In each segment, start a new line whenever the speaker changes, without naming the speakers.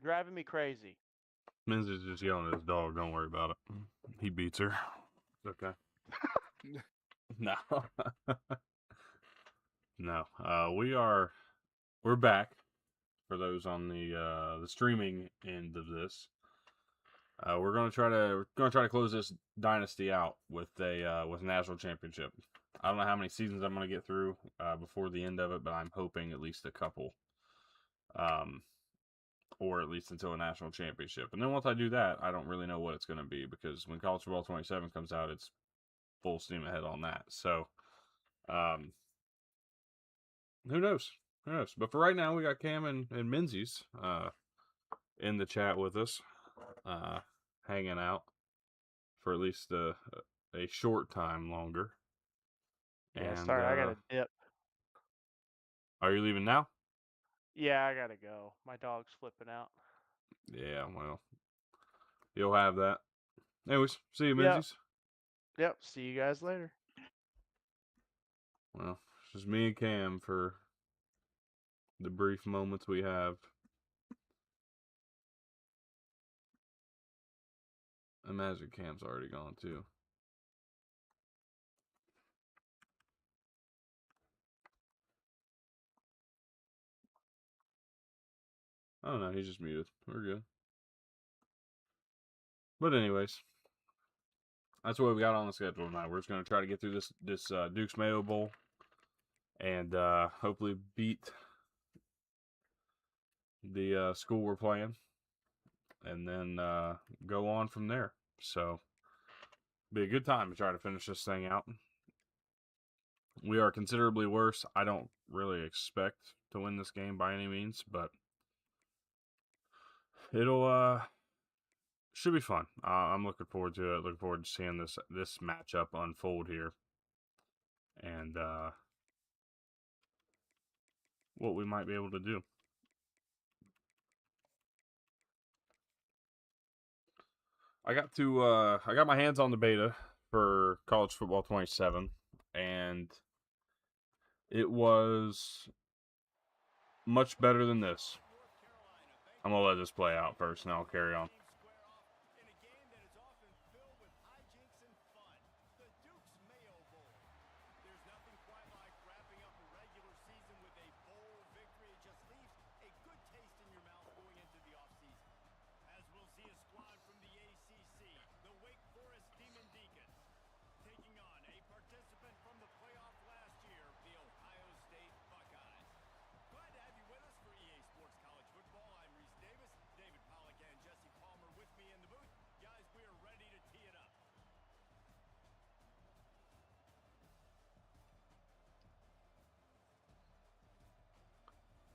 You're driving me crazy.
Minzy's just yelling at his dog. Don't worry about it. He beats her. It's okay. No. No. We're back for those on the streaming end of this. We're gonna try to close this dynasty out with a national championship. I don't know how many seasons I'm gonna get through before the end of it, but I'm hoping at least a couple. Or at least until a national championship. And then once I do that, I don't really know what it's going to be, because when College Football 27 comes out, it's full steam ahead on that. So, who knows? Who knows? But for right now, we got Cam and Menzies in the chat with us, hanging out for at least a short time longer.
Yeah,
And,
sorry, I got to dip.
Are you leaving now?
Yeah, I got to go. My dog's flipping out.
Yeah, well, you'll have that. Anyways, see you, Menzies.
Yep, see you guys later.
Well, it's just me and Cam for the brief moments we have. I imagine Cam's already gone too. Oh no, he's just muted. We're good. But anyways, that's what we got on the schedule tonight. We're just gonna try to get through this Duke's Mayo Bowl, and hopefully beat the school we're playing, and then go on from there. So, be a good time to try to finish this thing out. We are considerably worse. I don't really expect to win this game by any means, but it'll should be fun. I'm looking forward to it. Looking forward to seeing this matchup unfold here, and what we might be able to do. I got my hands on the beta for College Football 27, and it was much better than this. I'm gonna let this play out first, and I'll carry on.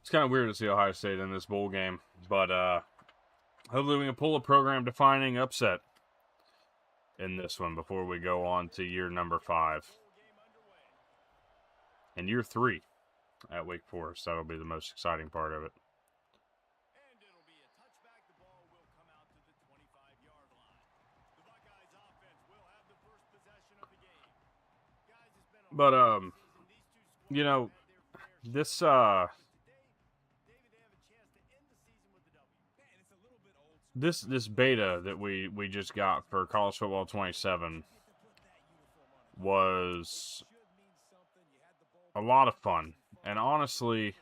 It's kind of weird to see Ohio State in this bowl game, but hopefully we can pull a program-defining upset in this one before we go on to year number 5. And year 3 at Wake Forest. That'll be the most exciting part of it. But, you know, this beta that we just got for College Football 27 was a lot of fun, and honestly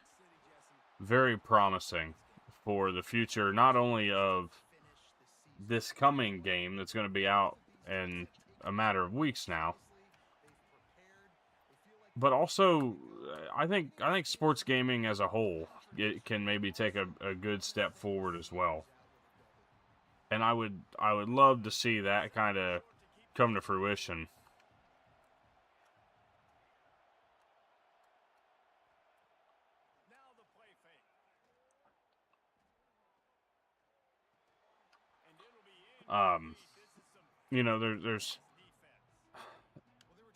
very promising for the future, not only of this coming game that's going to be out in a matter of weeks now, but also I think sports gaming as a whole, it can maybe take a good step forward as well. And I would love to see that kind of come to fruition. You know, there's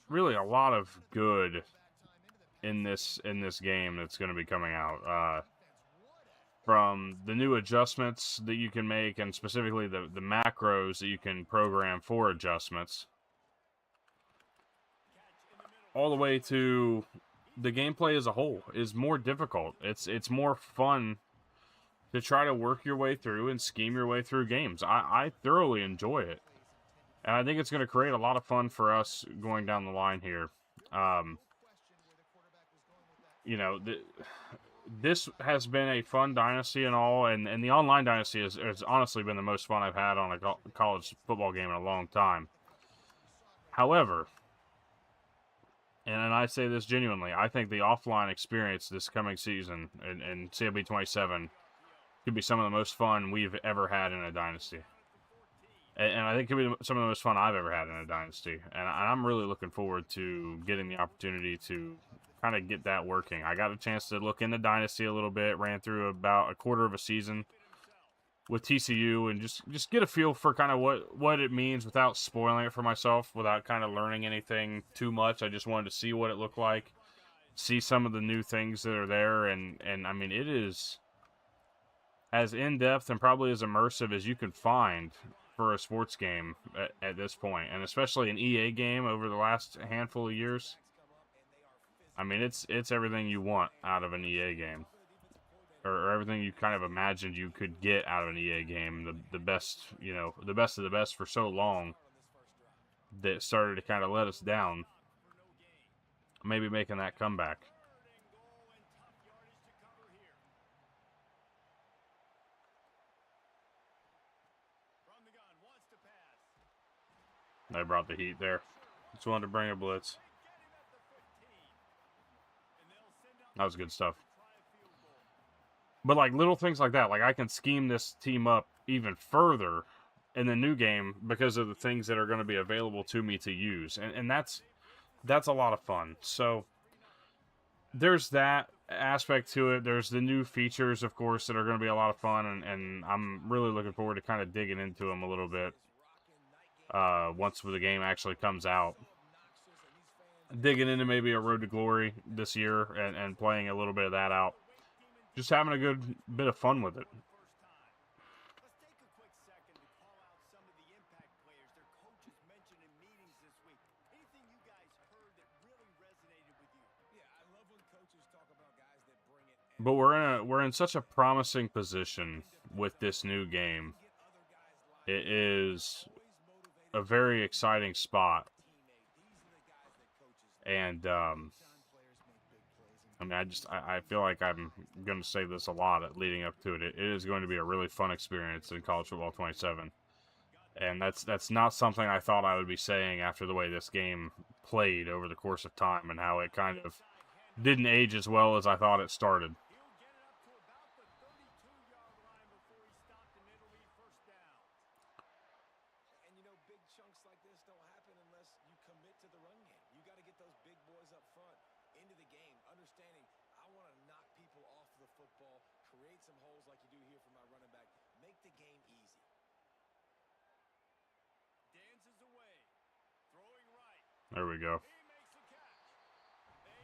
really a lot of good in this game that's going to be coming out. From the new adjustments that you can make, and specifically the macros that you can program for adjustments, all the way to the gameplay as a whole is more difficult. It's more fun to try to work your way through and scheme your way through games. I thoroughly enjoy it. And I think it's going to create a lot of fun for us going down the line here. Um, you know, this has been a fun dynasty and all, and the online dynasty has honestly been the most fun I've had on a college football game in a long time. However, and I say this genuinely, I think the offline experience this coming season in CLB 27 could be some of the most fun we've ever had in a dynasty. And I think it could be some of the most fun I've ever had in a dynasty. And I'm really looking forward to getting the opportunity to kind of get that working. I got a chance to look into Dynasty a little bit, ran through about a quarter of a season with TCU, and just get a feel for kind of what it means without spoiling it for myself, without kind of learning anything too much. I just wanted to see what it looked like, see some of the new things that are there, and I mean, it is as in-depth and probably as immersive as you can find for a sports game at this point, and especially an EA game over the last handful of years. I mean, it's everything you want out of an EA game, or everything you kind of imagined you could get out of an EA game. The best, the best of the best for so long that started to kind of let us down. Maybe making that comeback. They brought the heat there. Just wanted to bring a blitz. That was good stuff. But like little things like that, like I can scheme this team up even further in the new game because of the things that are going to be available to me to use. And that's a lot of fun. So there's that aspect to it. There's the new features, of course, that are going to be a lot of fun, and I'm really looking forward to kind of digging into them a little bit once the game actually comes out. Digging into maybe a Road to Glory this year and playing a little bit of that out. Just having a good bit of fun with it. But we're in such a promising position with this new game. It is a very exciting spot. And I mean, I feel like I'm going to say this a lot leading up to it. It is going to be a really fun experience in College Football 27. And that's not something I thought I would be saying after the way this game played over the course of time and how it kind of didn't age as well as I thought it started. There we go.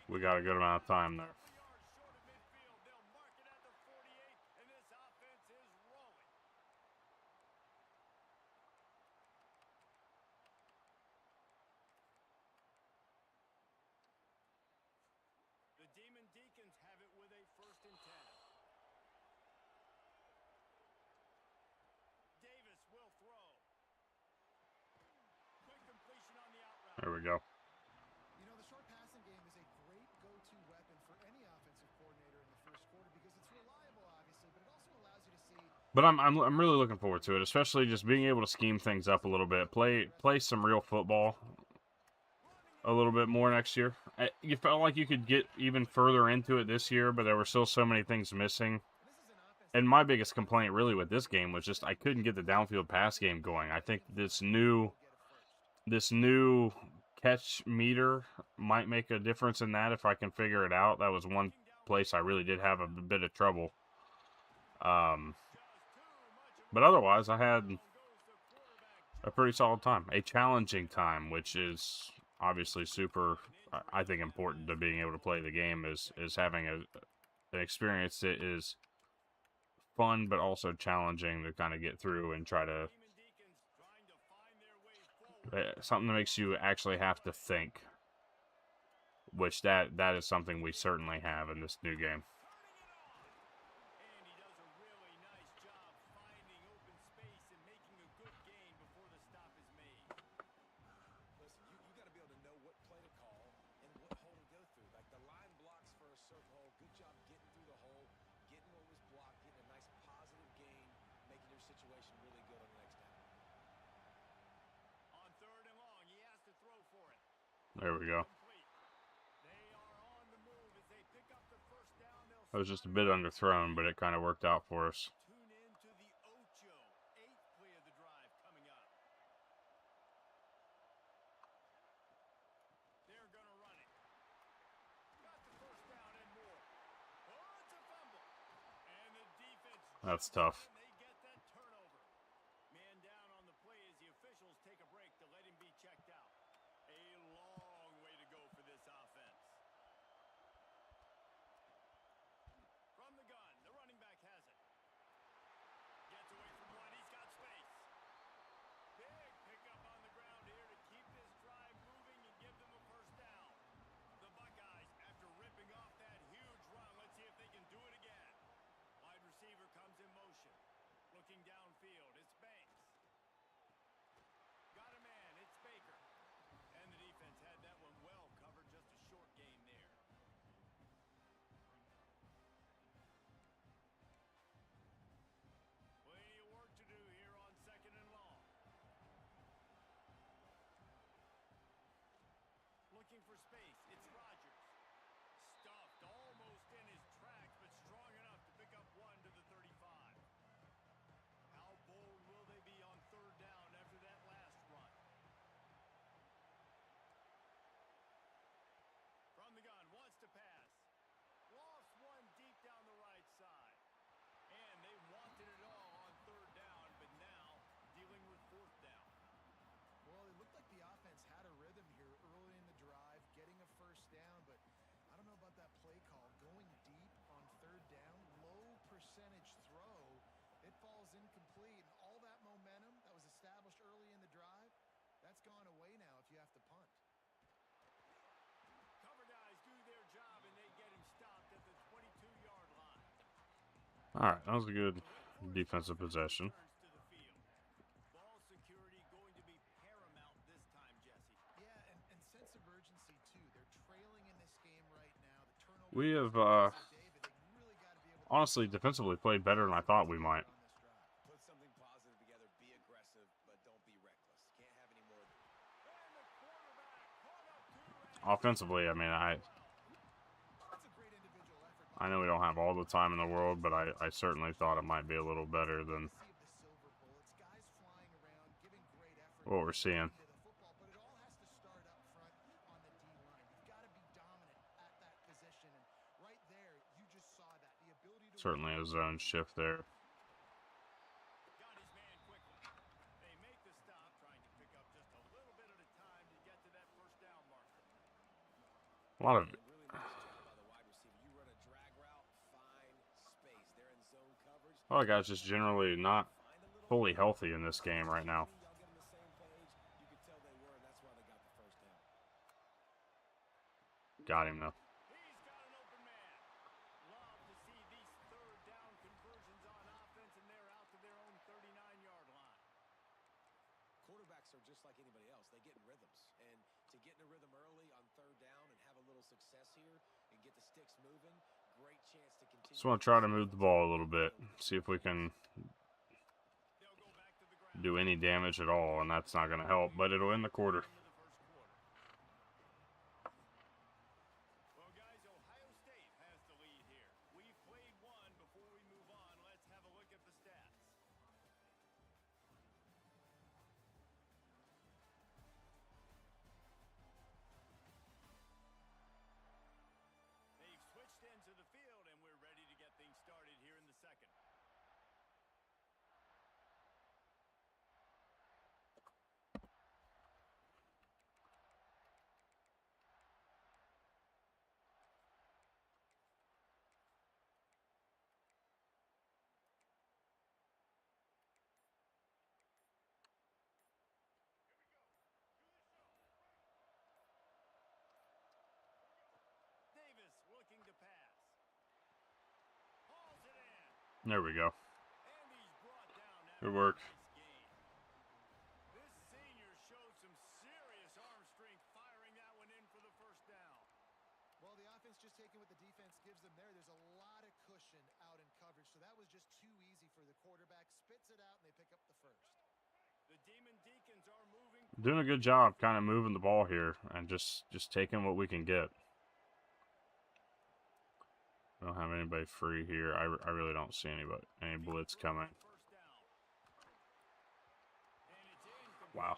We got a good amount of time there. There we go.
You know, the short passing game is a great go-to weapon for any offensive coordinator in the first quarter because it's reliable, obviously, but it also allows you to see. But
I'm really looking forward to it, especially just being able to scheme things up a little bit, play some real football a little bit more next year. You felt like you could get even further into it this year, but there were still so many things missing. And my biggest complaint really with this game was just I couldn't get the downfield pass game going. I think this new catch meter might make a difference in that if I can figure it out. That was one place I really did have a bit of trouble. But otherwise, I had a pretty solid time. A challenging time, which is obviously super, I think, important to being able to play the game, is having an experience that is fun but also challenging to kind of get through and try to something that makes you actually have to think, which that is something we certainly have in this new game. There we go. That was just a bit underthrown, but it kind of worked out for us.
Tune in to the Ocho, 8th play of the drive coming up. They're going to run it. Got the first down and more. Oh, it's a fumble. And the defense.
That's tough.
And they get that turnover. Man down on the play as the officials take a break to let him be checked out. A long way to go for this offense. From the gun, the running back has it. Gets away from one, he's got space. Big pickup on the ground here to keep this drive moving and give them a first down. The Buckeyes, after ripping off that huge run, let's see if they can do it again. Wide receiver comes in motion. Looking downfield, it's Banks. Got a man, it's Baker. And the defense had that one well covered, just a short gain there. Plenty of work to do here on 2nd and long. Looking for space, it's Rodgers. Stuffed almost in his tracks, but strong enough to pick up one to the 35. How bold will they be on 3rd down after that last run? From the gun, wants to pass. Lofts one deep down the right side. And they wanted it all on 3rd down, but now dealing with 4th down. Well, it looked like the offense had a rhythm here early in the drive, getting a first down, but I don't know about that play call. Going deep on 3rd down, low percentage throw. It falls incomplete, and all that momentum that was established early in the drive, that's gone away now if you have to punt. Cover guys do their job, and they get him stopped at the 22-yard line.
All right, that was a good defensive possession.
Ball security going to be paramount this time, Jesse. Yeah, and sense of urgency, too. They're trailing in this game right now. The turnover
We have
David, they really got to be able to
honestly defensively played better than I thought we might.
on this drive.
Put something positive together, be aggressive, but don't be reckless. Can't have any more.
And the quarterback caught up to
Offensively, I mean,
That's a great individual effort.
I know we don't have all the time in the world, but I certainly thought it might be a little better than
Legacy of the silver bullets, guys flying around, giving great effort
what we're seeing.
into the football, but it all has to start up front on the D-line. You've got to be dominant at that position, and right there, you just saw that, the ability to
Certainly a zone shift there.
got his man quickly. They make the stop, trying to pick up just a little bit at a time to get to that first down marker.
A lot of
And really nice job by the wide receiver. You run a drag route, find space. They're in zone coverage.
a lot of guys just generally not
Find a little
fully healthy in this game right now.
Y'all get on the same page. You could tell they were, and that's why they got the first down.
Got him though.
He's got an open man. Love to see these 3rd down conversions on offense, and they're out to their own 39-yard line.
Quarterbacks are just like anybody else. They get in rhythms. And to get in a rhythm early on 3rd down and have a little success here and get the sticks moving, great chance to continue.
Just want to try to move the ball a little bit, see if we can
They'll go back to the ground.
do any damage at all, and that's not going to help, but it'll end the quarter.
Into the first quarter. Well, guys, Ohio State has the lead here. We've played one. Before we move on, let's have a look at the stats. They've switched into the field, and we're ready to get things started here in the second. Davis looking to pass. Hauls it in.
There we go.
And he's brought down after
Good work.
a nice gain. This senior showed some serious arm strength firing that one in for the first down. Well, the offense just taking what the defense gives them there. There's a lot of cushion out in coverage, so that was just too easy for the quarterback. Spits it out, and they pick up the first. The
Doing a good job kind of moving the ball here and just taking what we can get. We don't have anybody free here. I really don't see any blitz coming. Wow.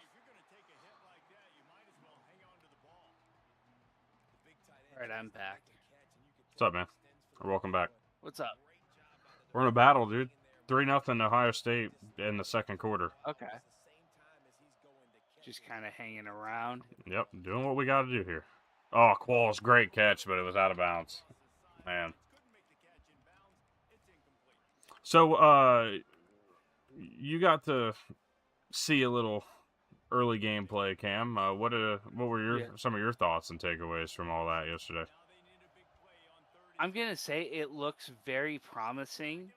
All right, I'm back.
What's up, man? Welcome back.
What's up?
We're in a battle, dude. 3-0 Ohio State in the second quarter.
Okay. Just kind of hanging around.
Yep, doing what we got to do here. Oh, Qualls, great catch, but it was out of bounds. Man. So, you got to see a little early gameplay, Cam. What were some of your thoughts and takeaways from all that yesterday?
I'm gonna say it looks very promising.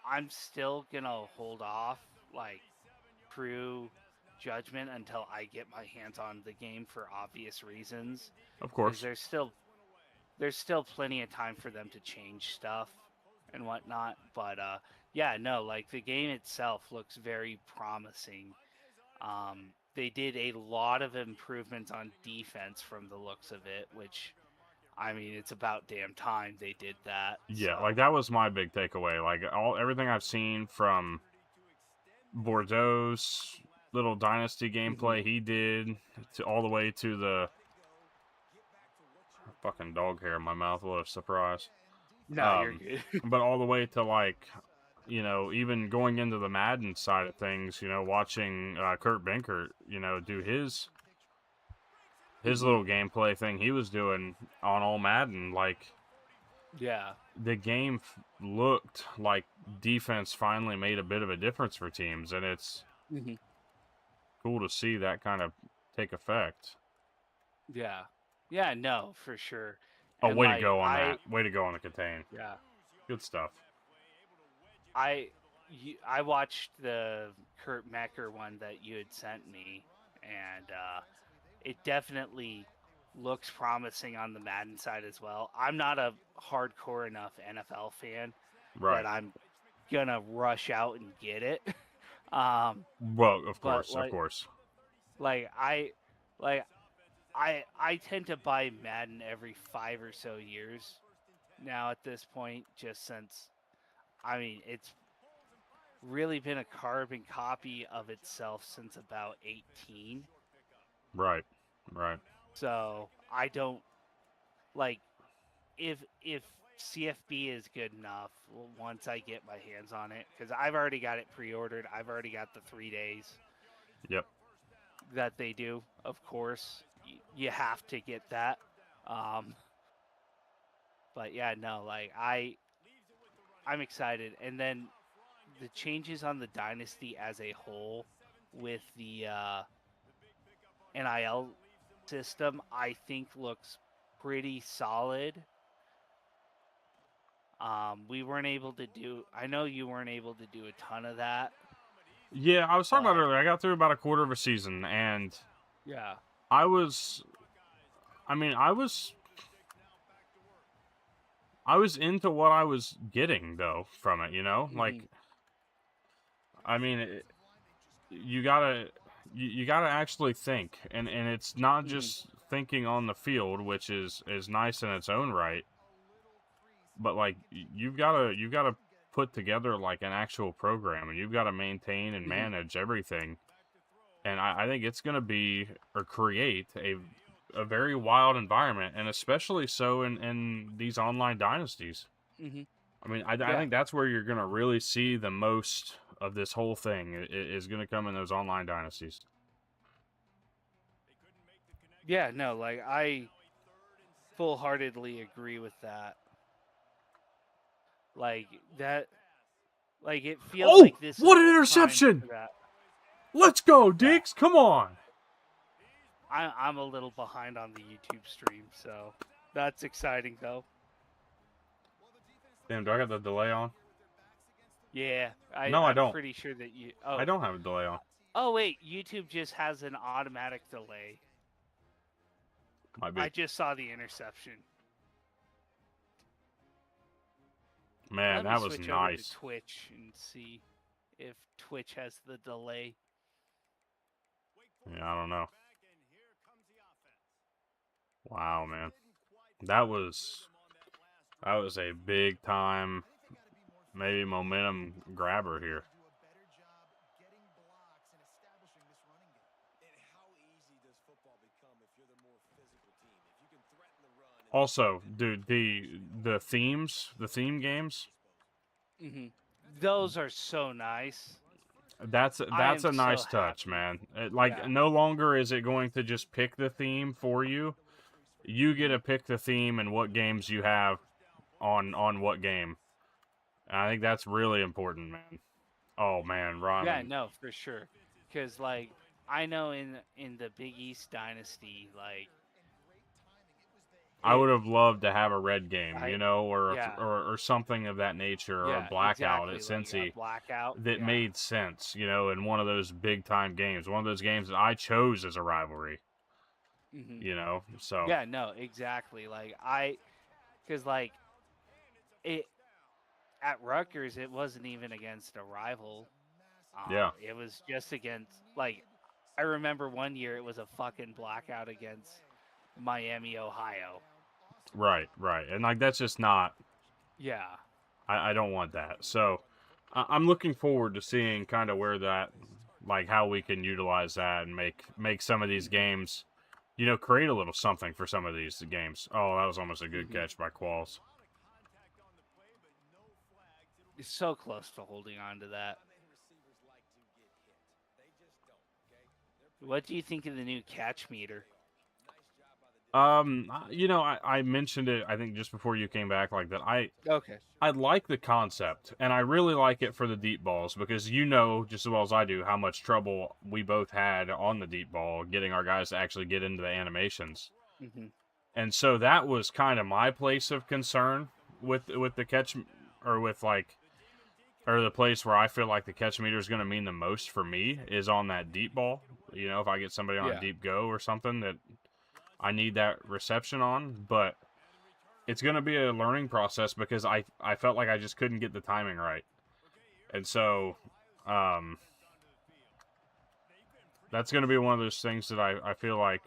I'm still gonna hold off, like, true judgment until I get my hands on the game for obvious reasons.
Of course.
There's still plenty of time for them to change stuff and whatnot. But yeah, no, like the game itself looks very promising. They did a lot of improvements on defense from the looks of it, which, I mean, it's about damn time they did that.
Yeah,
so.
like that was my big takeaway. Like everything I've seen from Bordeaux's little Dynasty gameplay he did to all the way to the fucking dog hair in my mouth. What a surprise.
No, you're good.
But all the way to, like, you know, even going into the Madden side of things, you know, watching Kurt Benkert, you know, do his little gameplay thing he was doing on all Madden, like,
Yeah.
the game looked like defense finally made a bit of a difference for teams, and it's cool to see that kind of take effect.
Yeah. Yeah, no, for sure.
Oh,
And,
way
like,
to go on that. Way to go on the contain.
Yeah.
Good stuff.
I watched the Kurt Mecker one that you had sent me, and it definitely looks promising on the Madden side as well. I'm not a hardcore enough NFL fan that I'm gonna rush out and get it.
Well, of course,
like,
of course.
Like I tend to buy Madden every 5 or so years now at this point, just since, I mean, it's really been a carbon copy of itself since about 18.
Right.
So I don't, like, if CFB is good enough once I get my hands on it, because I've already got it pre-ordered. I've already got the 3 days.
Yep.
That they do, of course. You have to get that. But yeah, no, like I'm excited. And then the changes on the Dynasty as a whole with the NIL system, I think looks pretty solid. We weren't able to do, I know you weren't able to do a ton of that.
Yeah, I was talking about earlier. I got through about a quarter of a season, and
yeah,
I was into what I was getting, though, from it, you know? Like, I mean, you gotta actually think, and it's not just thinking on the field, which is nice in its own right, but, like, you've gotta put together, like, an actual program, and you've got to maintain and manage everything. And I think it's going to be, or create, a very wild environment, and especially so in these online dynasties. I mean, I think that's where you're going to really see the most of this whole thing is going to come in those online dynasties.
Yeah, no, like, I full-heartedly agree with that. Like, that, like, it feels like this.
What an interception! Let's go, Dix! Come on!
I'm a little behind on the YouTube stream, so that's exciting, though.
Damn, do I got the delay on?
Yeah.
I don't.
I'm pretty sure that you... Oh.
I don't have a delay on.
Oh, wait. YouTube just has an automatic delay.
Might be.
I just saw the interception.
Man, that was
switch
nice.
over to Twitch and see if Twitch has the delay.
Yeah, I don't know. Wow, man. That was a big time, maybe momentum grabber here. Also, dude, the theme games,
Hmm. Those are so nice.
that's
I am
a
so
nice touch,
happy.
man.
Yeah.
No longer is it going to just pick the theme for you. You get
Mhm.
to pick the theme and what games you have on what game. And I think that's really important, man. Oh man,
Yeah,
Ryman.
no, for sure. Because like I know in the Big East Dynasty, like
I
it,
would have loved to have a red game,
I, yeah,
or something of that nature, or a
yeah,
blackout at
exactly. Like a
Cincy
blackout.
that
Yeah.
made sense, in one of those big time games, one of those games that I chose as a rivalry,
Hmm.
So
Yeah, no, exactly. Because like it at Rutgers, it wasn't even against a rival.
yeah,
It was just against like I remember one year it was a fucking blackout against Miami, Ohio.
right, and like that's just not.
Yeah.
I don't want that. So I'm looking forward to seeing kind of where that, like how we can utilize that and make some of these
Hmm.
games, create a little something for some of these games. Oh, that was almost a good
Hmm.
catch by Qualls.
It's so close to holding on to that. What do you think of the new catch meter?
I mentioned it, I think just before you came back, like that.
Okay.
I like the concept, and I really like it for the deep balls because just as well as I do how much trouble we both had on the deep ball getting our guys to actually get into the animations.
Hmm.
And so that was kind of my place of concern with the catch, or with like, or the place where I feel like the catch meter is going to mean the most for me is on that deep ball. If I get somebody on a
Yeah.
deep go or something that I need that reception on, but it's going to be a learning process because I felt like I just couldn't get the timing right. And so um, that's going to be one of those things that I feel like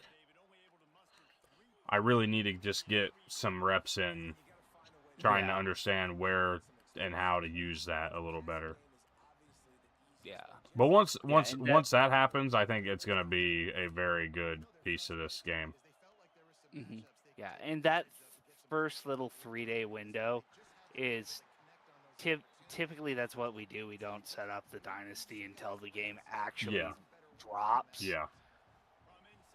I really need to just get some reps in trying to
Yeah.
understand where and how to use that a little better.
Yeah.
But
Yeah. And that.
once that happens, I think it's going to be a very good piece of this game.
Hmm. Yeah. And that first little 3-day window is typically that's what we do. We don't set up the dynasty until the game
Yeah,
actually drops.
yeah.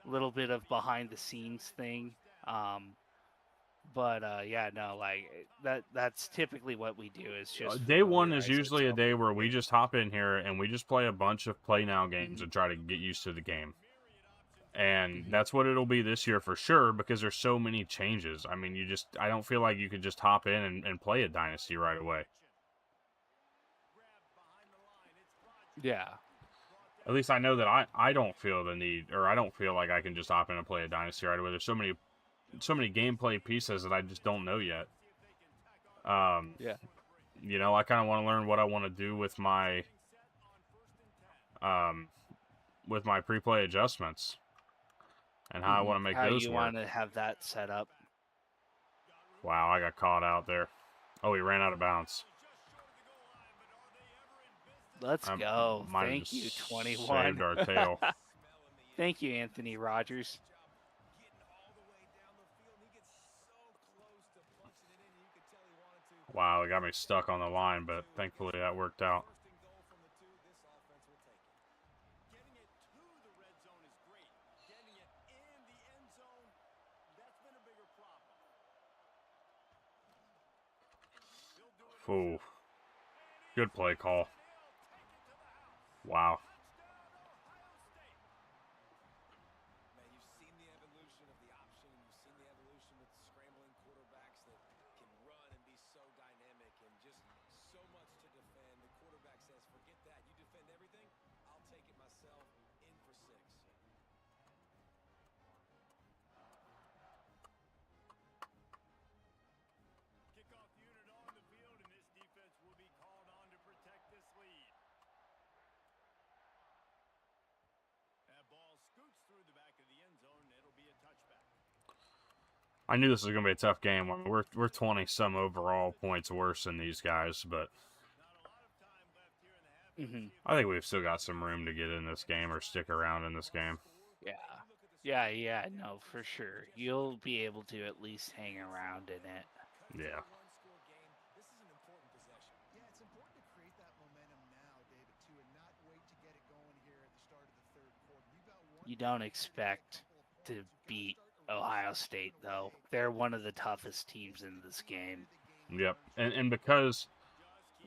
A little bit of behind the scenes thing. Um, but yeah, no, like that's typically what we do is just
Day one is
familiarize
usually a
ourselves
day
with
where
the
we
game.
just hop in here and we just play a bunch of play now games
Hmm.
and try to get used to the game. And
Hmm.
that's what it'll be this year for sure because there's so many changes. I mean, I don't feel like you could just hop in and play a dynasty right away.
Yeah.
At least I know that I don't feel the need, or I don't feel like I can just hop in and play a dynasty right away. There's so many gameplay pieces that I just don't know yet. Um,
Yeah.
I kind of want to learn what I want to do um with my pre-play adjustments and how I want to make
How
those
you
work.
want to have that set up?
Wow, I got caught out there. Oh, he ran out of bounds.
Let's
I
go.
might have
Thank you,
just saved
21.
our tail.
Thank you, Anthony Rogers.
Wow, it got me stuck on the line, but thankfully that worked out. Ooh, good play call. Wow.
Man, you've seen the evolution of the option, and you've seen the evolution with scrambling quarterbacks that can run and be so dynamic and just so much to defend. The quarterback says, forget that. You defend everything, I'll take it myself. In for 6.
Kickoff unit on the field, and this defense will be called on to protect this lead. That ball scooped
I knew this was going to be a tough game. I mean, we're 20 some overall points worse than these guys, but
Mm-hmm.
I think we've still got some room to get in this game or stick around in this game.
Yeah, no, for sure. You'll be able to at least hang around in it.
Yeah.
This is an important possession.
Yeah, it's important to create that momentum now, David, too, and not wait to get it going here at the start of the third quarter. We've got one.
You don't expect to beat Ohio State, though. They're one of the toughest teams in this game.
Yep. And because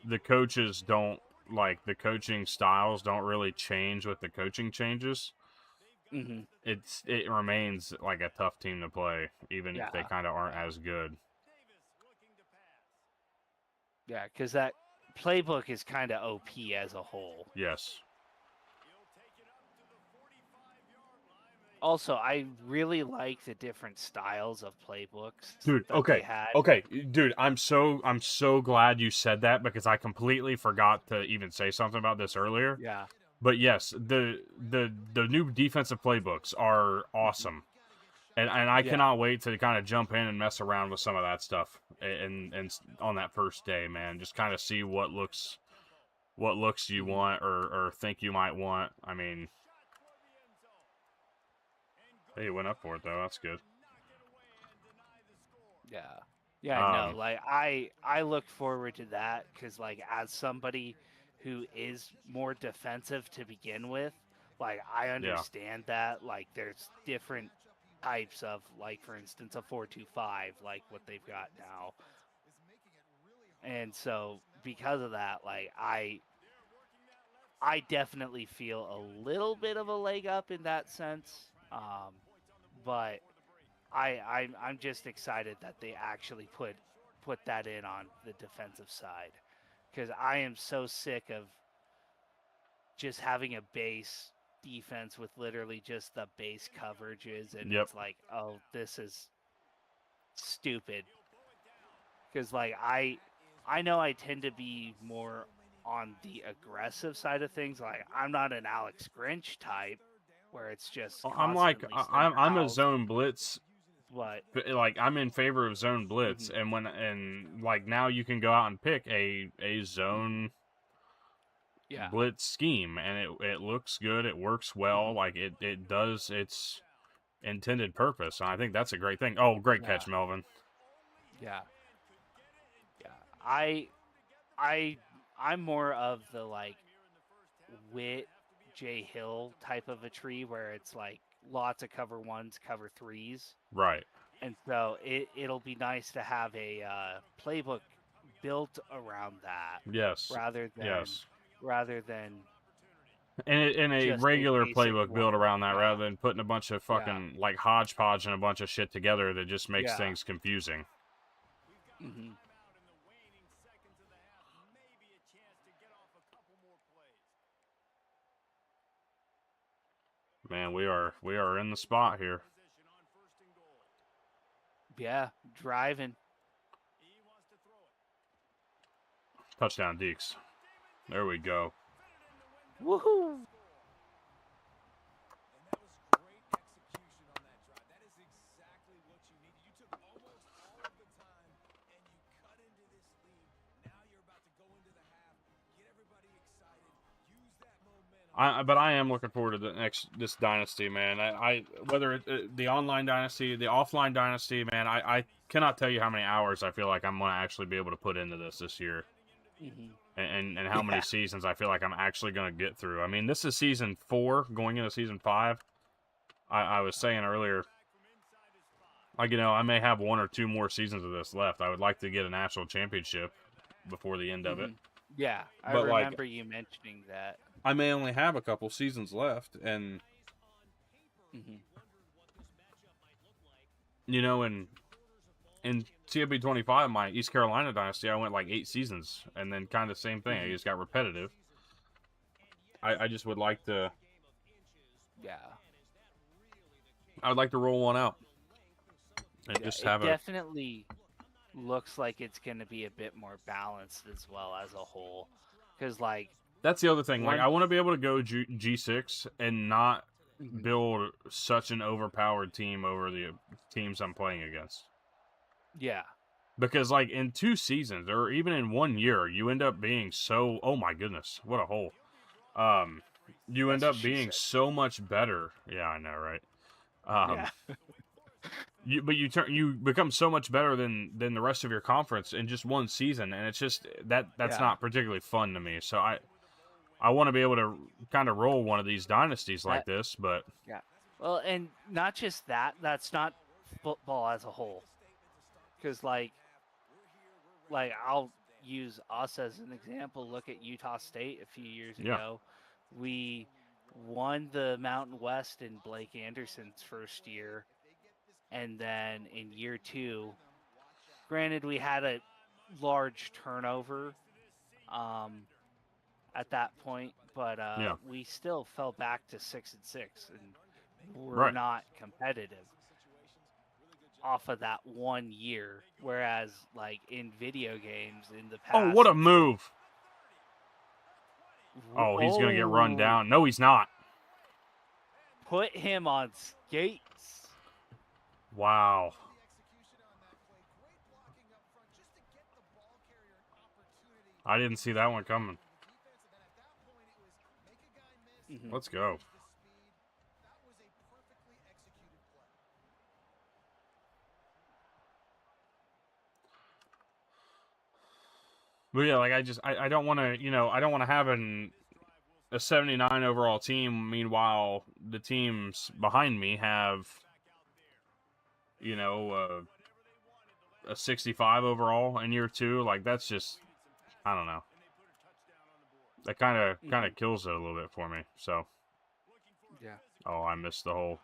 the coaches don't, like, the coaching styles don't really change with the coaching changes,
Mm-hmm.
it remains like a tough team to play, even if they
Yeah.
kind of aren't as good.
Yeah, because that playbook is kind of OP as a whole.
Yes.
Also, I really like the different styles of playbooks.
Dude,
that
okay.
They had.
Okay, dude, I'm so glad you said that because I completely forgot to even say something about this earlier.
Yeah.
But yes, the new defensive playbooks are awesome. And I
Yeah.
cannot wait to kind of jump in and mess around with some of that stuff and on that first day, man. Just kind of see what looks you want or think you might want. I mean, hey, it went up for it though. That's good.
Yeah, no, like I look forward to that because like as somebody who is more defensive to begin with, like I understand that like there's different types of like for instance a 4-2-5 like what they've got now, and so because of that like I definitely feel a little bit of a leg up in that sense, but I'm just excited that they actually put that in on the defensive side because I am so sick of just having a base defense with literally just the base coverages and
Yep.
it's like, oh, this is stupid because like I know I tend to be more on the aggressive side of things. Like I'm not an Alex Grinch type where it's just
I'm like
constantly
I'm a
center
zone blitz.
but
Like I'm in favor of zone blitz,
Mhm.
and like now you can go out and pick a zone
yeah.
blitz scheme, and it looks good. It works well.
Mhm.
Like it does its intended purpose. And I think that's a great thing. Oh, great catch,
Yeah.
Melvin.
Yeah. I'm more of the like Wit J Hill type of a tree where it's like lots of cover ones, cover threes,
Right.
and so it'll be nice to have a playbook built around that
Yes.
rather than
Yes. And a
just a
regular
basic
playbook
one.
built around that
Yeah.
rather than putting a bunch of fucking like hodgepodge and a bunch of shit together that just makes
Yeah.
things confusing.
hmm
Man, we are in the spot here.
Yeah, driving.
Touchdown, Deeks. There we go.
Woohoo!
But I am looking forward to this dynasty, man. Whether the online dynasty, the offline dynasty, man, I cannot tell you how many hours I feel like I'm gonna actually be able to put into this year, and how many seasons I feel like I'm actually gonna get through. I mean, this is season 4, going into season 5. I was saying earlier, like I may have 1 or 2 more seasons of this left. I would like to get a national championship before the end of it.
Yeah, I
But, like,
remember you mentioning that.
I may only have a couple seasons left, and in CFB 25, my East Carolina dynasty, I went like 8 seasons, and then kind of same thing. I just got repetitive. I just would like to.
Yeah.
I would like to roll one out and
Yeah,
just
it
have
definitely looks like it's going to be a bit more balanced as well as a whole. Because, like,
That's the other thing. Like,
one-
I want to be able to go G6 and not build such an overpowered team over the teams I'm playing against.
Yeah.
Because like in 2 seasons or even in 1 year, you end up being so, oh my goodness, what a hole. You end
That's what
up
she
being
said.
so much better. Yeah, I know, right?
Yeah.
You become so much better than the rest of your conference in just 1 season, and it's just that's
Yeah.
not particularly fun to me. So I want to be able to kind of roll one of these dynasties like
That.
this, but
Yeah. Well, and not just that. That's not football as a whole. Because like I'll use us as an example. Look at Utah State a few years
yeah,
ago. We won the Mountain West in Blake Anderson's first year, and then in year 2, granted we had a large turnover at that point, but
yeah,
we still fell back to 6-6, and we're
right.
not competitive off of that 1 year. Whereas, like in video games in the
Oh,
past,
what a
it's been
move! Oh, he's gonna get run
oh,
down. No, he's not.
put him on skates.
Wow. I didn't see that one coming.
Mm-hmm.
Let's go. But yeah, like I don't want to, I don't want to have a 79 overall team. Meanwhile, the teams behind me have, a 65 overall in year 2. Like that's just, I don't know. That kind
Mm-hmm.
of kills it a little bit for me. So,
Yeah.
oh, I missed the hole.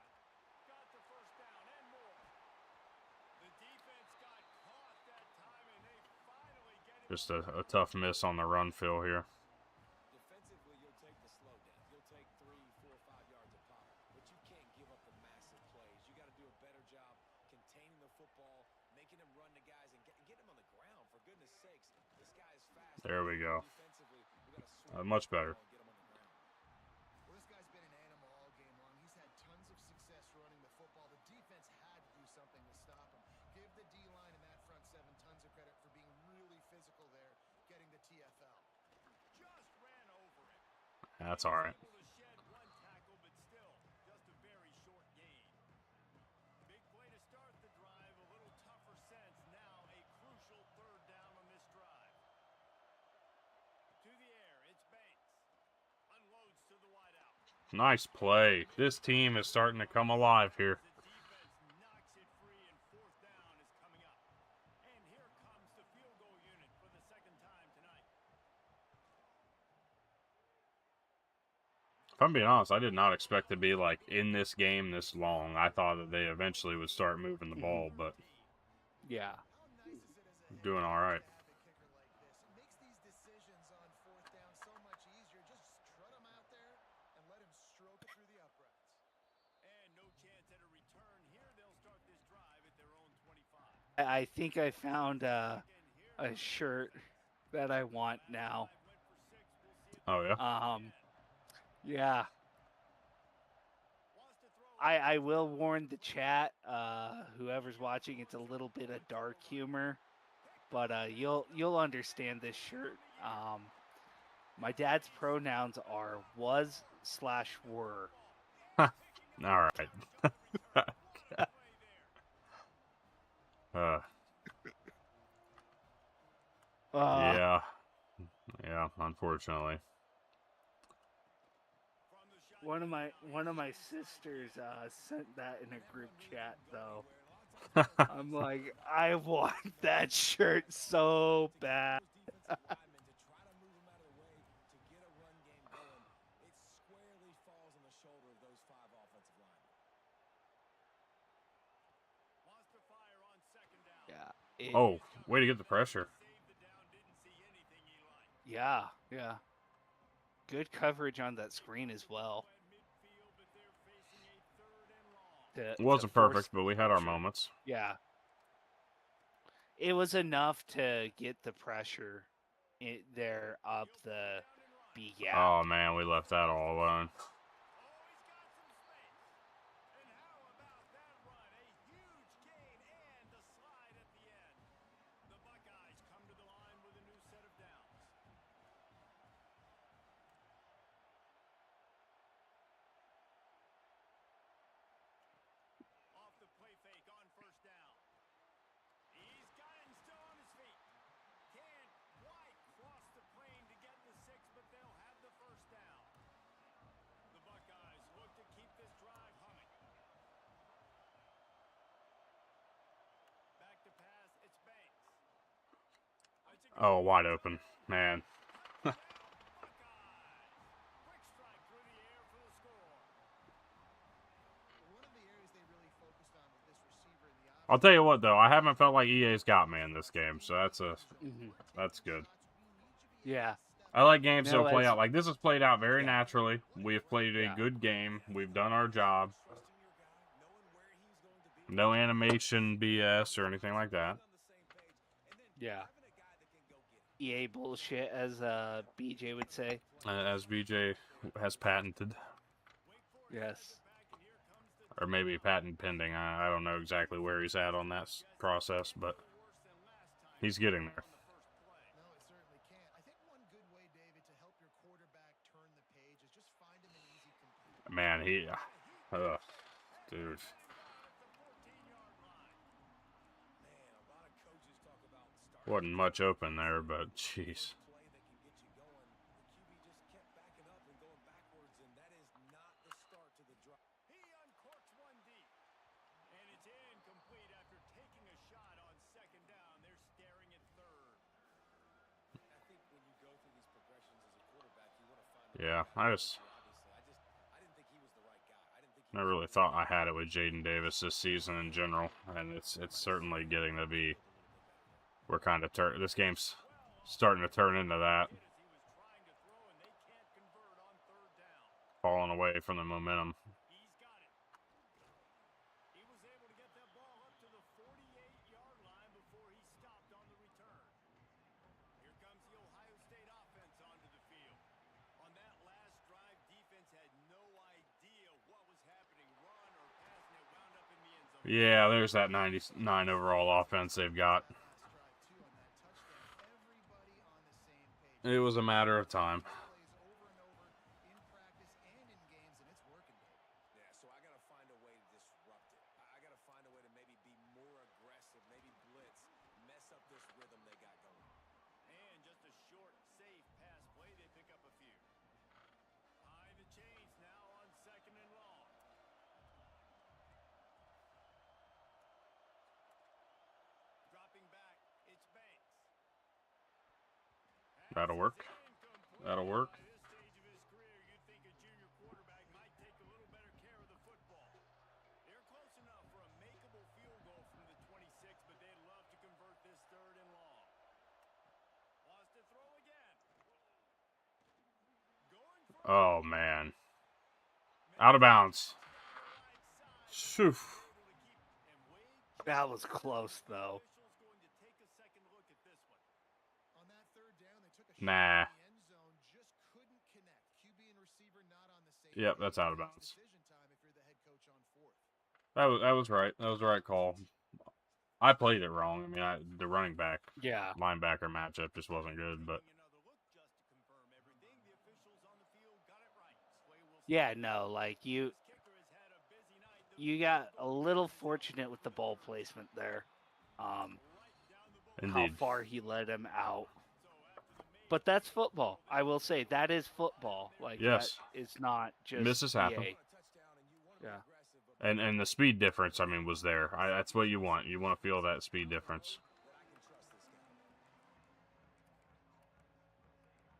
Just a tough miss on the run fill here.
Defensively, you'll take the slow down. You'll take 3, 4, 5 yards a pop, but you can't give up the massive plays. You got to do a better job containing the football, making him run the guys, and get him on the ground. For goodness sakes, this guy is fast.
There we go.
Defensively, we got to swing
Much better.
and get him on the ground.
Well, this guy's been an animal all game long. He's had tons of success running the football. The defense had to do something to stop him. Give the D-line and that front seven tons of credit for being really physical there, getting the TFL.
Just ran over him.
That's all right.
Able to shed one tackle, but still just a very short gain. Big play to start the drive. A little tougher sense. Now a crucial third down on this drive. To the air, it's Banks. Unloads to the wideout.
Nice play. This team is starting to come alive here.
The defense knocks it free, and fourth down is coming up. And here comes the field goal unit for the second time tonight.
If I'm being honest, I did not expect to be like in this game this long. I thought that they eventually would start moving the ball, but
Yeah.
How nice is it as a head
doing all right.
coach to have a kicker like this? It makes these decisions on fourth down so much easier. Just strut him out there and let him stroke it through the uprights.
And no chance at a return here. They'll start this drive at their own 25.
I think I found a shirt that I want now.
Oh yeah.
Yeah. I will warn the chat, whoever's watching, it's a little bit of dark humor, but you'll understand this shirt. My dad's pronouns are was/were.
All right. Yeah. Yeah, unfortunately.
One of my sisters sent that in a group chat though. I'm like, I want that shirt so bad.
To try to move him out of the way to get a run game going. It squarely falls on the shoulder of those 5 offensive linemen.
Wants to fire on second down.
Yeah.
Oh, way to get the pressure.
Saved the down, didn't see anything he liked.
Yeah. Good coverage on that screen as well.
At midfield, but they're facing a third and long.
It wasn't perfect, but we had our moments.
Yeah. It was enough to get the pressure there up the B gap.
Oh man, we left that all alone.
Oh, he's got some space. And how about that run? A huge gain and the slide at the end.
Oh, wide open. Man.
Quick strike through the air for the score.
One of the areas they really focused on with this receiver in the
I'll
offense.
tell you what, though. I haven't felt like EA's got me in this game, so that's
Mhm.
good.
Yeah.
I like games
No,
that'll play
as
out. Like, this has played out very
Yeah.
naturally. We have played a
Yeah.
good game. We've done our job.
Trusting your guy, knowing where he's going to be.
No animation BS or anything like that.
On the same page, and then
Yeah.
having a guy that can go get it.
EA bullshit, as BJ would say.
As BJ has patented.
Yes.
Or maybe patent pending. I don't know exactly where he's at on that process, but he's getting there.
No, it certainly can't. I think one good way, David, to help your quarterback turn the page is just find him an easy complete.
Man, dude.
Man, a lot of coaches talk about starting
Wasn't much open there, but jeez.
play that can get you going. The QB just kept backing up and going backwards, and that is not the start to the drive.
He uncorks one deep. And it's incomplete after taking a shot on second down. They're staring at third.
I think when you go through these progressions as a quarterback, you want to find
Yeah, I
obviously. I didn't think he was the right guy. I didn't think he
never really thought I had it with Jaden Davis this season in general, and it's certainly getting to be. We're kind of this game's starting to turn into that,
As he was trying to throw, and they can't convert on third down.
falling away from the momentum.
He's got it. He was able to get that ball up to the 48-yard line before he stopped on the return. Here comes the Ohio State offense onto the field. On that last drive, defense had no idea what was happening. Run or pass, and it wound up in the end zone.
Yeah, there's that 99 overall offense they've got.
Last drive, too, on that touchdown. Everybody on the same page.
It was a matter of time.
Plays over and over in practice and in games, and it's working, David.
Yeah, so I got to find a way to disrupt it. I got to find a way to maybe be more aggressive, maybe blitz, mess up this rhythm they got going.
And just a short, safe pass play. They pick up a few. High the chains now on second and long. Dropping back, it's Banks.
That'll work. That'll work.
At this stage of his career, you'd think a junior quarterback might take a little better care of the football. They're close enough for a makeable field goal from the 26, but they'd love to convert this third and long. Wants to throw again. Going for
Oh man, out of bounds. Shoo.
That was close, though.
officials going to take a second look at this one.
On that third down, they took a shot
Nah.
in the end zone, just couldn't connect. QB and receiver not on the same
Yep,
page.
that's out of
It's
bounds.
decision time if you're the head coach on fourth.
That was right. That was the right call. I played it wrong. I mean, the running back
Yeah.
linebacker matchup just wasn't good, but
Taking another look just to confirm everything. The officials on the field got it right. Sway will
Yeah, no, like
This kicker has had a busy night. The
you got a little fortunate with the ball placement there.
right down the
How
indeed.
far he let him out. But that's football. I will say that is football. Like
Yes.
that is not just
Misses happen.
EA.
A touchdown, and you want to
Yeah.
be aggressive, but
And the speed difference, I mean, was there. That's what you want. You want to feel that speed difference.
that I can trust this guy.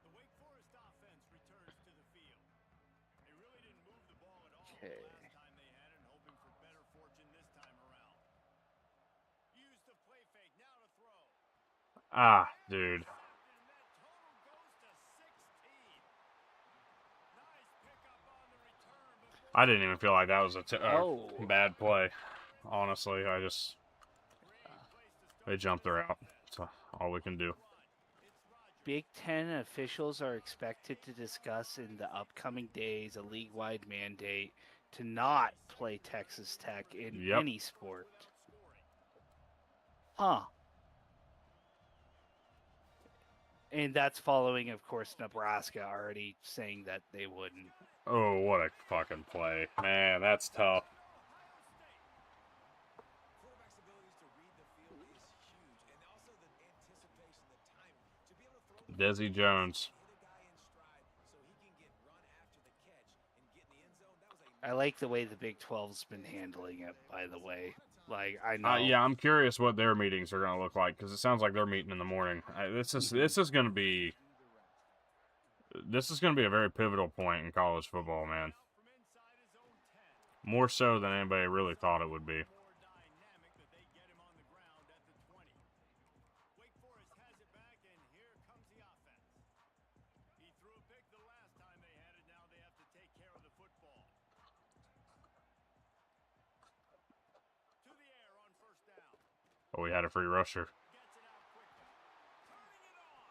The Wake Forest offense returns to the field. They really didn't move the ball at all
Okay.
last time they had it, hoping for better fortune this time around. Use the play fake now to throw.
Ah, dude.
And that total goes to 16. Nice pickup on the return, but
I didn't even feel like that was a
Oh.
bad play. Honestly, I just they jumped her out. That's all we can do.
Big Ten officials are expected to discuss in the upcoming days a league-wide mandate to not play Texas Tech in
Yep.
any sport. Huh. And that's following, of course, Nebraska already saying that they wouldn't.
Oh, what a fucking play. Man, that's tough.
Quarterback's abilities to read the field is huge, and also the anticipation, the timing, to be able to throw the
Desi Jones.
hit a guy in stride so he can get run after the catch and get in the end zone. That was a
I like the way the Big 12's been handling it, by the way. Like, I know.
Yeah, I'm curious what their meetings are going to look like because it sounds like they're meeting in the morning. This is going to be a very pivotal point in college football, man. More so than anybody really thought it would be.
More dynamic that they get him on the ground at the 20. Wake Forest has it back, and here comes the offense. He threw a pick the last time they had it. Now they have to take care of the football. To the air on first down.
Oh, we had a free rusher.
Gets it out quickly. Turning it on.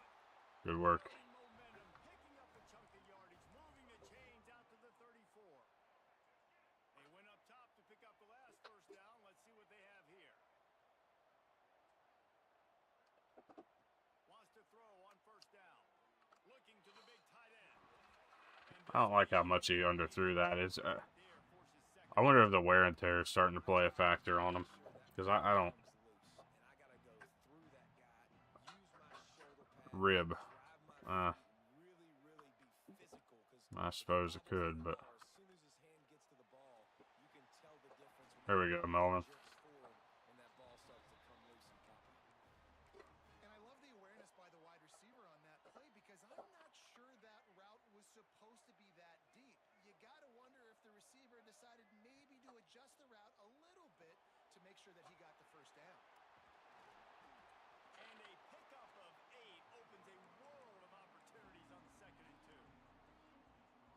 Good work.
Momentum, picking up a chunk of yardage, moving the chains out to the 34. They went up top to pick up the last first down. Let's see what they have here. Wants to throw on first down. Looking to the big tight end.
I don't like how much he underthrew that. I wonder if the wear and tear is starting to play a factor on him. Because I don't... Rib. I suppose it could, but... There we go, Melvin.
And I love the awareness by the wide receiver on that play because I'm not sure that route was supposed to be that deep. You got to wonder if the receiver decided maybe to adjust the route a little bit to make sure that he got the first down.
And a pickup of 8 opens a world of opportunities on the 2nd and 2.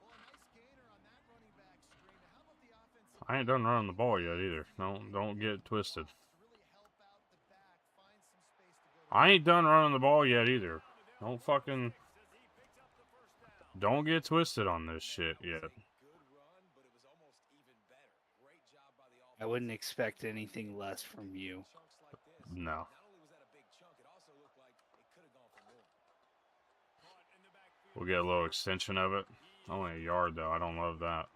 Well, a nice gainer on that running back stream. How about the offensive
I ain't done running the ball yet either. Don't get it twisted.
to really help out the back, find some space to go to
I ain't done running the ball yet either. Don't fucking... Don't get twisted on this shit yet.
I wouldn't expect anything less from you.
No. We'll get a little extension of it. Only a yard, though. I don't love that.
I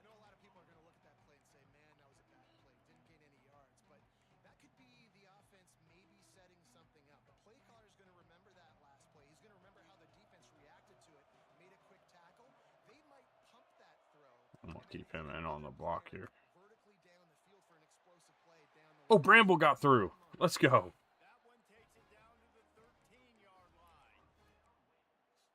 know a lot of people are going to look at that play and say, man, that was a bad play. Didn't gain any yards. But that could be the offense maybe setting something up. The play caller is going to remember that last play. He's going to remember how the defense reacted to it, made a quick tackle. They might pump that throw.
I'm going to keep him in on the block here.
Vertically down the field for an explosive play down the
Oh, Bramble got through. Let's go.
That one takes it down to the 13-yard line.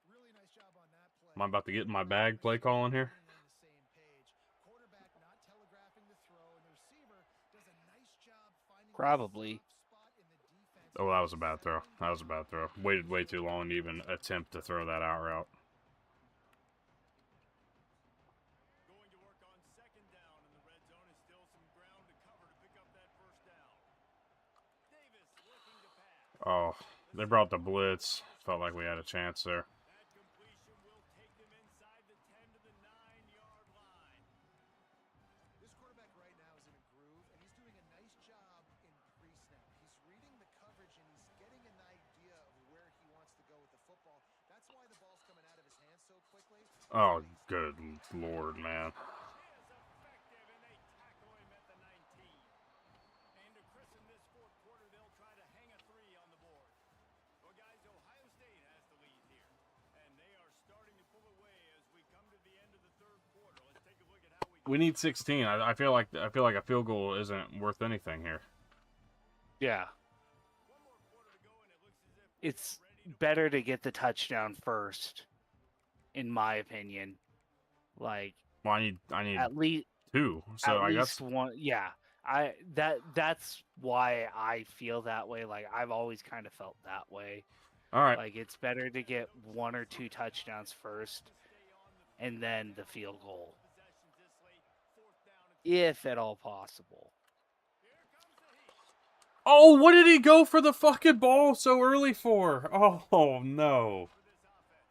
really nice job on that play.
Am I about to get in my bag play calling here?
On the same page. Quarterback not telegraphing the throw, and the receiver does a nice job finding
Probably.
the soft spot in the defense.
Oh, that was a bad throw. That was a bad throw. Waited way too long to even attempt to throw that out route.
Going to work on 2nd down, and the red zone is still some ground to cover to pick up that first down. Davis looking to pass.
Oh, they brought the blitz. Felt like we had a chance there.
That completion will take them inside the 10 to the 9-yard line.
This quarterback right now is in a groove, and he's doing a nice job in pre-snap. He's reading the coverage, and he's getting an idea of where he wants to go with the football. That's why the ball's coming out of his hands so quickly.
Oh, good Lord, man.
He is effective, and they tackle him at the 19. And to christen this 4th quarter, they'll try to hang a 3 on the board. Well, guys, Ohio State has the lead here, and they are starting to pull away as we come to the end of the 3rd quarter. Let's take a look at how
We need 16. I feel like a field goal isn't worth anything here.
Yeah.
one more quarter to go, and it looks as if
It's better to get the touchdown first, in my opinion. Like,
Well, I need
at least
2. So
at
I
least
guess
one. Yeah. That's why I feel that way. Like, I've always kind of felt that way.
all right.
Like, it's better to get 1 or 2 touchdowns first and then the field goal,
possessions this late, 4th down and
if at all possible.
here comes the heat.
Oh, what did he go for the fucking ball so early for? Oh no.
For this offense.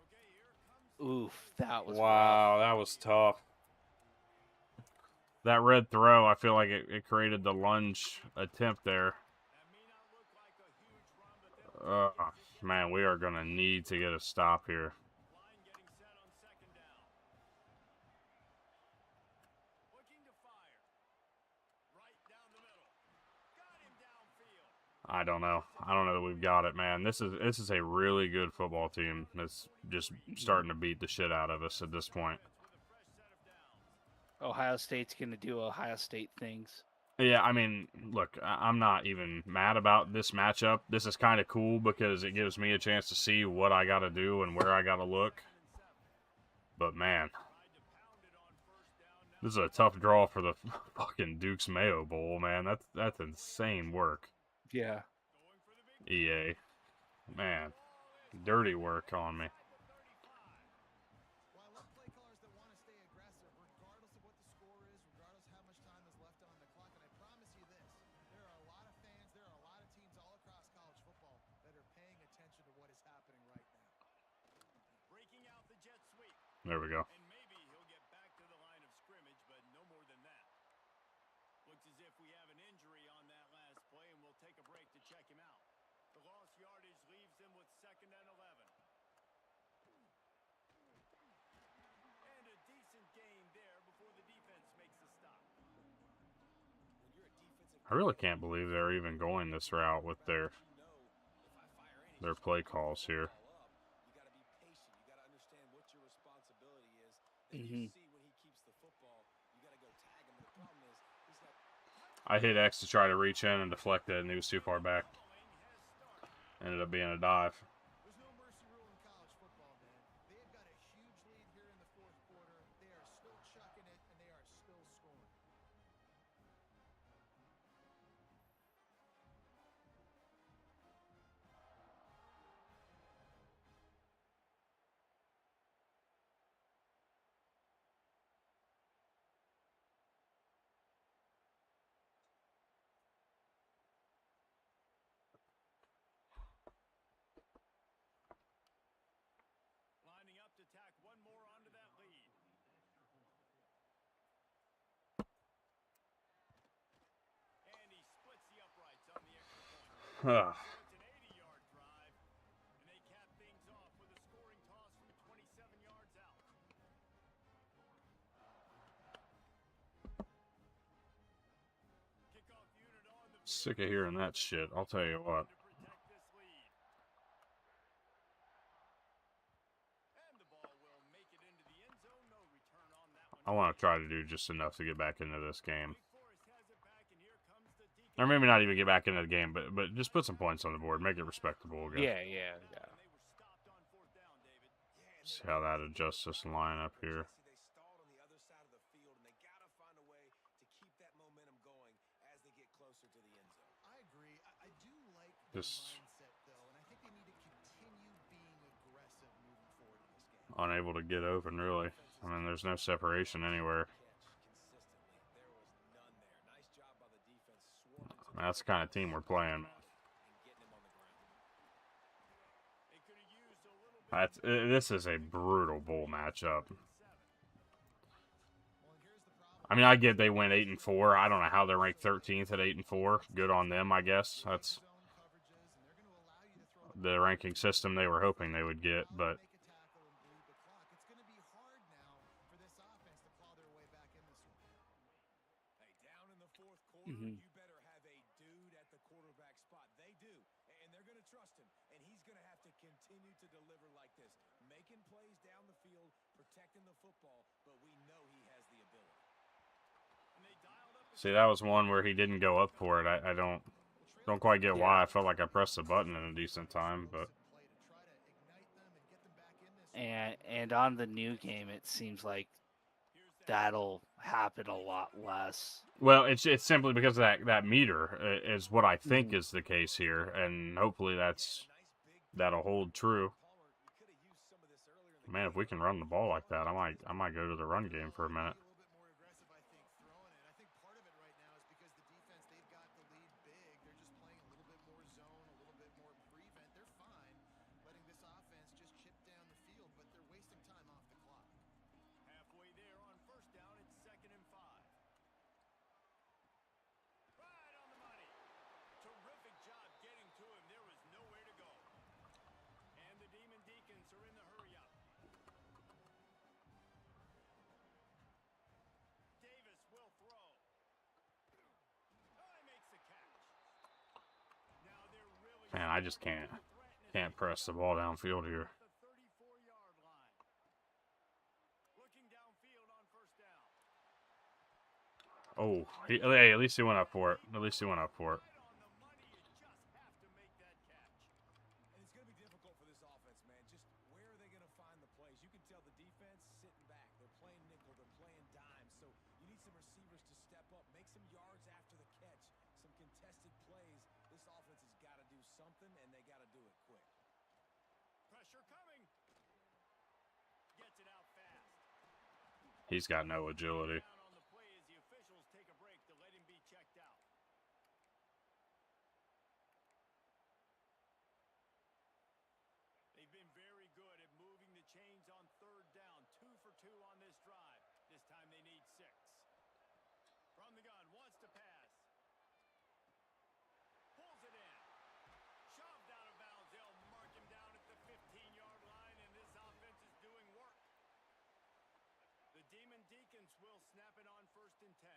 Okay, here comes
Oof, that was
Wow, that was tough. That red throw, I feel like it created the lunge attempt there.
that may not look like a huge run, but they'll
Man, we are going to need to get a stop here.
line getting set on 2nd down. Looking to fire. Right down the middle. Got him downfield.
I don't know. I don't know that we've got it, man. This is a really good football team that's just starting to beat the shit out of us at this point.
With a fresh set of downs.
Ohio State's going to do Ohio State things.
Yeah, I mean, look, I'm not even mad about this matchup. This is kind of cool because it gives me a chance to see what I got to do and where I got to look. But man, this is a tough draw for the fucking Duke's Mayo Bowl, man. That's insane work.
Yeah.
EA, man, dirty work on me.
Well, I love play callers that want to stay aggressive, regardless of what the score is, regardless how much time is left on the clock. And I promise you this, there are a lot of fans, there are a lot of teams all across college football that are paying attention to what is happening right now.
Breaking out the jet sweep.
There we go.
And maybe he'll get back to the line of scrimmage, but no more than that. Looks as if we have an injury on that last play, and we'll take a break to check him out. The lost yardage leaves him with 2nd and 11. And a decent gain there before the defense makes the stop.
When you're a defensive
I really can't believe they're even going this route with their play calls here.
you got to be patient. You got to understand what your responsibility is. Then
Mhm.
you see when he keeps the football, you got to go tag him. But the problem is, he's got
I hit X to try to reach in and deflect it, and he was too far back. Ended up being a dive.
There's no mercy rule in college football, man. They've got a huge lead here in the fourth quarter. They are still chucking it, and they are still scoring.
Lining up to tack one more onto that lead. And he splits the uprights on the extra point.
Ugh.
So it's an 80-yard drive, and they cap things off with a scoring toss from 27 yards out. Kickoff unit on the
Sick of hearing that shit, I'll tell you what.
to protect this lead. And the ball will make it into the end zone. No return on that one.
I want to try to do just enough to get back into this game.
Wake Forest has it back, and here comes the Deacons.
Or maybe not even get back into the game, but just put some points on the board. Make it respectable again.
Yeah.
And they were stopped on 4th down, David.
See how that adjusts this lineup here.
Jesse, they stalled on the other side of the field, and they got to find a way to keep that momentum going as they get closer to the end zone.
I agree. I do like the
Just
mindset, though, and I think they need to continue being aggressive moving forward in this game.
unable to get open, really. I mean, there's no separation anywhere.
Catch consistently. There was none there. Nice job by the defense. Swarming to
That's the kind of team we're playing.
and getting him on the ground.
They could have used a little bit.
This is a brutal bowl matchup.
Well, and here's the problem.
I mean, I get they went 8-4. I don't know how they're ranked 13th at 8-4. Good on them, I guess. That's
Zone coverages, and they're going to allow you to throw
the ranking system they were hoping they would get, but
make a tackle and bleed the clock. It's going to be hard now for this offense to claw their way back in this one.
Hey, down in the fourth quarter,
Mhm.
you better have a dude at the quarterback spot. They do, and they're going to trust him, and he's going to have to continue to deliver like this, making plays down the field, protecting the football, but we know he has the ability.
And they dialed up
see, that was one where he didn't go up for it. I don't quite get why. I felt like I pressed the button in a decent time, but
Play to try to ignite them and get them back in this one.
And on the new game, it seems like that'll happen a lot less.
well, it's simply because of that meter is what I think is the case here, and hopefully that'll hold true.
Palmer, you could have used some of this earlier in the
Man, if we can run the ball like that, I might go to the run game for a minute.
A little bit more aggressive, I think, throwing it. I think part of it right now is because the defense, they've got the lead big. They're just playing a little bit more zone, a little bit more prevent. They're fine letting this offense just chip down the field, but they're wasting time off the clock.
halfway there on 1st down. It's 2nd and 5. Right on the money. Terrific job getting to him. There was nowhere to go. And the Demon Deacons are in the hurry up. Davis will throw. Oh, he makes the catch. Now they're really
Man, I just can't press the ball downfield here.
at the 34-yard line. Looking downfield on 1st down.
Oh, hey, at least he went up for it. At least he went up for it.
Right on the money. You just have to make that catch.
And it's going to be difficult for this offense, man. Just where are they going to find the plays? You can tell the defense sitting back. They're playing nickel. They're playing dime. So you need some receivers to step up, make some yards after the catch, some contested plays. This offense has got to do something, and they got to do it quick.
Pressure coming. Gets it out fast.
He's got no agility.
Down on the play as the officials take a break to let him be checked out. They've been very good at moving the chains on third down. 2 for 2 on this drive. This time they need 6. From the gun, wants to pass. Pulls it in. Shoved out of bounds. They'll mark him down at the 15-yard line, and this offense is doing work. The Demon Deacons will snap it on 1st and 10.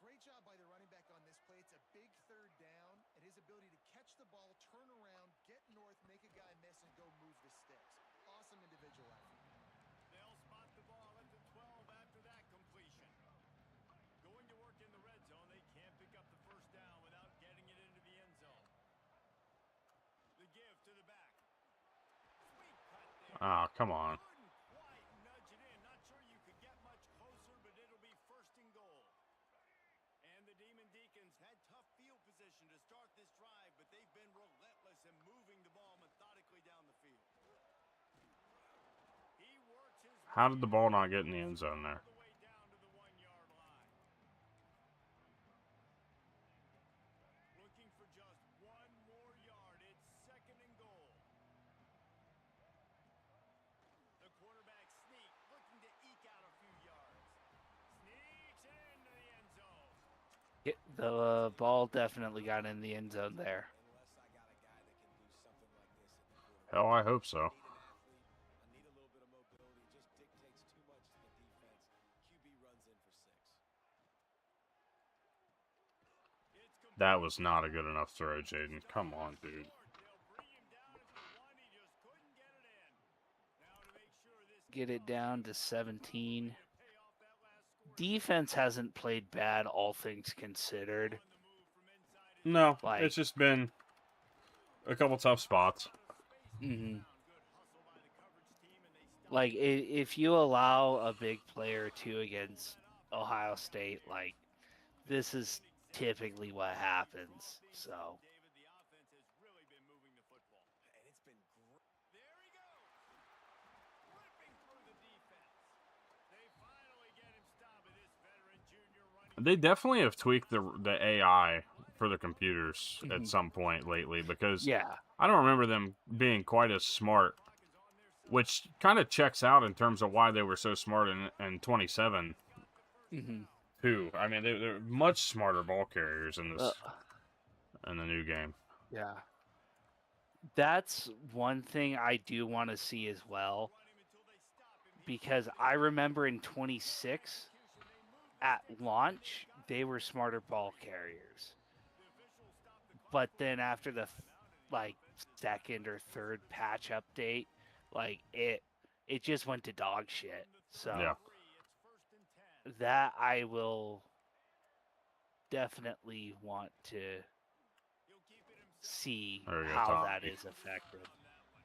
Great job by the running back on this play. It's a big third down, and his ability to catch the ball, turn around, get north, make a guy miss, and go move the sticks. Awesome individual effort.
They'll spot the ball at the 12 after that completion. Going to work in the red zone, they can't pick up the first down without getting it into the end zone. The give to the back. Sweet cut there.
Ah, come on.
Couldn't quite nudge it in. Not sure you could get much closer, but it'll be 1st and goal. And the Demon Deacons had tough field position to start this drive, but they've been relentless in moving the ball methodically down the field. He works his
How did the ball not get in the end zone there?
all the way down to the 1-yard line. Looking for just 1 more yard. It's 2nd and goal. The quarterback sneak, looking to eke out a few yards. Sneaks it into the end zone.
The ball definitely got in the end zone there.
Unless I got a guy that can do something like this at the quarterback.
Hell, I hope so.
I need an athlete. I need a little bit of mobility. It just dictates too much to the defense. QB runs in for 6.
It's complete.
That was not a good enough throw, Jaden. Come on, dude.
They'll bring him down at the 1. He just couldn't get it in. Now to make sure this
Get it down to 17.
to pay off that last score.
Defense hasn't played bad, all things considered.
On the move from inside his
No,
Like-
it's just been a couple tough spots.
hmm
Good hustle by the coverage team, and they stop
Like, if you allow a big player or two against Ohio State, like, this is typically what happens. So,
David. The offense has really been moving the football.
And it's been great.
There he goes. Ripping through the defense. They finally get him stopped with this veteran junior running.
They definitely have tweaked the AI for the computers at
Mhm.
some point lately because
yeah.
I don't remember them being quite as smart,
Clock is on their side.
which kind of checks out in terms of why they were so smart in 27.
hmm
Too. I mean, they're much smarter ball carriers in this in the new game.
Yeah. That's one thing I do want to see as well,
Run him until they stop him.
because I remember in 26 at launch, they were smarter ball carriers.
The officials stop the clock.
But then after the like 2nd or 3rd patch update, like it just went to dog shit. So
Yeah.
It's 1st and 10.
that I will definitely want to
He'll keep it himself.
see
There we go,
how
Tommy.
that is affected.
On that one.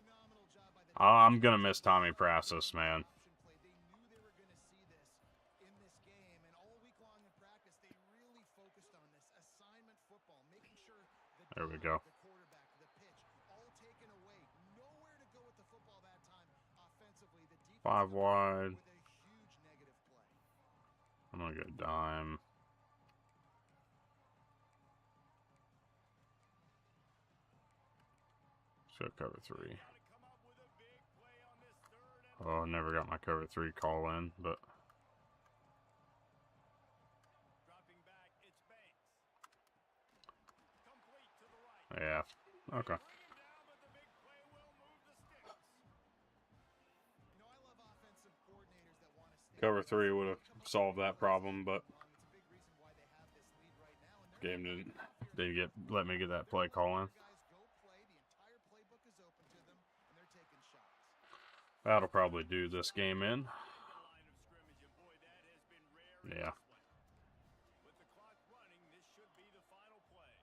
Phenomenal job by the
I'm gonna miss Tommy Prassis, man.
option play. They knew they were going to see this in this game, and all week long in practice, they really focused on this assignment football, making sure the
There we
dive,
go.
the quarterback, the pitch, all taken away. Nowhere to go with the football that time offensively. The defense
5 wide.
with a huge negative play.
I'm gonna go dime. Should cover 3.
Gotta come up with a big play on this 3rd and
Oh, I never got my cover 3 call in, but
dropping back. It's Banks. Complete to the right.
yeah. Okay.
Bring him down, but the big play will move the sticks.
You know, I love offensive coordinators that want to stay
Cover 3 would have solved that problem, but
It's a big reason why they have this lead right now, and they're
game didn't let me get that play call in.
guys go play. The entire playbook is open to them, and they're taking shots.
That'll probably do this game in.
The line of scrimmage, and boy, that has been rare.
Yeah.
With the clock running, this should be the final play.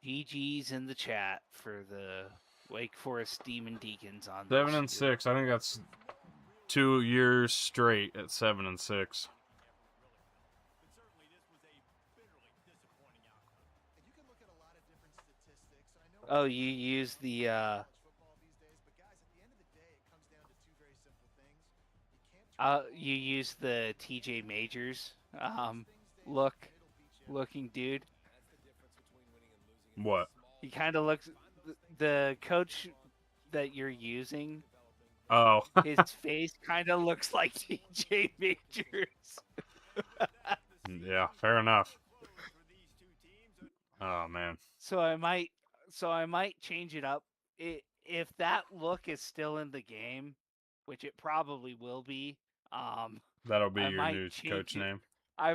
GG's in the chat for the Wake Forest Demon Deacons on
7
this
and
year.
6. I think that's 2 years straight at 7 and 6.
But certainly this was a bitterly disappointing outcome.
And you can look at a lot of different statistics. And I know
Oh,
we're
you use the
college football these days, but guys, at the end of the day, it comes down to two very simple things. You can't turn the
you
ball
use the TJ Majors
things, Dave,
look
and it'll beat you every
looking dude.
That's the difference between winning and losing. In
What?
these small
He kind of looks the coach that you're using.
Oh.
His face kind of looks like TJ Majors.
Yeah, fair enough. Oh, man.
So I might change it up. If that look is still in the game, which it probably will be,
That'll be
I
your
might
new
change
coach
it.
name.
I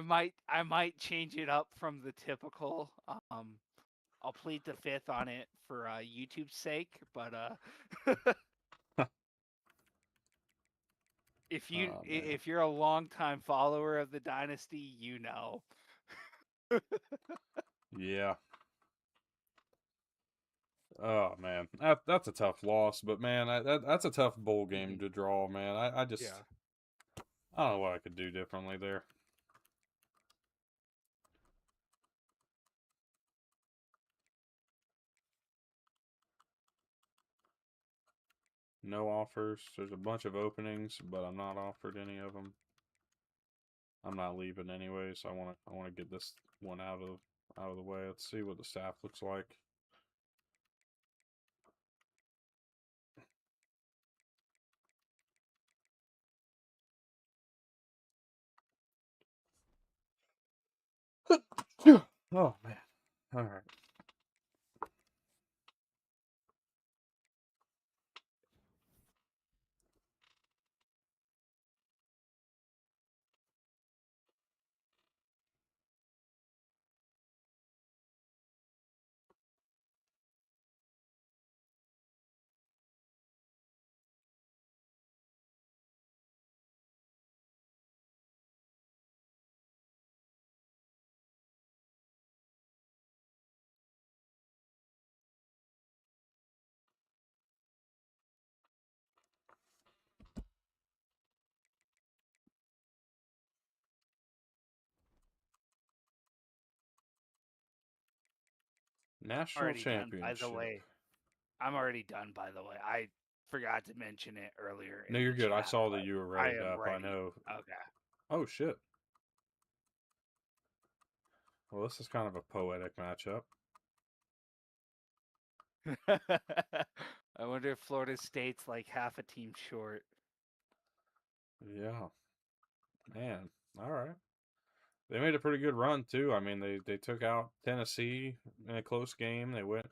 might change it up from the typical. I'll plead the fifth on it for YouTube's sake, but if
Oh, man.
if you're a longtime follower of the Dynasty, you know.
Yeah. Oh, man. That's a tough loss, but, man, that's a tough bowl game to draw, man. I just...
Yeah.
I don't know what I could do differently there. No offers. There's a bunch of openings, but I'm not offered any of them. I'm not leaving anyway, so I want to get this one out of the way. Let's see what the staff looks like. Oh, man. All right. National
Already done, by the
Championship.
way. I'm already done, by the way. I forgot to mention it earlier.
No,
In
you're
the
good. I
chat,
saw that
but
you were
I
ready
am
up. I
ready.
know.
Okay.
Oh, shit. Well, this is kind of a poetic matchup.
I wonder if Florida State's like half a team short.
Yeah. Man. All right. They made a pretty good run, too. I mean, they took out Tennessee in a close game. They went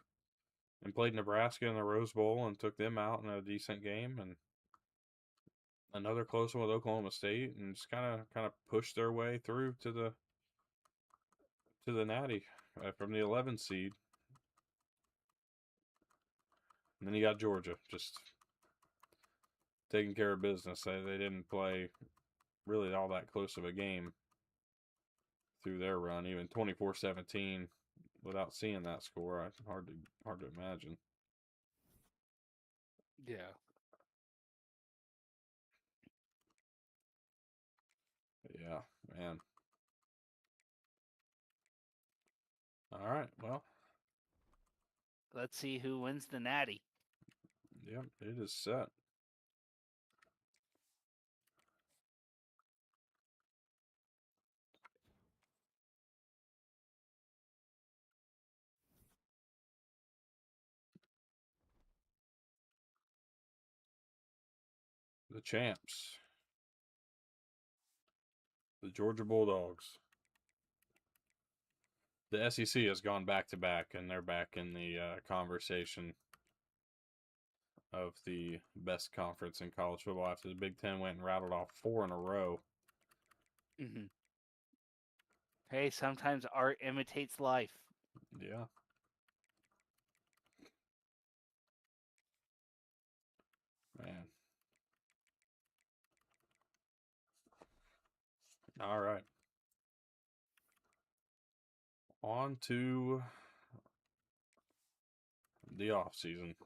and played Nebraska in the Rose Bowl and took them out in a decent game, and another close one with Oklahoma State, and just kind of pushed their way through to the Natty from the 11 seed. And then you got Georgia just taking care of business. They didn't play really all that close of a game through their run, even 24-17 without seeing that score. Hard to imagine.
Yeah.
Yeah, man. All right, well,
Let's see who wins the Natty.
yep, it is set. The champs, the Georgia Bulldogs. The SEC has gone back to back, and they're back in the conversation of the best conference in college football after the Big Ten went and rattled off 4 in a row.
Mm-hmm. Hey, sometimes art imitates life.
Yeah. Man. All right. On to the off season.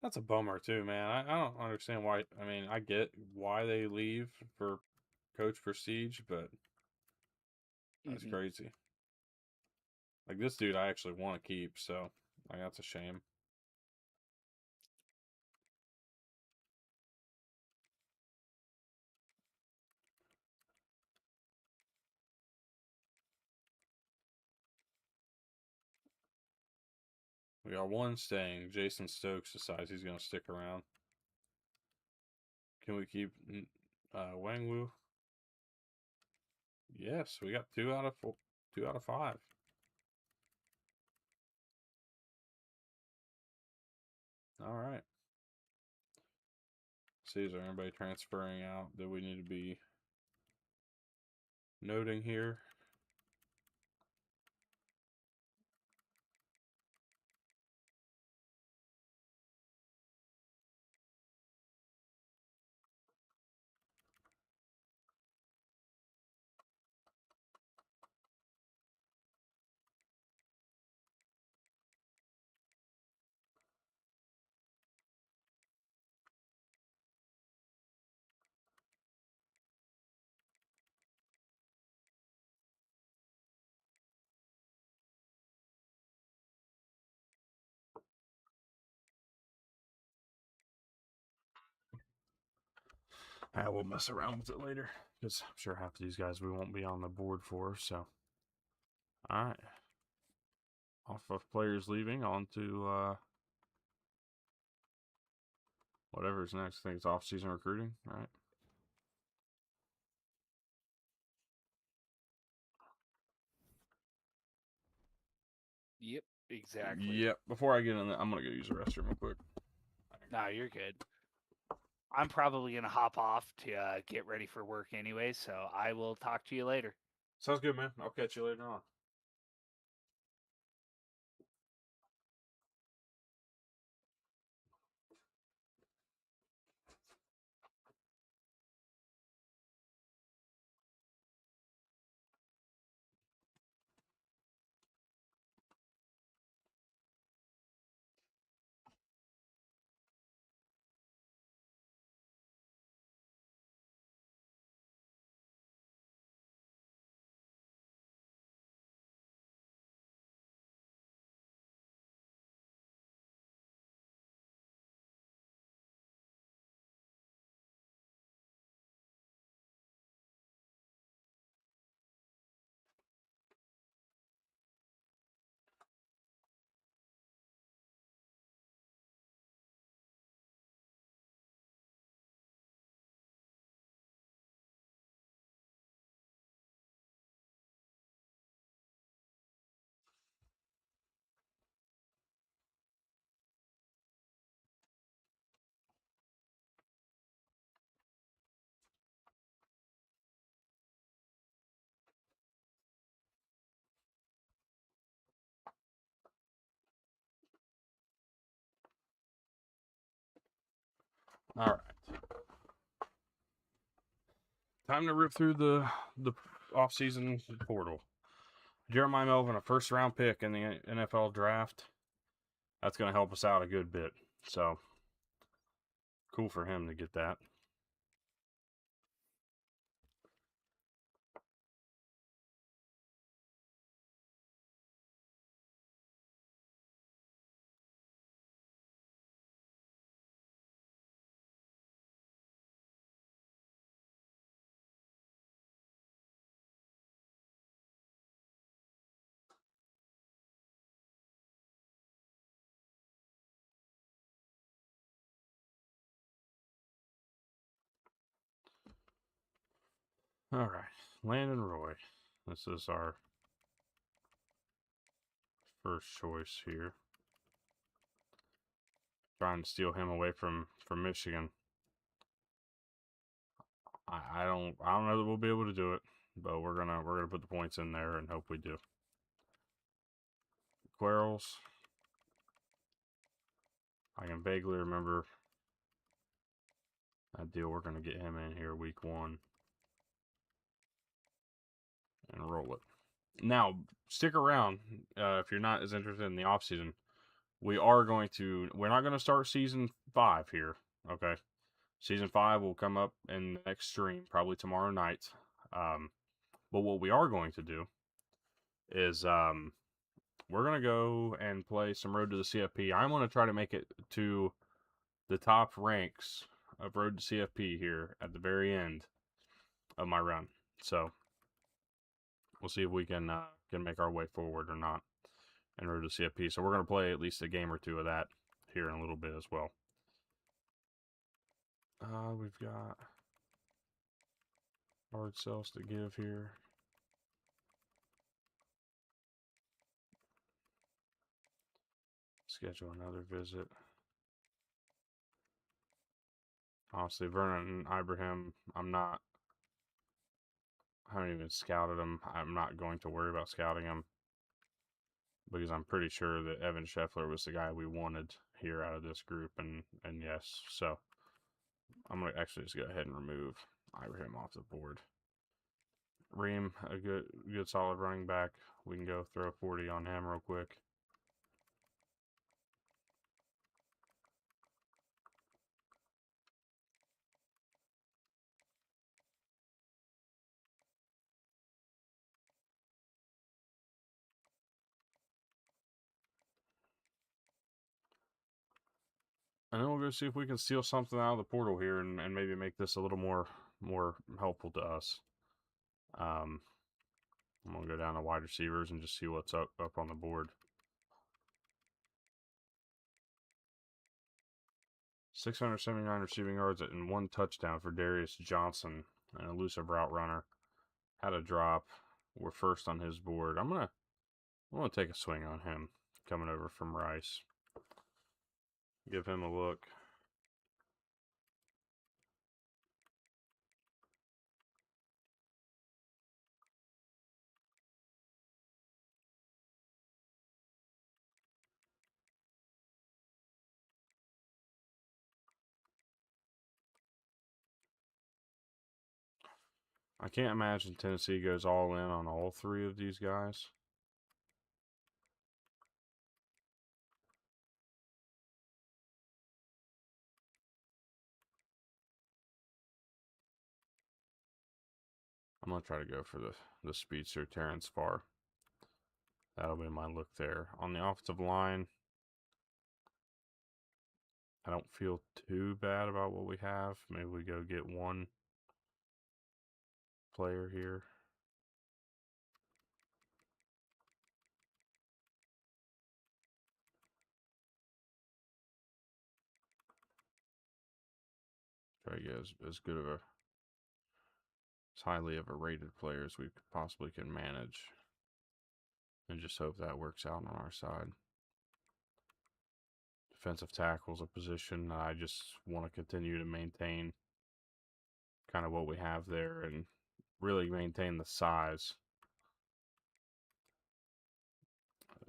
That's a bummer too, man. I don't understand why. I mean, I get why they leave for coach prestige, but that's
Mhm.
crazy. Like this dude, I actually want to keep, so like that's a shame. We got one staying. Jason Stokes decides he's going to stick around. Can we keep Wang Wu? Yes, we got 2 out of 4, 2 out of 5. All right. See, is there anybody transferring out that we need to be noting here? We'll mess around with it later because I'm sure half of these guys we won't be on the board for. So, all right. Off of players leaving, on to whatever's next. I think it's off-season recruiting, right?
Yep, exactly.
Yep. Before I get in, I'm gonna go use the restroom real quick.
No, you're good. I'm probably gonna hop off to get ready for work anyway, so I will talk to you later.
Sounds good, man. I'll catch you later on. All right. Time to rip through the off-season portal. Jeremiah Melvin, a first-round pick in the NFL draft. That's going to help us out a good bit. So, cool for him to get that. All right. Landon Roy. This is our first choice here. Trying to steal him away from Michigan. I don't know that we'll be able to do it, but we're gonna put the points in there and hope we do. Quarles. I can vaguely remember that deal. We're gonna get him in here week 1 and roll it. Now, stick around if you're not as interested in the offseason. We're not going to start season 5 here, okay? Season 5 will come up in the next stream, probably tomorrow night. But what we are going to do is we're going to go and play some Road to the CFP. I'm going to try to make it to the top ranks of Road to CFP here at the very end of my run. So we'll see if we can make our way forward or not in Road to CFP. So we're going to play at least a game or 2 of that here in a little bit as well. We've got hard sells to give here. Schedule another visit. Honestly, Vernon and Ibrahim, I haven't even scouted them. I'm not going to worry about scouting them because I'm pretty sure that Evan Scheffler was the guy we wanted here out of this group, and yes, so I'm gonna actually just go ahead and remove Ibrahim off the board. Reem, a good solid running back. We can go throw 40 on him real quick. And then we'll go see if we can steal something out of the portal here and maybe make this a little more helpful to us. I'm going to go down to wide receivers and just see what's up on the board. 679 receiving yards and 1 touchdown for Darius Johnson, an elusive route runner. Had a drop. We're first on his board. I'm gonna take a swing on him coming over from Rice. Give him a look. I can't imagine Tennessee goes all in on all 3 of these guys. I'm going to try to go for the speedster, Terrence Farr. That'll be my look there. On the offensive line, I don't feel too bad about what we have. Maybe we go get 1 player here. Try to get as good of as highly of a rated player as we possibly can manage. And just hope that works out on our side. Defensive tackle is a position that I just want to continue to maintain kind of what we have there and really maintain the size.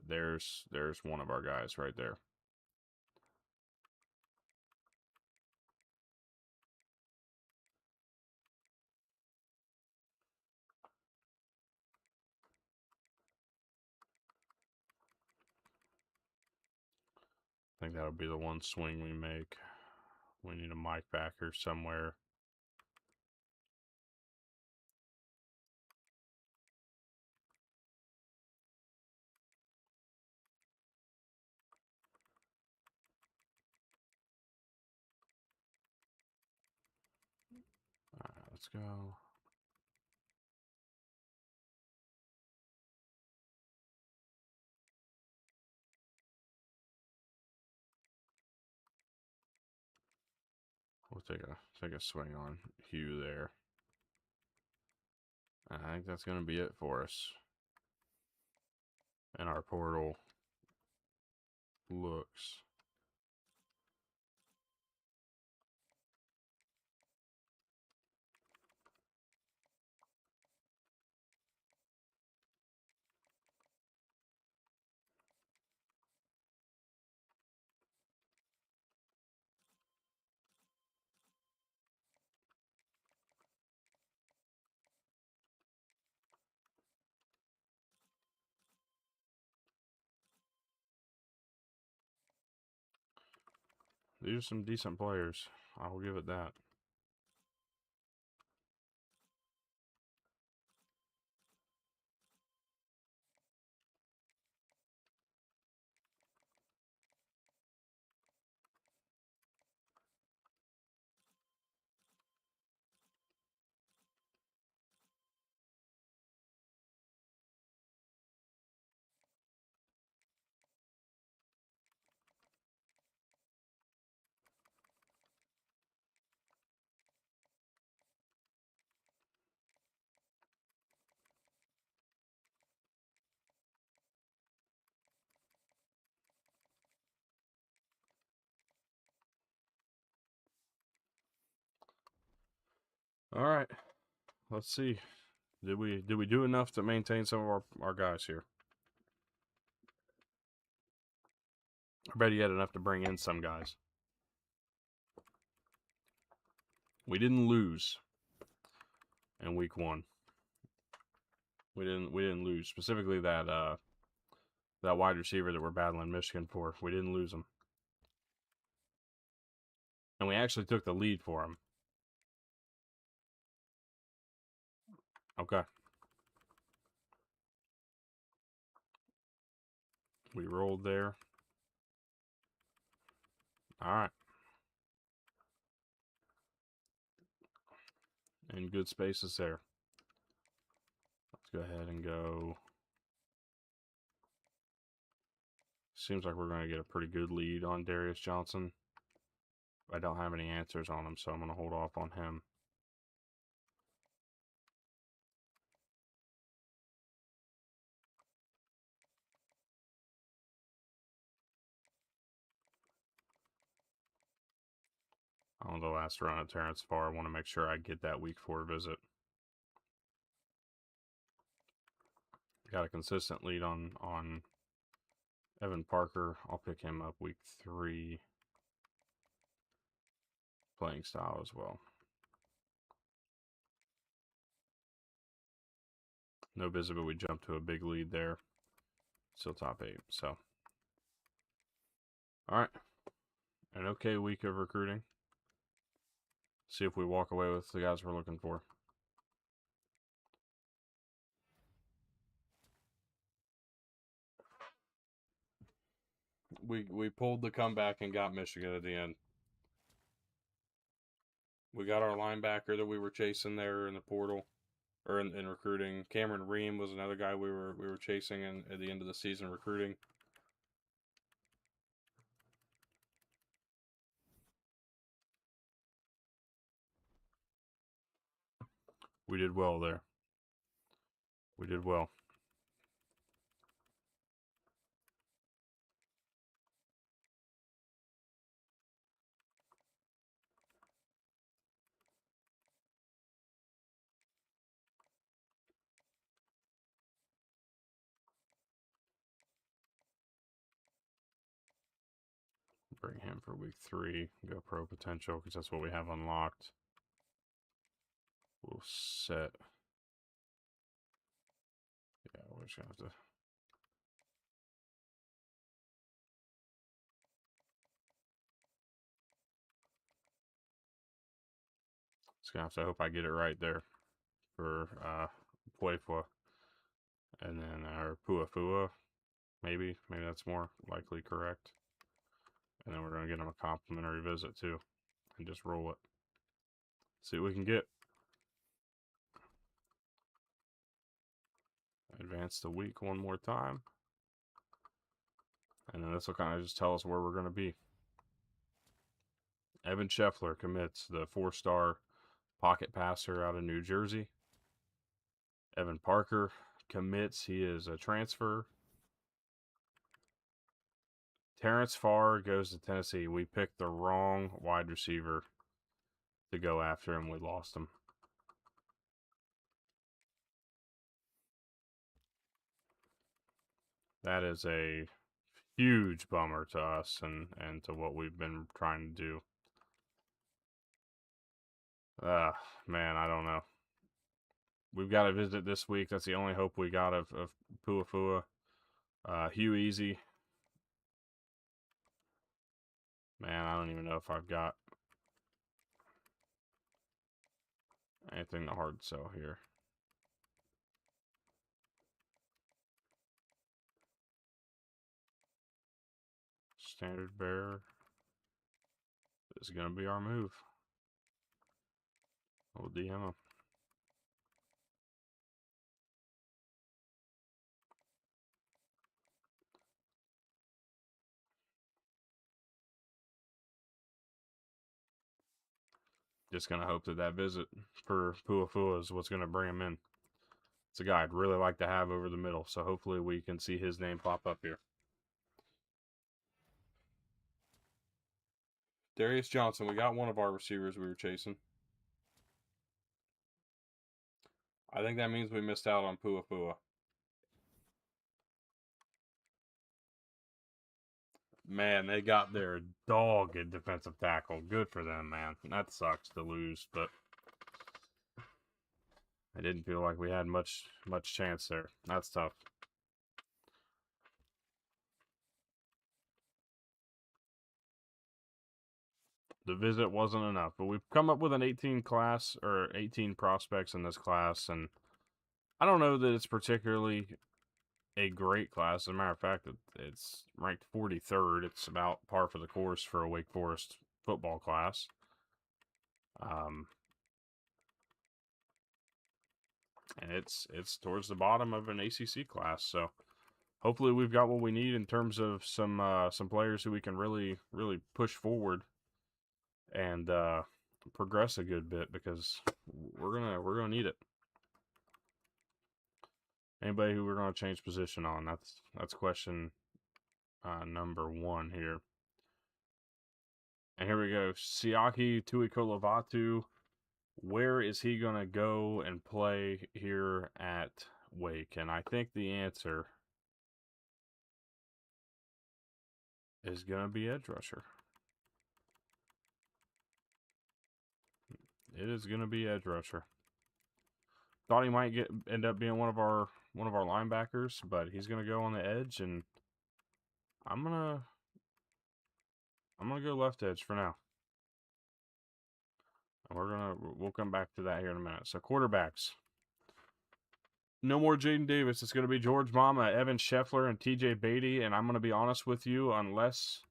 There's one of our guys right there. I think that'll be the one swing we make. We need a Mike backer somewhere. All right, let's go. We'll take a swing on Hugh there. I think that's going to be it for us. And our portal looks these are some decent players. I will give it that. All right. Let's see. Did we do enough to maintain some of our guys here? I bet he had enough to bring in some guys. We didn't lose in week 1. We didn't lose. Specifically that wide receiver that we're battling Michigan for. We didn't lose him. And we actually took the lead for him. Okay. We rolled there. All right. And good spaces there. Let's go ahead and go. Seems like we're going to get a pretty good lead on Darius Johnson. I don't have any answers on him, so I'm going to hold off on him. On the last run at Terrence Farr, I want to make sure I get that week 4 visit. Got a consistent lead on Evan Parker. I'll pick him up week 3. Playing style as well. No visit, but we jumped to a big lead there. Still top 8. So, all right. An okay week of recruiting. See if we walk away with the guys we're looking for. We pulled the comeback and got Michigan at the end. We got our linebacker that we were chasing there in the portal, or in recruiting. Cameron Ream was another guy we were chasing at the end of the season recruiting. We did well there. We did well. Bring him for week 3. Go pro potential because that's what we have unlocked. We'll set. Yeah, we're just gonna have to. Just gonna have to hope I get it right there for Puefua, and then our Puafua, maybe that's more likely correct. And then we're gonna get him a complimentary visit too, and just roll it. See what we can get. Advance the week one more time. And then this will kind of just tell us where we're going to be. Evan Scheffler commits, the 4-star pocket passer out of New Jersey. Evan Parker commits. He is a transfer. Terrence Farr goes to Tennessee. We picked the wrong wide receiver to go after him. We lost him. That is a huge bummer to us and to what we've been trying to do. Man, I don't know. We've got a visit this week. That's the only hope we got of Puafua. Hugh Easy. Man, I don't even know if I've got anything to hard sell here. Standard bearer is going to be our move. We'll DM him. Just going to hope that that visit for Puafua is what's going to bring him in. It's a guy I'd really like to have over the middle, so hopefully we can see his name pop up here. Darius Johnson, we got one of our receivers we were chasing. I think that means we missed out on Puafua. Man, they got their dog at defensive tackle. Good for them, man. That sucks to lose, but I didn't feel like we had much chance there. That's tough. The visit wasn't enough, but we've come up with an 18 class or 18 prospects in this class, and I don't know that it's particularly a great class. As a matter of fact, it's ranked 43rd. It's about par for the course for a Wake Forest football class. And it's towards the bottom of an ACC class, so hopefully we've got what we need in terms of some players who we can really push forward and progress a good bit, because we're gonna need it. Anybody who we're gonna change position on? That's question number 1 here. And here we go. Siaki Tuikolovatu. Where is he gonna go and play here at Wake? And I think the answer is gonna be edge rusher. It is gonna be edge rusher. Thought he might end up being one of our linebackers, but he's gonna go on the edge, and I'm gonna go left edge for now. And we'll come back to that here in a minute. So quarterbacks. No more Jaden Davis. It's gonna be George Mama, Evan Scheffler, and TJ Beatty. And I'm gonna be honest with you, unless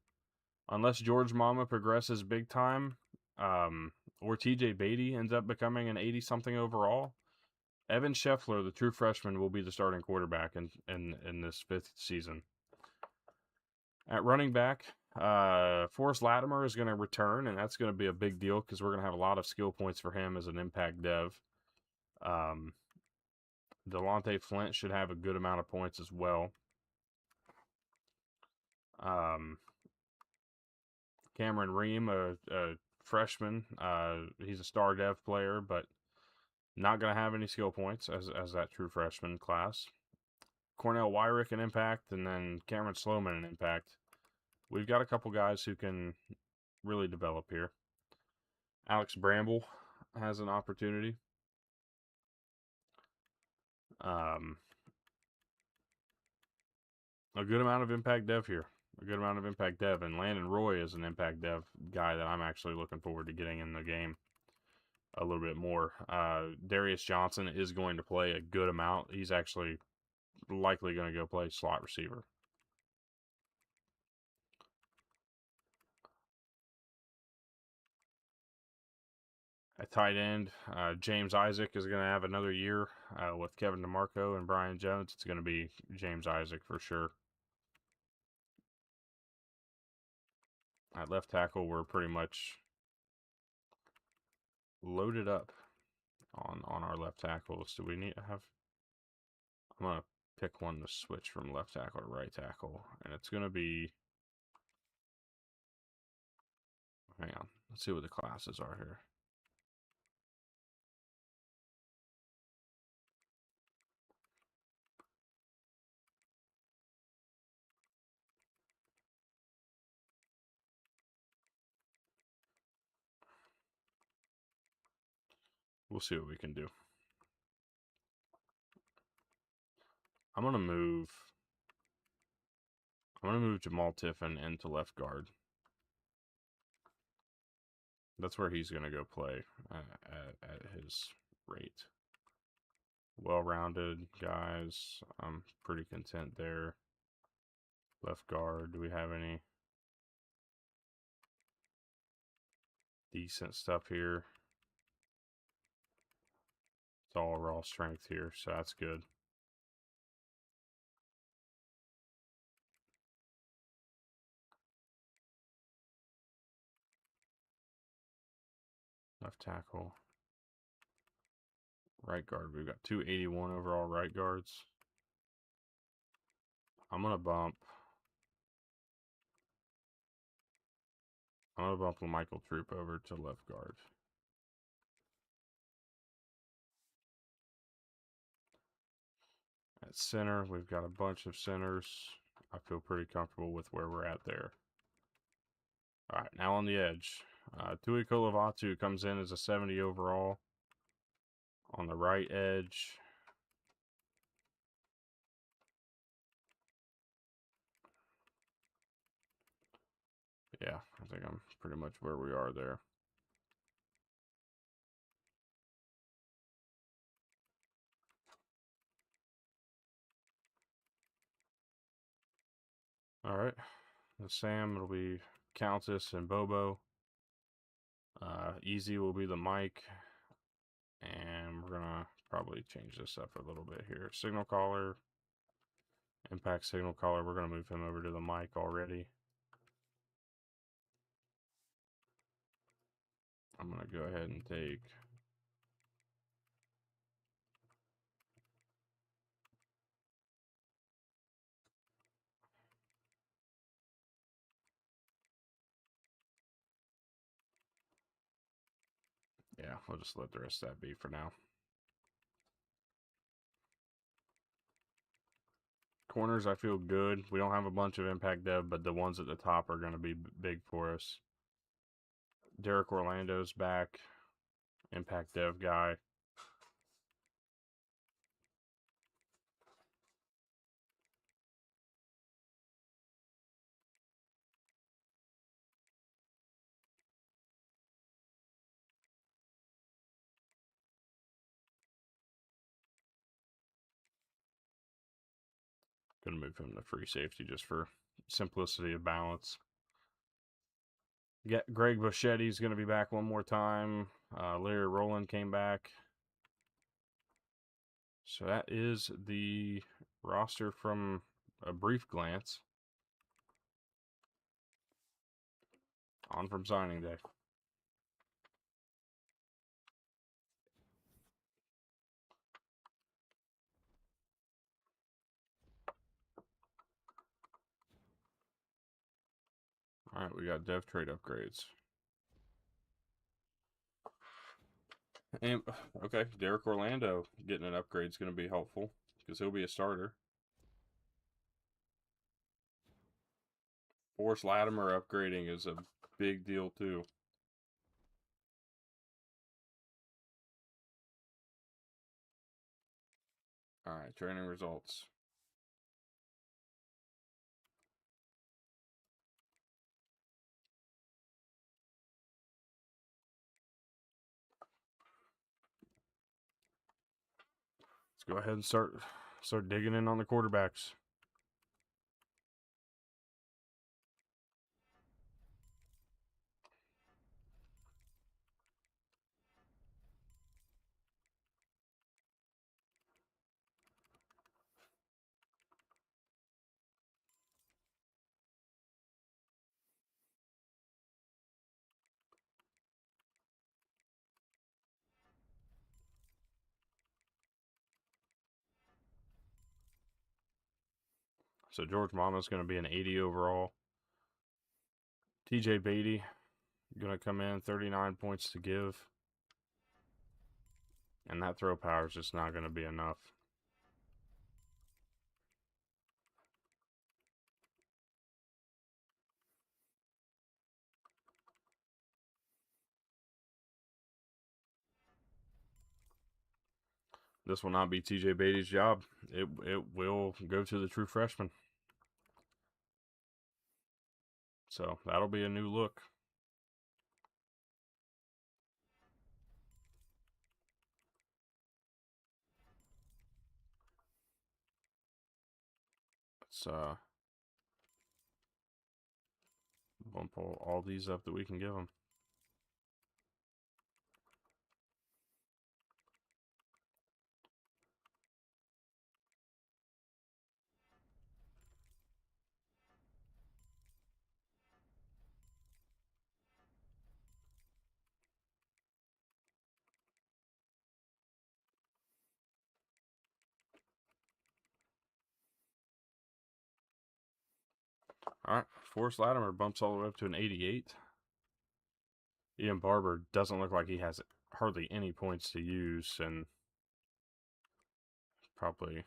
George Mama progresses big time, or TJ Beatty ends up becoming an 80-something overall, Evan Scheffler, the true freshman, will be the starting quarterback in this 5th season. At running back, Forrest Latimer is going to return, and that's going to be a big deal because we're going to have a lot of skill points for him as an impact dev. Delonte Flint should have a good amount of points as well. Cameron Ream, a freshman, he's a star dev player, but not going to have any skill points as that true freshman class. Cornell Wyrick an impact, and then Cameron Sloman an impact. We've got a couple guys who can really develop here. Alex Bramble has an opportunity. A good amount of impact dev here. A good amount of impact dev. And Landon Roy is an impact dev guy that I'm actually looking forward to getting in the game a little bit more. Darius Johnson is going to play a good amount. He's actually likely going to go play slot receiver. At tight end, James Isaac is going to have another year with Kevin DeMarco and Brian Jones. It's going to be James Isaac for sure. At left tackle, we're pretty much loaded up on our left tackles. Do we need to have... I'm going to pick one to switch from left tackle to right tackle, and it's going to be... Hang on. Let's see what the classes are here. We'll see what we can do. I'm going to move Jamal Tiffin into left guard. That's where he's going to go play at his rate. Well-rounded guys. I'm pretty content there. Left guard. Do we have any decent stuff here? It's all raw strength here, so that's good. Left tackle. Right guard. We've got 281 overall right guards. I'm going to bump Michael Troop over to left guard. At center, we've got a bunch of centers. I feel pretty comfortable with where we're at there. All right, now on the edge. Tui Kolavatu comes in as a 70 overall. On the right edge. Yeah, I think I'm pretty much where we are there. All right, the Sam, it'll be Countess and Bobo. Easy will be the Mike. And we're going to probably change this up a little bit here. Signal caller. Impact signal caller. We're going to move him over to the Mike already. I'm going to go ahead and take yeah, we'll just let the rest of that be for now. Corners, I feel good. We don't have a bunch of impact dev, but the ones at the top are going to be big for us. Derek Orlando's back. Impact dev guy. Gonna move him to free safety just for simplicity of balance. Greg Bochetti's gonna be back one more time. Larry Rowland came back. So that is the roster from a brief glance. On from signing day. All right, we got dev trade upgrades. And okay, Derek Orlando getting an upgrade is going to be helpful because he'll be a starter. Forrest Latimer upgrading is a big deal too. All right, training results. Let's go ahead and start digging in on the quarterbacks. So George Mama's going to be an 80 overall. TJ Beatty going to come in 39 points to give. And that throw power is just not going to be enough. This will not be TJ Beatty's job. It will go to the true freshman. So that'll be a new look. Let's bump all these up that we can give them. All right, Forrest Latimer bumps all the way up to an 88. Ian Barber doesn't look like he has hardly any points to use, and probably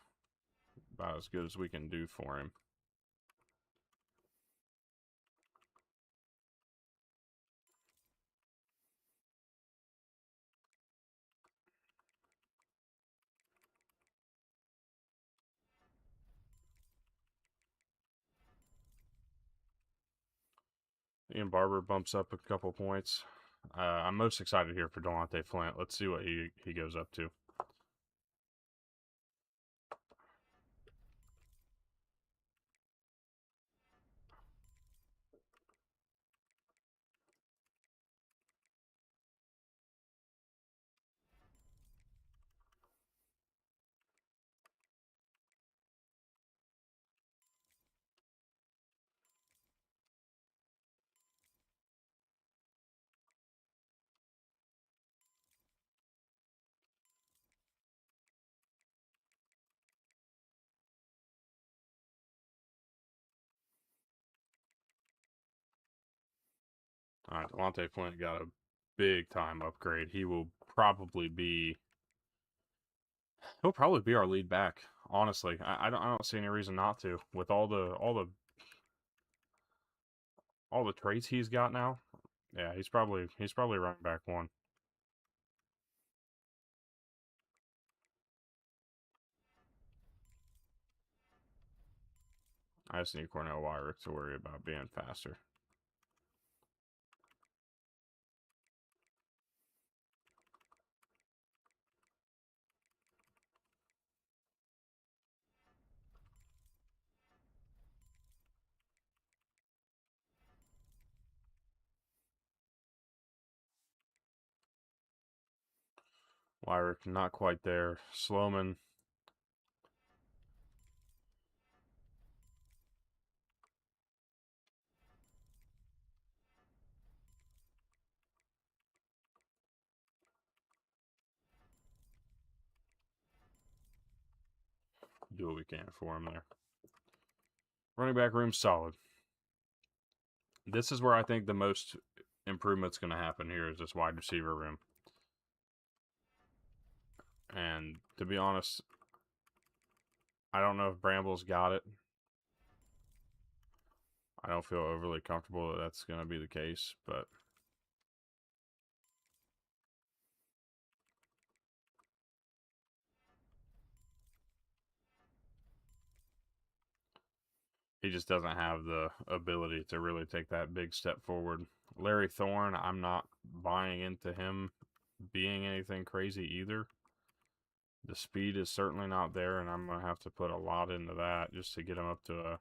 about as good as we can do for him. Ian Barber bumps up a couple points. I'm most excited here for Delonte Flint. Let's see what he goes up to. All right, Delonte Flint got a big time upgrade. He'll probably be our lead back. Honestly, I don't see any reason not to. With all the traits he's got now, yeah, he's probably running back one. I just need Cornell Wyrick to worry about being faster. Wyrick not quite there. Sloman. Do what we can for him there. Running back room solid. This is where I think the most improvement's going to happen here is this wide receiver room. And to be honest, I don't know if Bramble's got it. I don't feel overly comfortable that that's going to be the case, but he just doesn't have the ability to really take that big step forward. Larry Thorne, I'm not buying into him being anything crazy either. The speed is certainly not there, and I'm going to have to put a lot into that just to get him up to a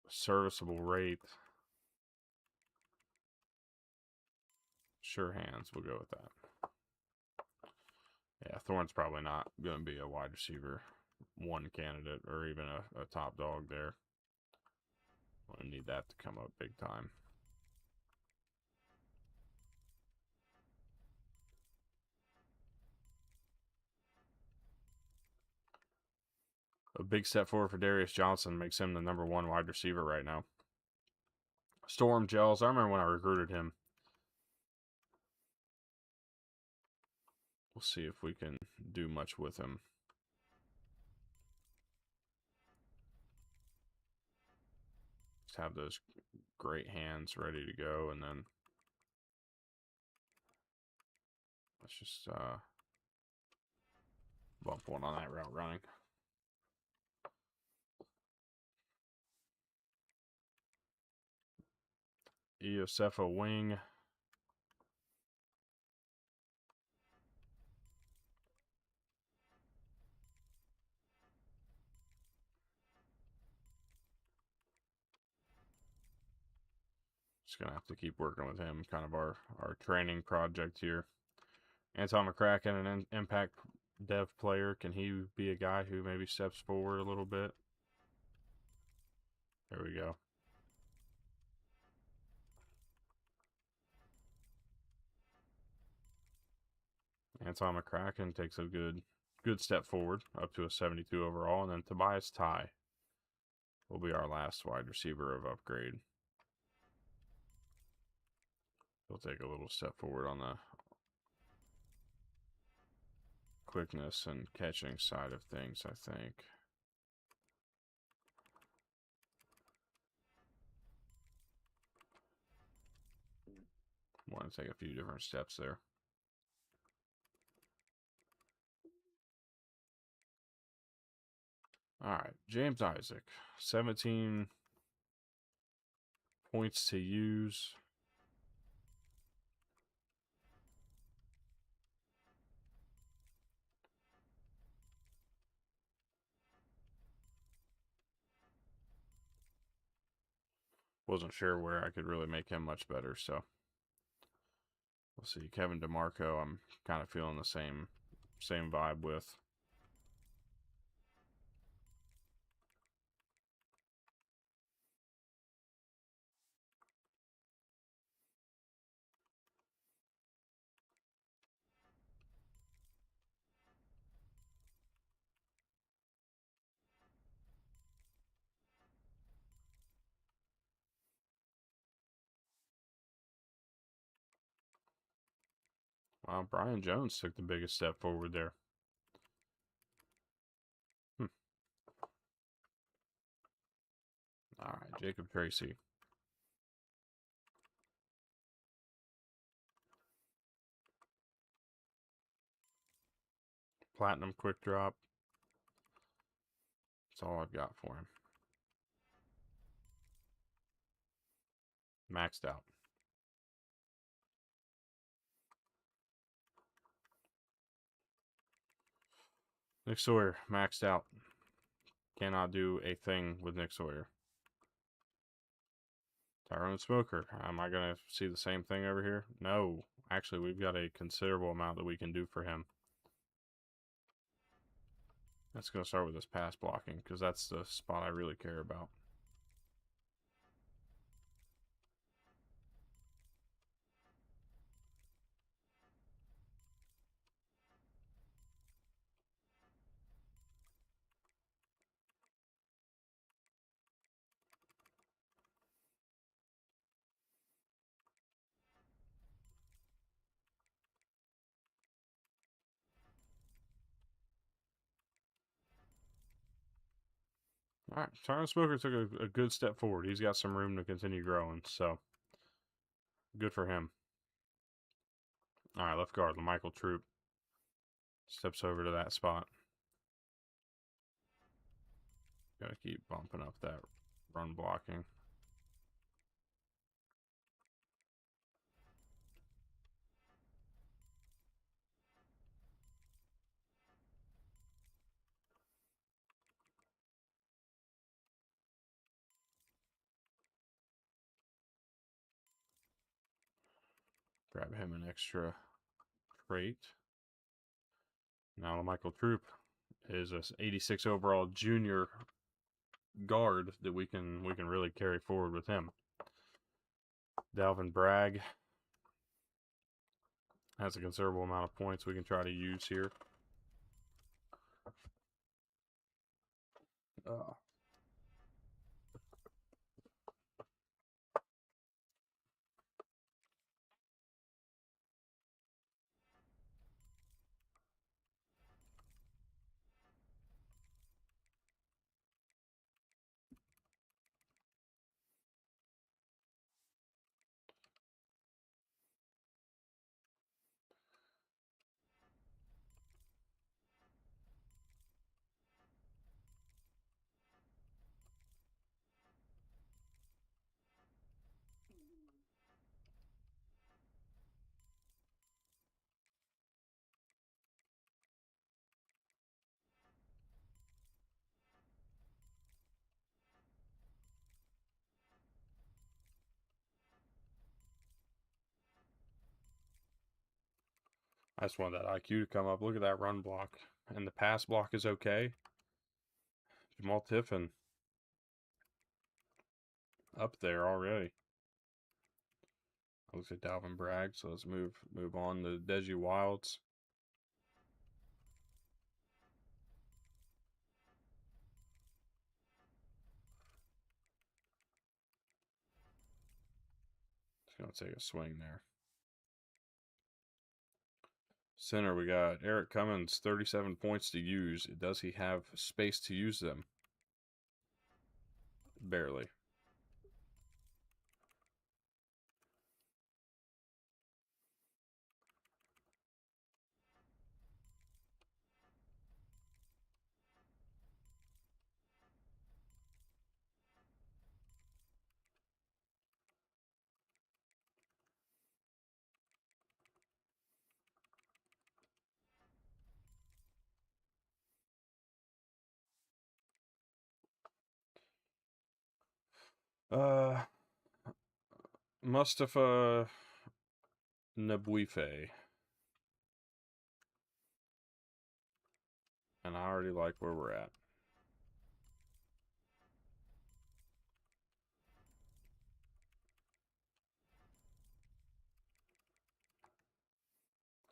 serviceable rate. Sure hands, we'll go with that. Yeah, Thorne's probably not going to be a wide receiver one candidate or even a top dog there. I need that to come up big time. A big step forward for Darius Johnson makes him the #1 wide receiver right now. Storm Gels, I remember when I recruited him. We'll see if we can do much with him. Just have those great hands ready to go, and then let's just bump one on that route running. Iosefa wing. Just gonna have to keep working with him. Kind of our training project here. Anton McCracken, an impact dev player. Can he be a guy who maybe steps forward a little bit? There we go. Anton McCracken takes a good step forward, up to a 72 overall, and then Tobias Ty will be our last wide receiver of upgrade. He'll take a little step forward on the quickness and catching side of things, I think. Want to take a few different steps there. All right, James Isaac, 17 points to use. Wasn't sure where I could really make him much better, so we'll see. Kevin DeMarco, I'm kind of feeling the same vibe with. Wow, Brian Jones took the biggest step forward there. All right, Jacob Tracy. Platinum quick drop. That's all I've got for him. Maxed out. Nick Sawyer, maxed out. Cannot do a thing with Nick Sawyer. Tyrone Smoker. Am I going to see the same thing over here? No. Actually, we've got a considerable amount that we can do for him. Let's go start with this pass blocking, because that's the spot I really care about. All right, Tyrone Smoker took a good step forward. He's got some room to continue growing, so good for him. All right, left guard, Michael Troop steps over to that spot. Gotta keep bumping up that run blocking. Grab him an extra trait. Now Michael Troop is a 86 overall junior guard that we can really carry forward with him. Dalvin Bragg has a considerable amount of points we can try to use here. I just want that IQ to come up. Look at that run block. And the pass block is okay. Jamal Tiffin up there already. Looks like Dalvin Bragg, so let's move on to Deji Wilds. Just gonna take a swing there. Center, we got Eric Cummins, 37 points to use. Does he have space to use them? Barely. Mustafa Nabuife. And I already like where we're at.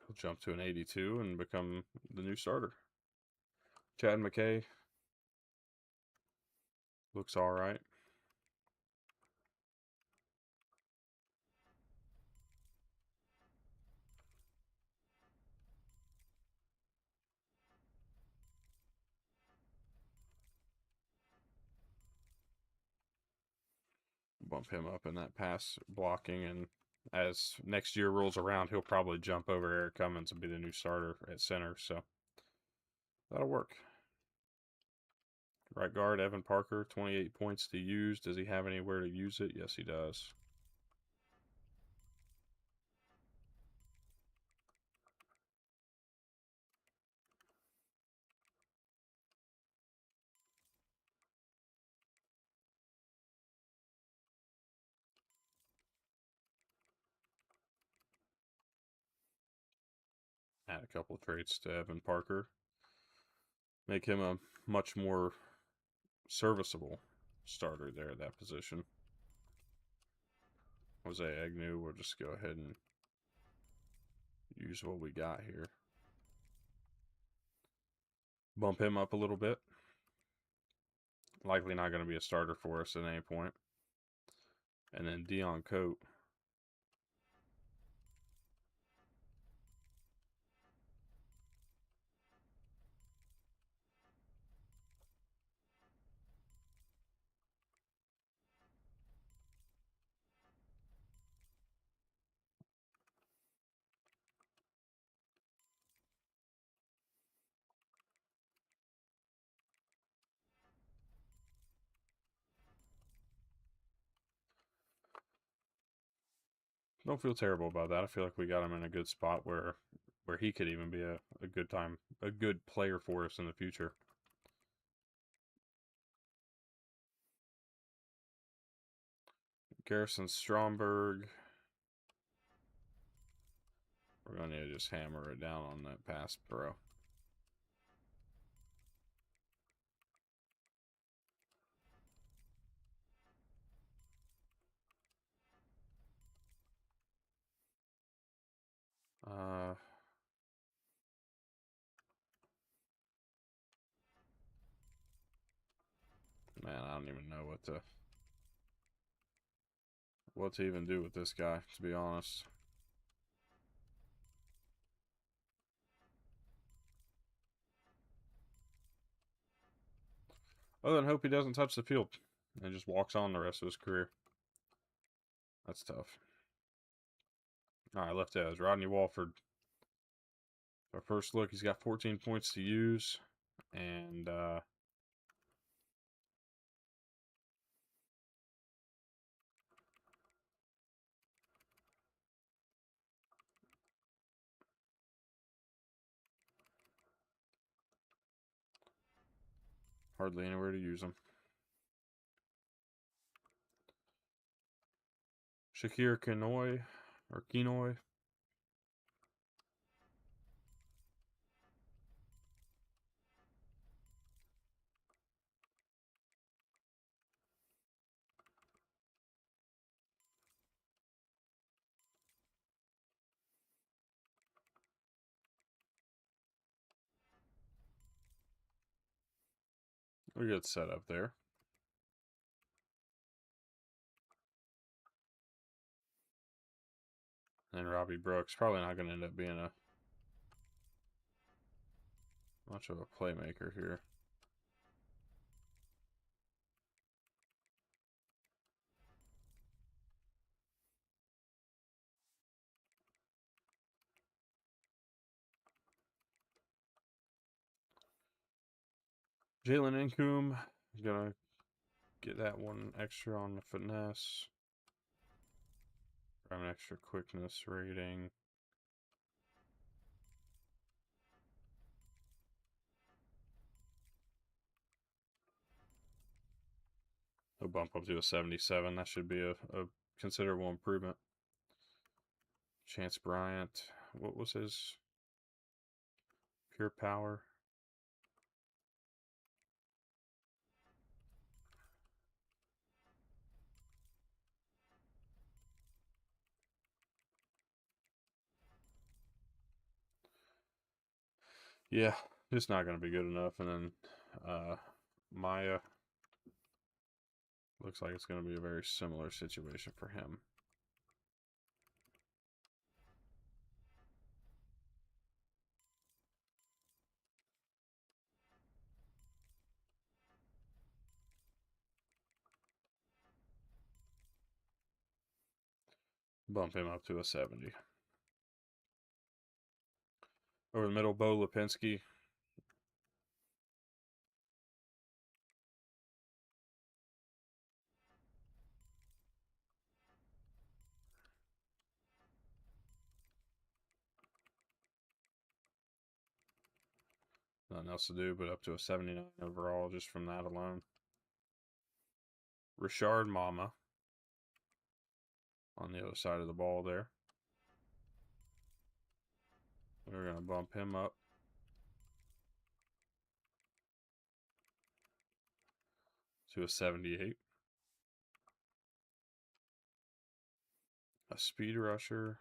He'll jump to an 82 and become the new starter. Chad McKay looks all right. Bump him up in that pass blocking, and as next year rolls around, he'll probably jump over Eric Cummins and be the new starter at center, so that'll work. Right guard, Evan Parker, 28 points to use. Does he have anywhere to use it? Yes, he does. Add a couple of traits to Evan Parker. Make him a much more serviceable starter there at that position. Jose Agnew, we'll just go ahead and use what we got here. Bump him up a little bit. Likely not going to be a starter for us at any point. And then Dion Coate. Don't feel terrible about that. I feel like we got him in a good spot where he could even be a good player for us in the future. Garrison Stromberg. We're going to just hammer it down on that pass pro. Man, I don't even know what to even do with this guy, to be honest. Other than hope he doesn't touch the field and just walks on the rest of his career. That's tough. All right, left edge. Rodney Walford. Our first look, he's got 14 points to use. And hardly anywhere to use him. Shakir Kenoy, or Kenoy. A good setup there. And Robbie Brooks probably not going to end up being much of a playmaker here. Jalen Incoom is going to get that one extra on the finesse. Grab an extra quickness rating. He'll bump up to a 77. That should be a considerable improvement. Chance Bryant. What was his pure power? Yeah, just not going to be good enough. And then Maya, looks like it's going to be a very similar situation for him. Bump him up to a 70. Over the middle, Bo Lipinski. Nothing else to do but up to a 79 overall just from that alone. Richard Mama on the other side of the ball there. We're going to bump him up to a 78. A speed rusher.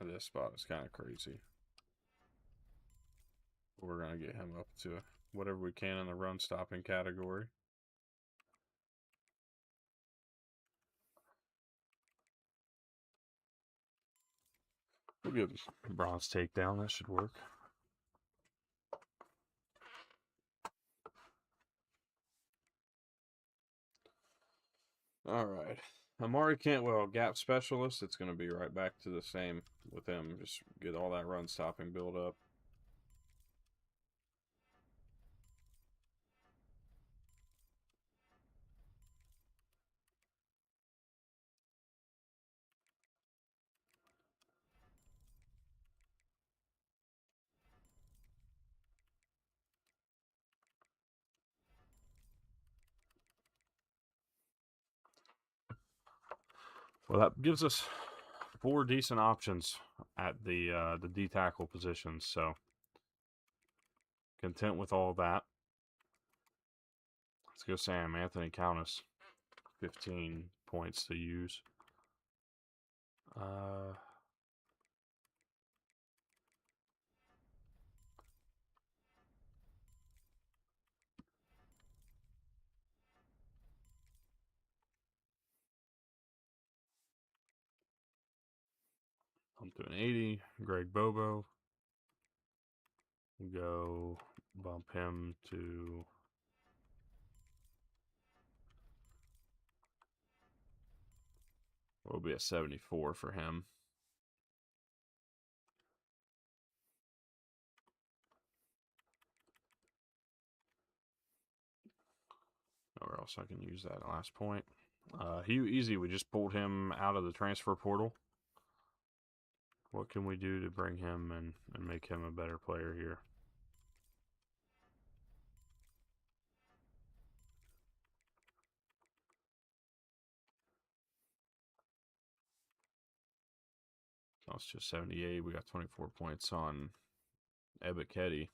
This spot is kind of crazy. We're going to get him up to whatever we can in the run stopping category. We'll give bronze takedown. That should work. All right. Amari Cantwell, gap specialist. It's going to be right back to the same with him. Just get all that run stopping build up. Well, that gives us 4 decent options at the D tackle positions. So content with all that. Let's go Sam. Anthony Countess, 15 points to use. Up to an 80. Greg Bobo. We'll go bump him to will be a 74 for him. Nowhere else I can use that last point. Hugh Easy, we just pulled him out of the transfer portal. What can we do to bring him and make him a better player here? That's just 78. We got 24 points on Ebiketie.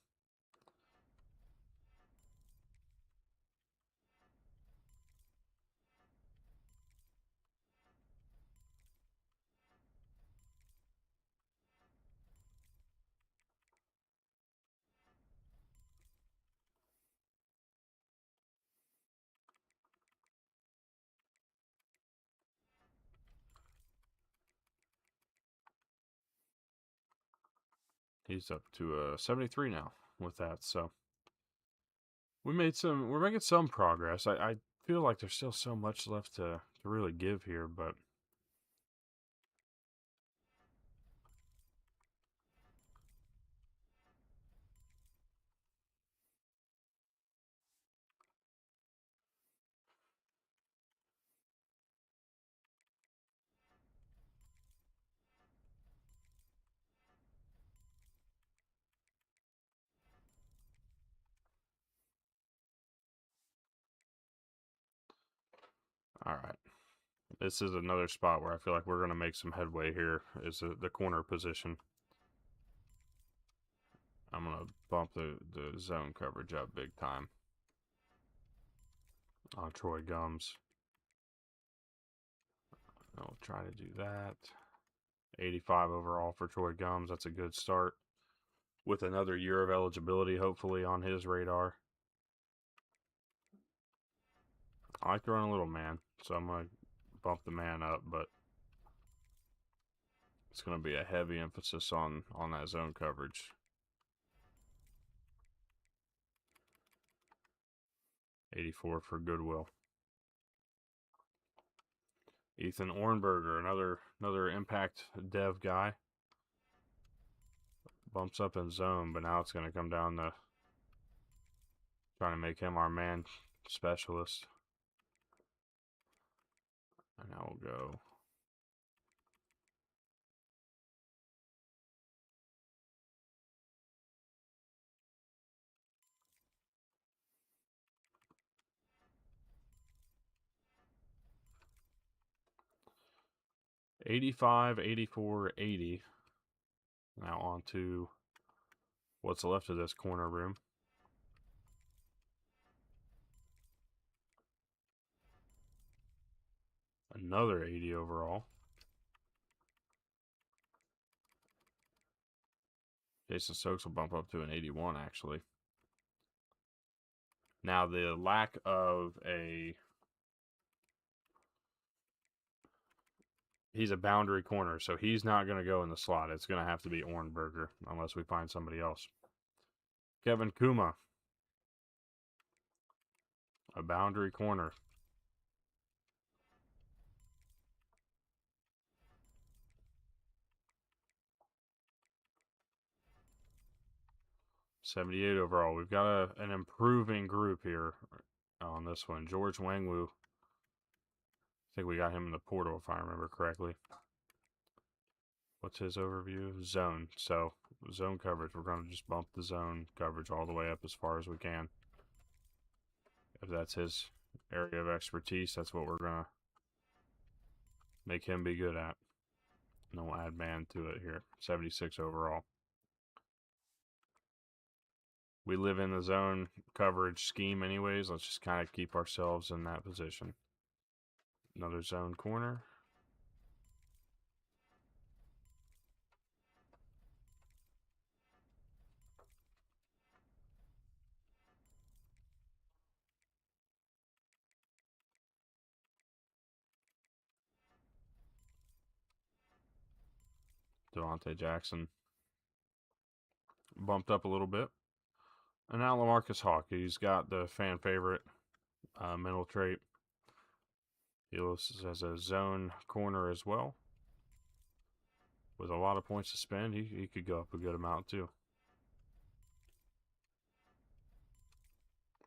He's up to 73 now with that. So we're making some progress. I feel like there's still so much left to really give here, but all right. This is another spot where I feel like we're going to make some headway here, is the corner position. I'm going to bump the zone coverage up big time on Troy Gums. I'll try to do that. 85 overall for Troy Gums. That's a good start. With another year of eligibility, hopefully, on his radar. I like to run a little man, so I'm going to bump the man up, but it's going to be a heavy emphasis on that zone coverage. $84 for Goodwill. Ethan Ornberger, another impact dev guy. Bumps up in zone, but now it's going to come down to trying to make him our man specialist. And now we'll go. $85, $84, $80. Now on to what's left of this corner room. Another 80 overall. Jason Stokes will bump up to an 81, actually. Now, the lack of a... He's a boundary corner, so he's not going to go in the slot. It's going to have to be Ornberger, unless we find somebody else. Kevin Kuma. A boundary corner. $78 overall. We've got an improving group here on this one. George Wangwu. I think we got him in the portal, if I remember correctly. What's his overview? Zone. So, zone coverage. We're going to just bump the zone coverage all the way up as far as we can. If that's his area of expertise, that's what we're going to make him be good at. And we'll add man to it here. 76 overall. We live in the zone coverage scheme anyways. Let's just kind of keep ourselves in that position. Another zone corner. Devontae Jackson bumped up a little bit. And now LaMarcus Hawk. He's got the fan favorite mental trait. He lists as a zone corner as well. With a lot of points to spend, he could go up a good amount too.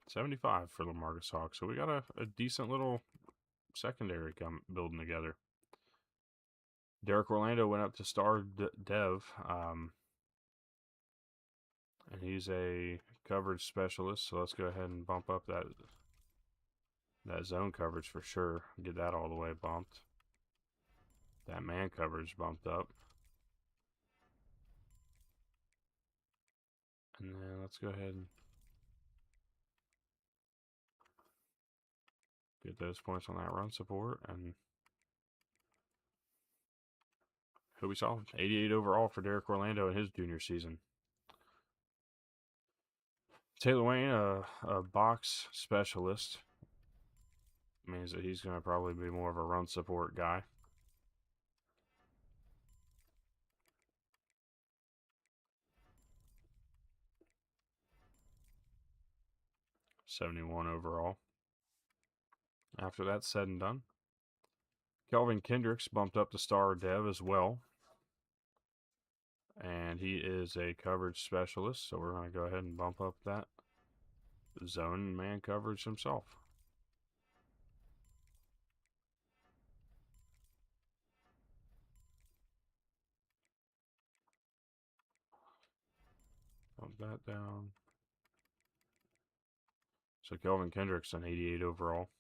75 for LaMarcus Hawk. So we got a decent little secondary building together. Derek Orlando went up to star dev. And he's a coverage specialist. So let's go ahead and bump up that zone coverage for sure. Get that all the way bumped. That man coverage bumped up. And then let's go ahead and get those points on that run support. And who we saw? 88 overall for Derek Orlando in his junior season. Taylor Wayne, a box specialist. Means that he's going to probably be more of a run support guy. 71 overall. After that's said and done, Kelvin Kendricks bumped up to star dev as well. And he is a coverage specialist, so we're going to go ahead and bump up that zone and man coverage himself. Bump that down. So Kelvin Kendricks an 88 overall.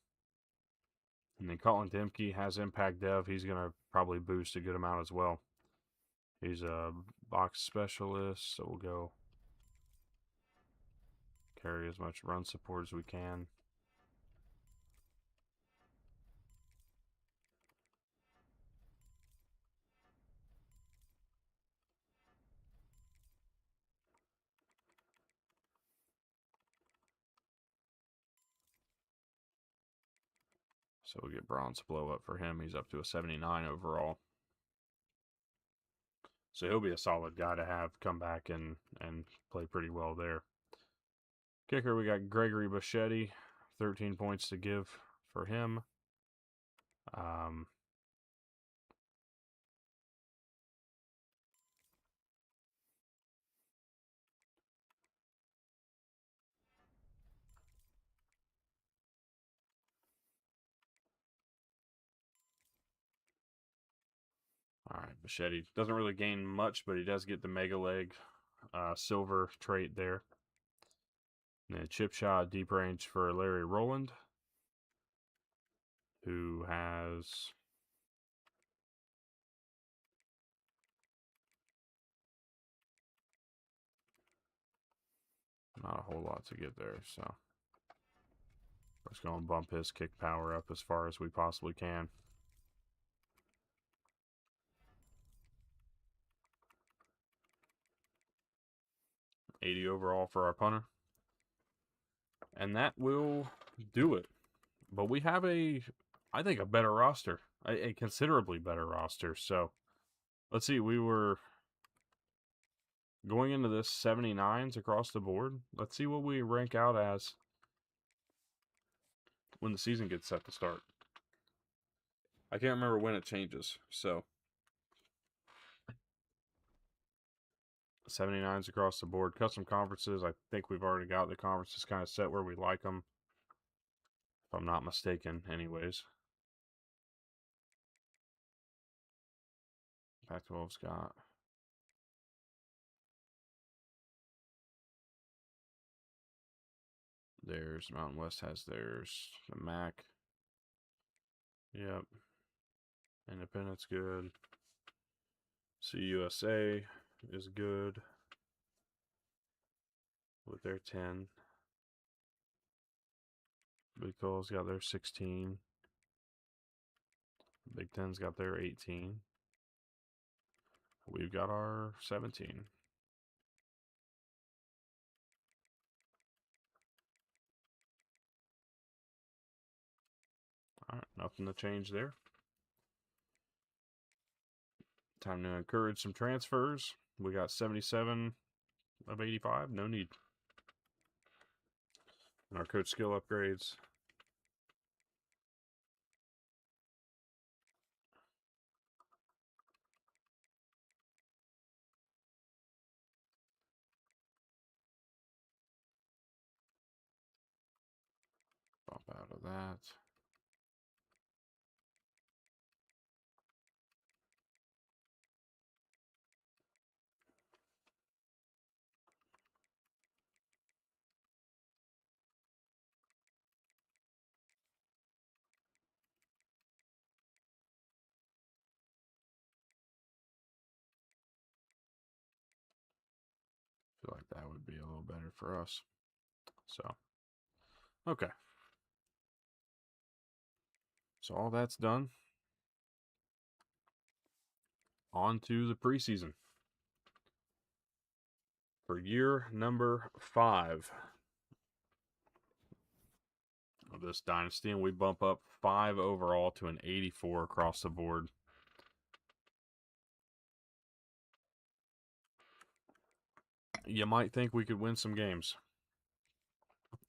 And then Colin Demke has impact dev. He's going to probably boost a good amount as well. He's a box specialist, so we'll go carry as much run support as we can. So we'll get bronze blow up for him. He's up to a 79 overall. So he'll be a solid guy to have come back and play pretty well there. Kicker, we got Gregory Bichetti, 13 points to give for him. All right, Bichetti doesn't really gain much, but he does get the Mega Leg silver trait there. And then chip shot deep range for Larry Rowland, who has not a whole lot to get there, so we're just going to bump his kick power up as far as we possibly can. $80 overall for our punter. And that will do it. But we have I think, a better roster. A considerably better roster. So, let's see. We were going into this 79s across the board. Let's see what we rank out as when the season gets set to start. I can't remember when it changes. So, 79s across the board. Custom conferences, I think we've already got the conferences kind of set where we like them. If I'm not mistaken, anyways. Pac-12's got theirs. Mountain West has theirs. The MAC. Yep. Independent's good. CUSA is good with their 10. Big 12's got their 16. Big 10's got their 18. We've got our 17. All right, nothing to change there. Time to encourage some transfers. We got 77 of 85. No need. And our coach skill upgrades. Bump out of that. Feel like that would be a little better for us. So, okay. So all that's done. On to the preseason. For year number 5 of this dynasty, and we bump up 5 overall to an 84 across the board. You might think we could win some games.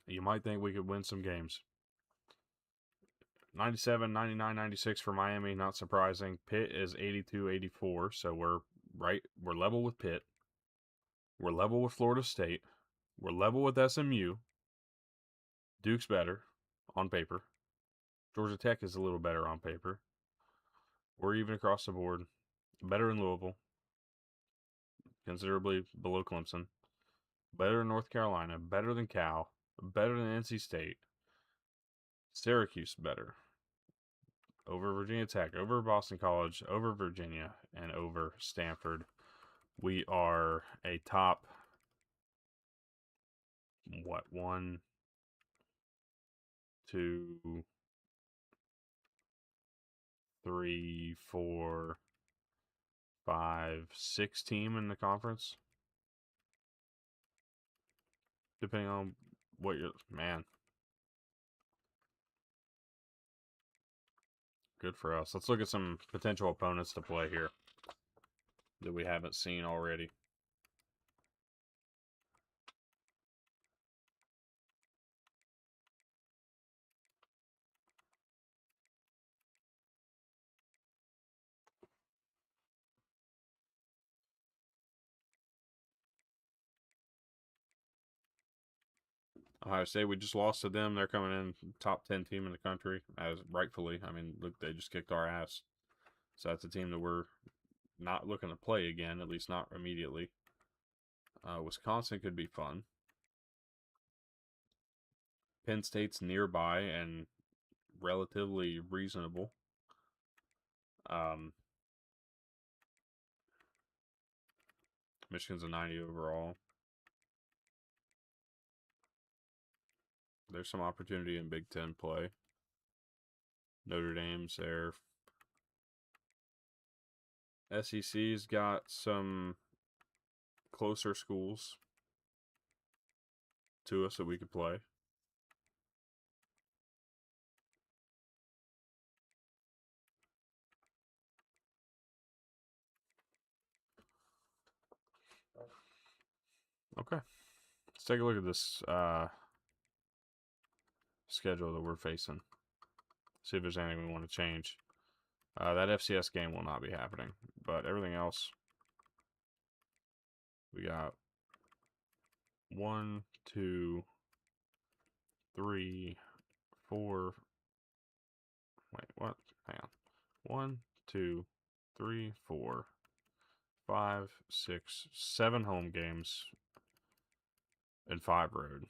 You might think we could win some games. 97, 99, 96 for Miami, not surprising. Pitt is 82, 84, so we're level with Pitt. We're level with Florida State. We're level with SMU. Duke's better on paper. Georgia Tech is a little better on paper. We're even across the board. Better than Louisville. Considerably below Clemson. Better than North Carolina. Better than Cal. Better than NC State. Syracuse better. Over Virginia Tech. Over Boston College. Over Virginia. And over Stanford. We are a top, 1, 2, 3, 4, 5, 6 team in the conference. Depending on what you're... Man. Good for us. Let's look at some potential opponents to play here that we haven't seen already. Ohio State, we just lost to them. They're coming in top 10 team in the country, as rightfully. I mean, look, they just kicked our ass. So that's a team that we're not looking to play again, at least not immediately. Wisconsin could be fun. Penn State's nearby and relatively reasonable. Michigan's a 90 overall. There's some opportunity in Big Ten play. Notre Dame's there. SEC's got some closer schools to us that we could play. Okay. Let's take a look at this schedule that we're facing. See if there's anything we want to change. That FCS game will not be happening, but everything else, we got 1, 2, 3, 4. Wait, what? Hang on. 1, 2, 3, 4, 5, 6, 7 home games and 5 road.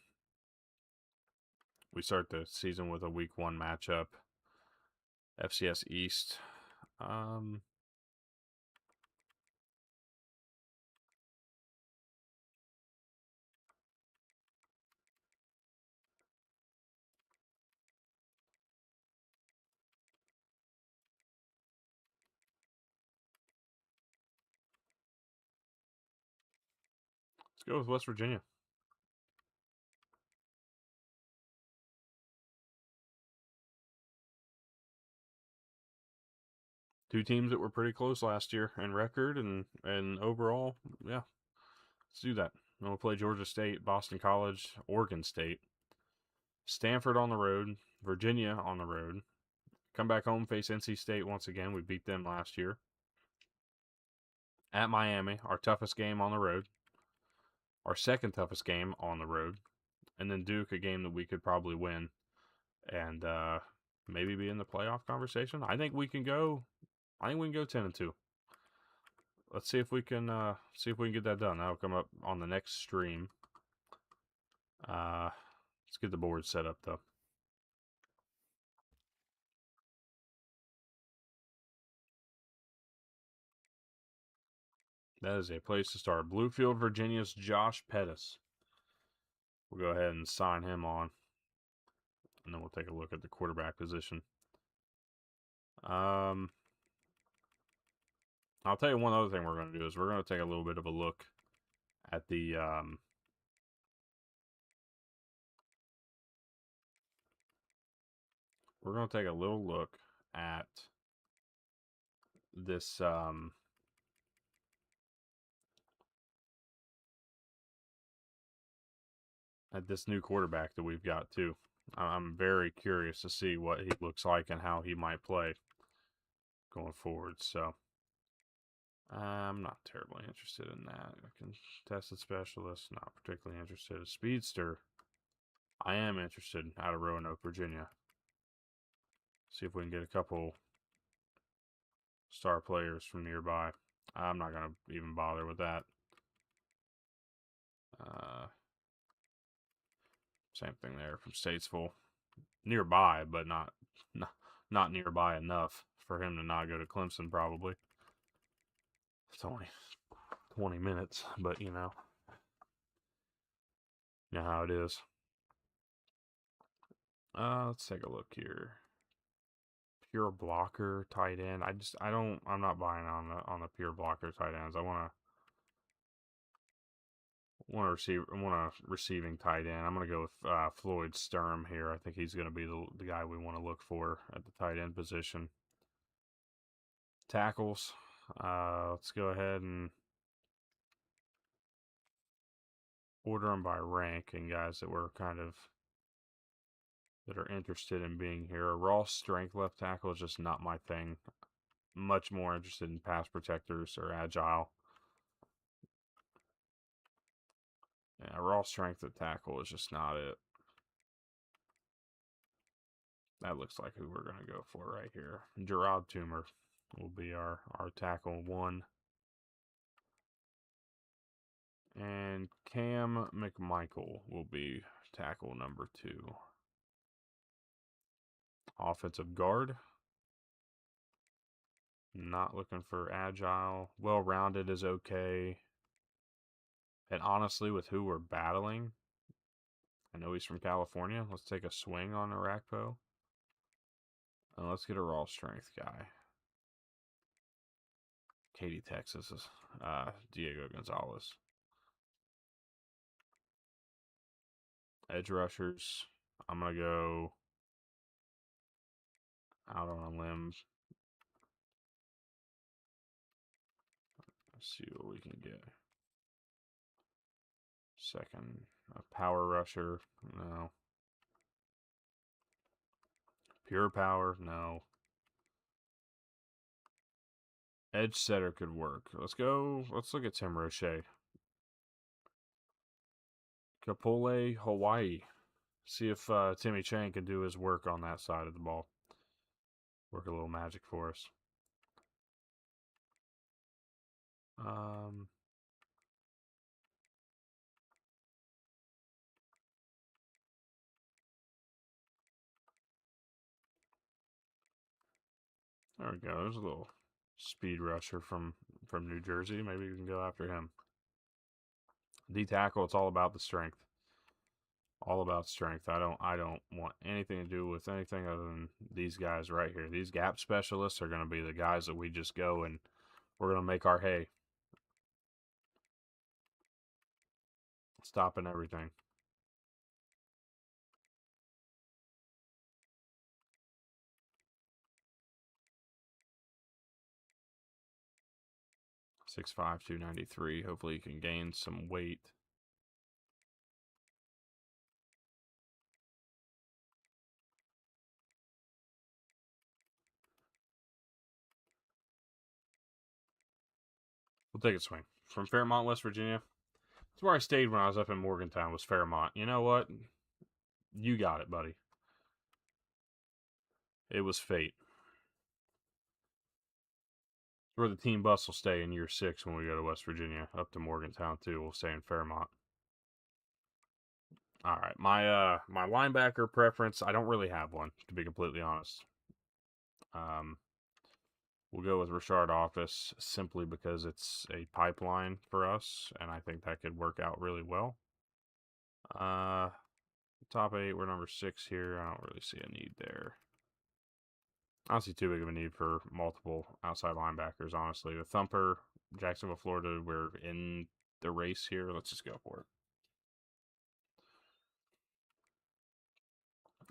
We start the season with a week 1 matchup. FCS East. Let's go with West Virginia. Two teams that were pretty close last year in record and overall. Yeah, let's do that. And we'll play Georgia State, Boston College, Oregon State, Stanford on the road, Virginia on the road. Come back home, face NC State once again. We beat them last year. At Miami, our toughest game on the road. Our second toughest game on the road. And then Duke, a game that we could probably win. And maybe be in the playoff conversation. I think we can go 10-2. Let's see if we can get that done. That'll come up on the next stream. Let's get the board set up though. That is a place to start. Bluefield, Virginia's Josh Pettis. We'll go ahead and sign him on. And then we'll take a look at the quarterback position. I'll tell you one other thing we're going to do is we're going to take a little bit of a look at the we're going to take a little look at this at this new quarterback that we've got too. I'm very curious to see what he looks like and how he might play going forward. So I'm not terribly interested in that. Contested specialist, not particularly interested. Speedster, I am interested out of Roanoke, Virginia. See if we can get a couple star players from nearby. I'm not going to even bother with that. Same thing there from Statesville. Nearby, but not nearby enough for him to not go to Clemson, probably. It's only 20 minutes, but you know how it is. Let's take a look here. Pure blocker tight end. I'm not buying on the pure blocker tight ends. I want a receiving tight end. I'm gonna go with Floyd Sturm here. I think he's gonna be the guy we want to look for at the tight end position. Tackles. Let's go ahead and order them by rank and guys that are interested in being here. A raw strength left tackle is just not my thing. Much more interested in pass protectors or agile. Yeah, raw strength at tackle is just not it. That looks like who we're going to go for right here. Gerard Toomer will be our tackle 1. And Cam McMichael will be tackle number 2. Offensive guard. Not looking for agile. Well-rounded is okay. And honestly, with who we're battling, I know he's from California. Let's take a swing on Arakpo. And let's get a raw strength guy. Katy, Texas is Diego Gonzalez. Edge rushers. I'm going to go out on a limb. Let's see what we can get. Second, a power rusher. No. Pure power. No. Edge setter could work. Let's look at Tim Roche. Kapole, Hawaii. See if Timmy Chang can do his work on that side of the ball. Work a little magic for us. There we go. There's a little speed rusher from New Jersey. Maybe we can go after him. D tackle, it's all about the strength. All about strength. I don't want anything to do with anything other than these guys right here. These gap specialists are going to be the guys that we just go and we're going to make our hay. Stopping everything. .65", 293. Hopefully you can gain some weight. We'll take a swing. From Fairmont, West Virginia. That's where I stayed when I was up in Morgantown, was Fairmont. You know what? You got it, buddy. It was fate. Where the team bus will stay in year 6 when we go to West Virginia. Up to Morgantown, too. We'll stay in Fairmont. All right. My linebacker preference, I don't really have one, to be completely honest. We'll go with Rashard Office simply because it's a pipeline for us, and I think that could work out really well. Top 8, we're number 6 here. I don't really see a need there. I don't see too big of a need for multiple outside linebackers, honestly. The Thumper, Jacksonville, Florida, we're in the race here. Let's just go for it.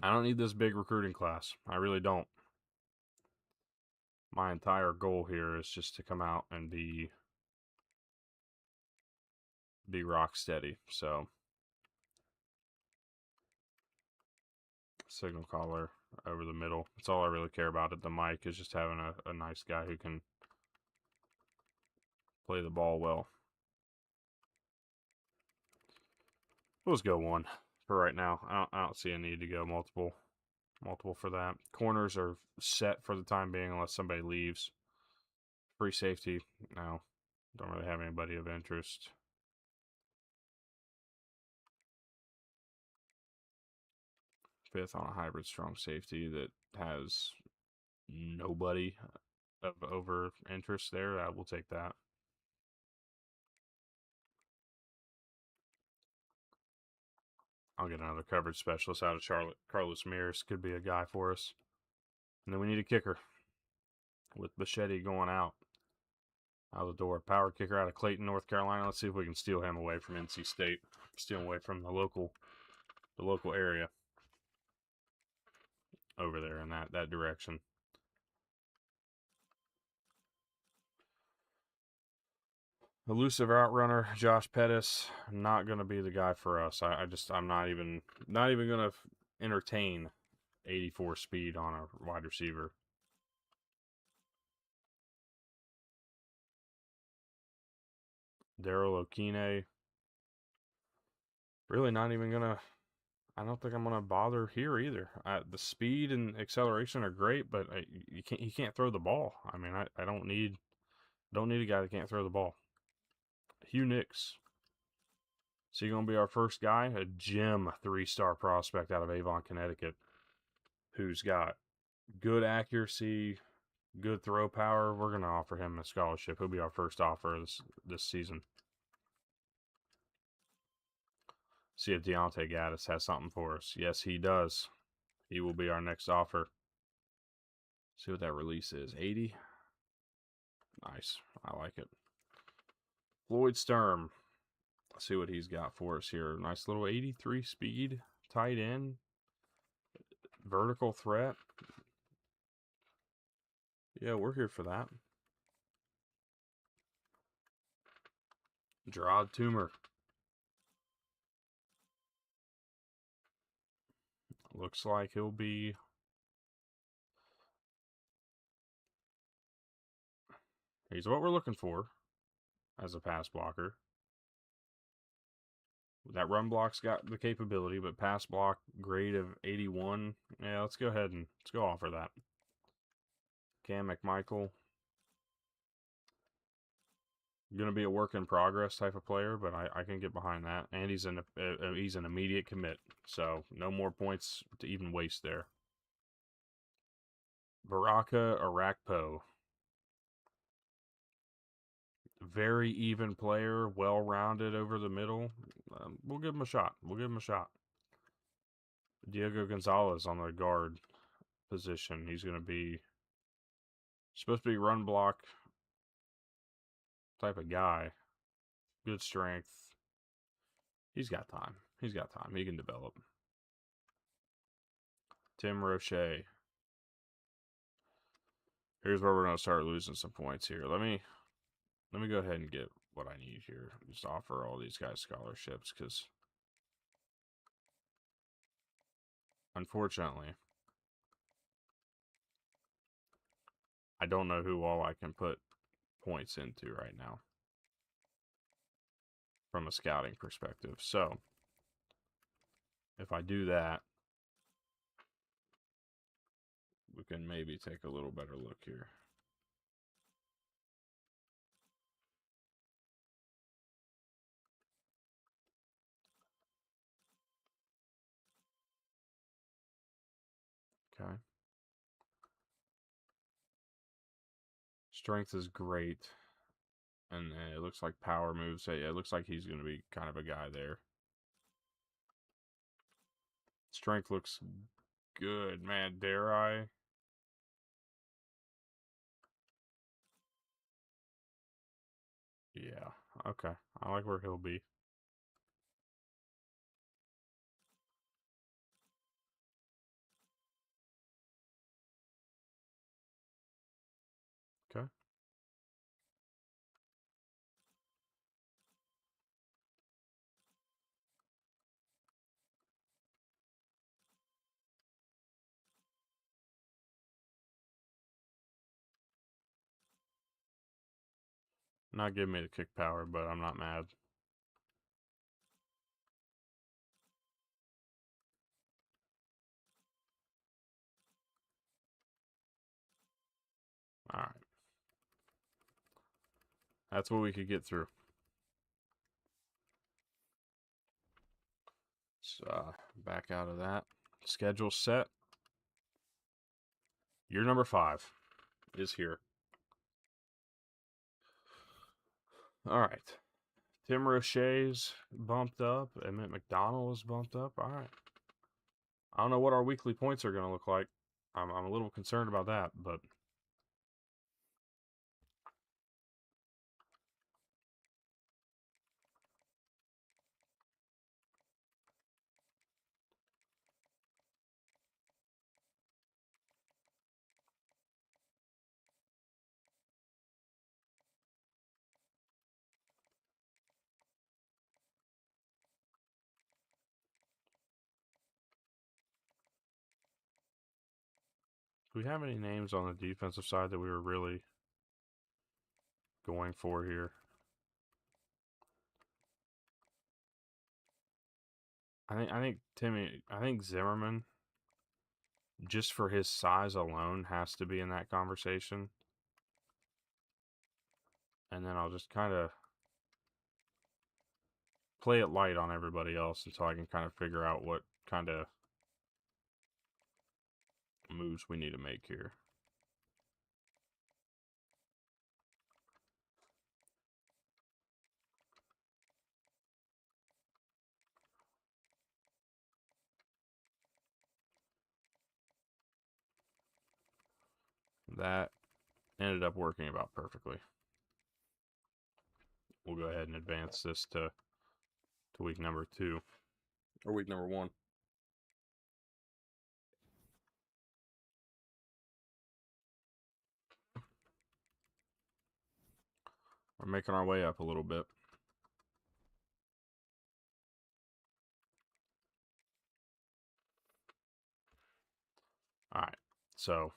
I don't need this big recruiting class. I really don't. My entire goal here is just to come out and be rock steady. So signal caller over the middle. That's all I really care about at the mic, is just having a nice guy who can play the ball well. Let's go one for right now. I don't see a need to go multiple for that. Corners are set for the time being unless somebody leaves. Free safety, no. Don't really have anybody of interest. Fifth on a hybrid strong safety that has nobody of over interest there. I will take that. I'll get another coverage specialist out of Charlotte. Carlos Mears could be a guy for us. And then we need a kicker with Bichetti going out of the door. Power kicker out of Clayton, North Carolina. Let's see if we can steal him away from NC State. Steal him away from the local area over there in that direction. Elusive outrunner, Josh Pettis, not going to be the guy for us. I'm not even going to entertain 84 speed on a wide receiver. Daryl Okine, really not even going to, I don't think I'm going to bother here either. The speed and acceleration are great, but he can't throw the ball. I mean, I don't need a guy that can't throw the ball. Hugh Nix. Is he going to be our first guy? A Jim 3-star prospect out of Avon, Connecticut, who's got good accuracy, good throw power. We're going to offer him a scholarship. He'll be our first offer this season. See if Deontay Gaddis has something for us. Yes, he does. He will be our next offer. See what that release is. 80. Nice. I like it. Floyd Sturm. Let's see what he's got for us here. Nice little 83 speed. Tight end. Vertical threat. Yeah, we're here for that. Gerard Toomer. Looks like he'll be... He's what we're looking for as a pass blocker. That run block's got the capability, but pass block grade of 81. Yeah, let's go ahead and let's go offer that. Cam McMichael. Going to be a work in progress type of player, but I can get behind that. And he's an immediate commit, so no more points to even waste there. Baraka Arakpo. Very even player, well-rounded over the middle. We'll give him a shot. Diego Gonzalez on the guard position. He's going to be supposed to be run block type of guy. Good strength. He's got time. He can develop. Tim Roche. Here's where we're going to start losing some points here. Let me go ahead and get what I need here. Just offer all these guys scholarships because, unfortunately, I don't know who all I can put points into right now from a scouting perspective. So, if I do that, we can maybe take a little better look here. Okay. Strength is great. And it looks like power moves. Yeah, it looks like he's going to be kind of a guy there. Strength looks good. Man, dare I? Yeah, okay. I like where he'll be. Okay. Not giving me the kick power, but I'm not mad. All right. That's what we could get through. So, back out of that. Schedule set. Year number 5 is here. All right. Tim Roche's bumped up. Emmett McDonald is bumped up. All right. I don't know what our weekly points are going to look like. I'm a little concerned about that, but do we have any names on the defensive side that we were really going for here? I think Zimmerman, just for his size alone, has to be in that conversation. And then I'll just kind of play it light on everybody else until I can kind of figure out what kind of moves we need to make here. That ended up working about perfectly. We'll go ahead and advance this to week number 2 or week number 1. We're making our way up a little bit. All right, so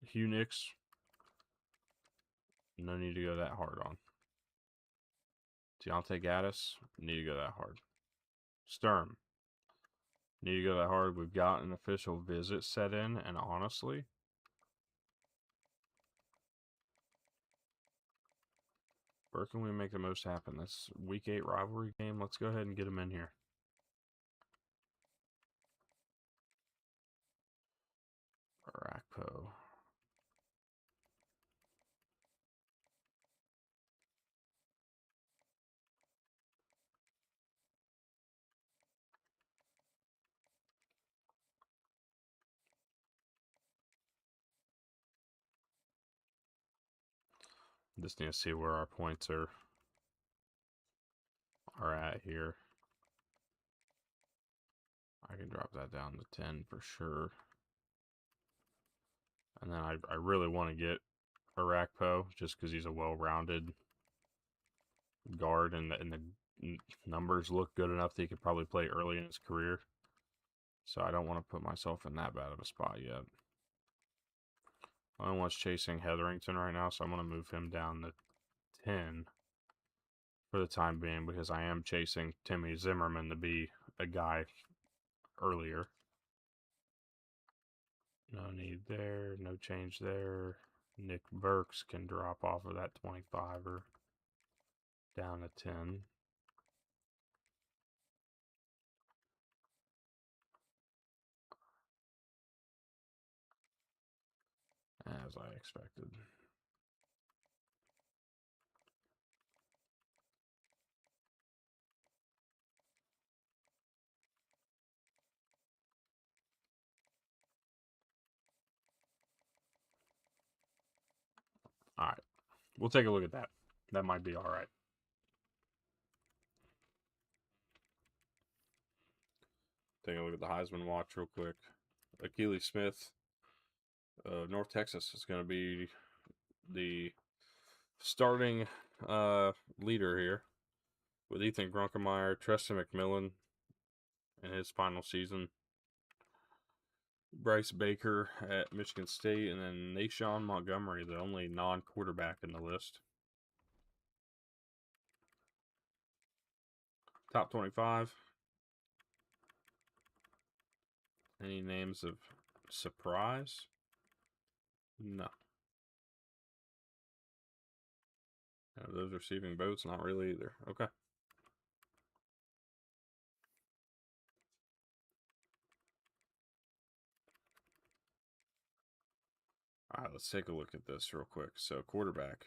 Hugh Nix, no need to go that hard on. Deontay Gaddis, need to go that hard. Sturm, need to go that hard. We've got an official visit set in, and honestly, where can we make the most happen? This week 8 rivalry game, let's go ahead and get him in here. Arakpo. Just need to see where our points are at here. I can drop that down to 10 for sure. And then I really want to get Arakpo just because he's a well-rounded guard and the numbers look good enough that he could probably play early in his career. So I don't want to put myself in that bad of a spot yet. Only one's chasing Hetherington right now, so I'm going to move him down to 10 for the time being because I am chasing Timmy Zimmerman to be a guy earlier. No need there, no change there. Nick Burks can drop off of that 25er down to 10. As I expected. All right. We'll take a look at that. That might be all right. Take a look at the Heisman watch real quick. Akili Smith, North Texas, is going to be the starting leader here with Ethan Grunkemeyer, Treston McMillan in his final season, Bryce Baker at Michigan State, and then Nashawn Montgomery, the only non-quarterback in the list. Top 25. Any names of surprise? No. Those receiving votes, not really either. Okay. All right, let's take a look at this real quick. So, quarterback.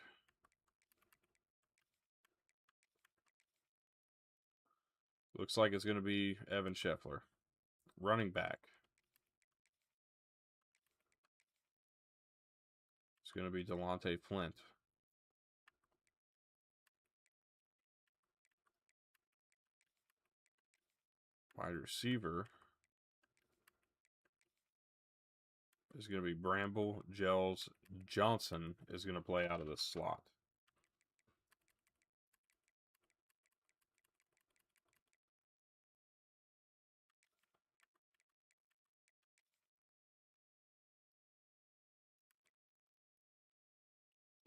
Looks like it's going to be Evan Scheffler. Running back. It's going to be Delonte Flint. Wide receiver is going to be Bramble Gels Johnson is going to play out of the slot.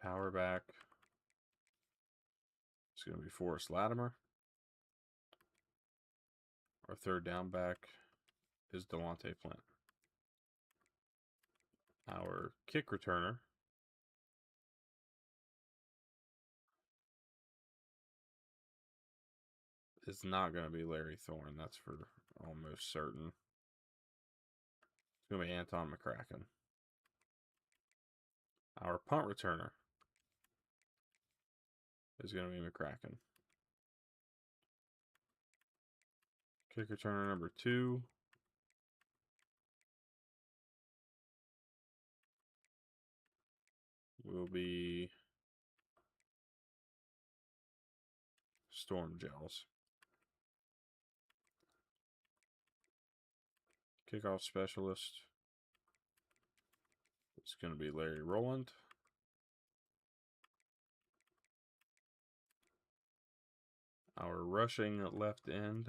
Power back. It's going to be Forrest Latimer. Our third down back is Delonte Flint. Our kick returner is not going to be Larry Thorne. That's for almost certain. It's going to be Anton McCracken. Our punt returner is going to be McCracken. Kick returner number 2 will be Storm Gels. Kickoff specialist is going to be Larry Rowland. Our rushing left end.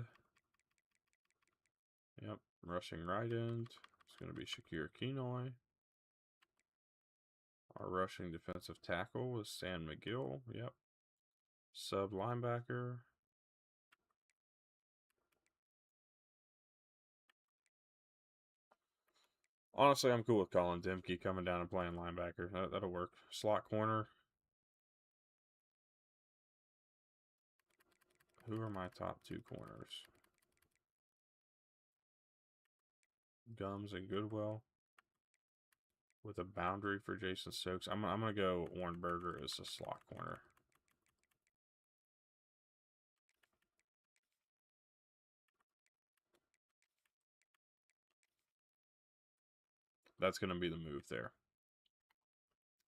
Yep, rushing right end. It's going to be Shakir Kenoy. Our rushing defensive tackle is Stan McGill. Yep. Sub linebacker. Honestly, I'm cool with Colin Dimke coming down and playing linebacker. That'll work. Slot corner. Who are my top 2 corners? Gums and Goodwill. With a boundary for Jason Stokes. I'm going to go Ornberger as a slot corner. That's going to be the move there.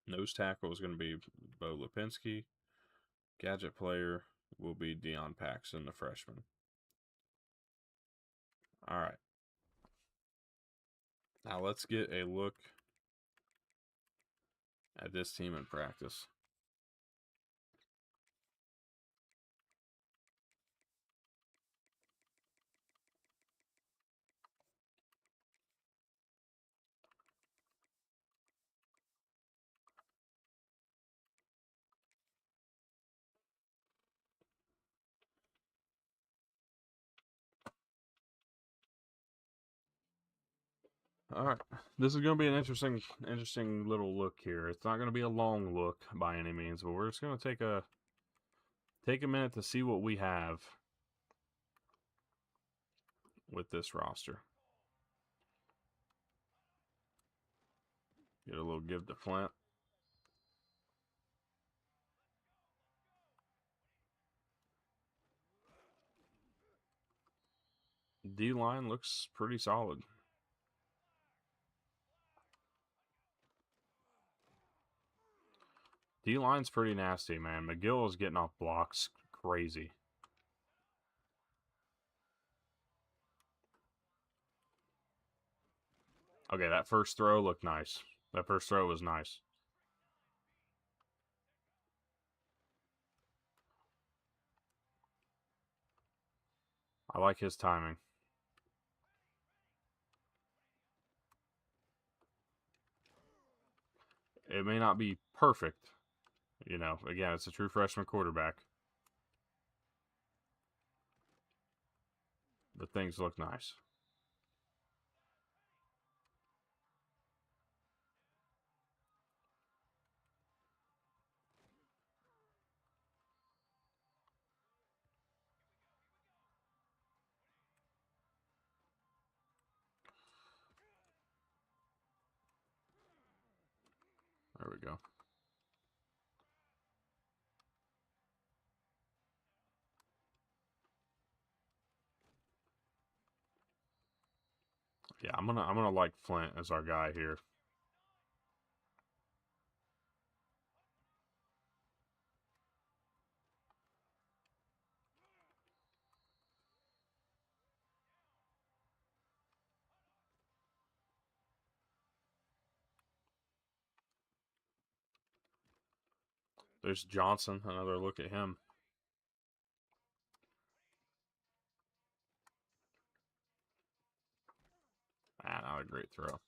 Nose tackle is going to be Bo Lipinski. Gadget player will be Deion Paxson, the freshman. All right. Now let's get a look at this team in practice. All right, this is going to be an interesting little look here. It's not going to be a long look by any means, but we're just going to take a minute to see what we have with this roster. Get a little give to Flint. D-line looks pretty solid. D-line's pretty nasty, man. McGill is getting off blocks crazy. Okay, that first throw looked nice. That first throw was nice. I like his timing. It may not be perfect. You know, again, it's a true freshman quarterback. but things look nice. There we go. Yeah, I'm gonna like Flint as our guy here. There's Johnson. Another look at him. Ah, not a great throw.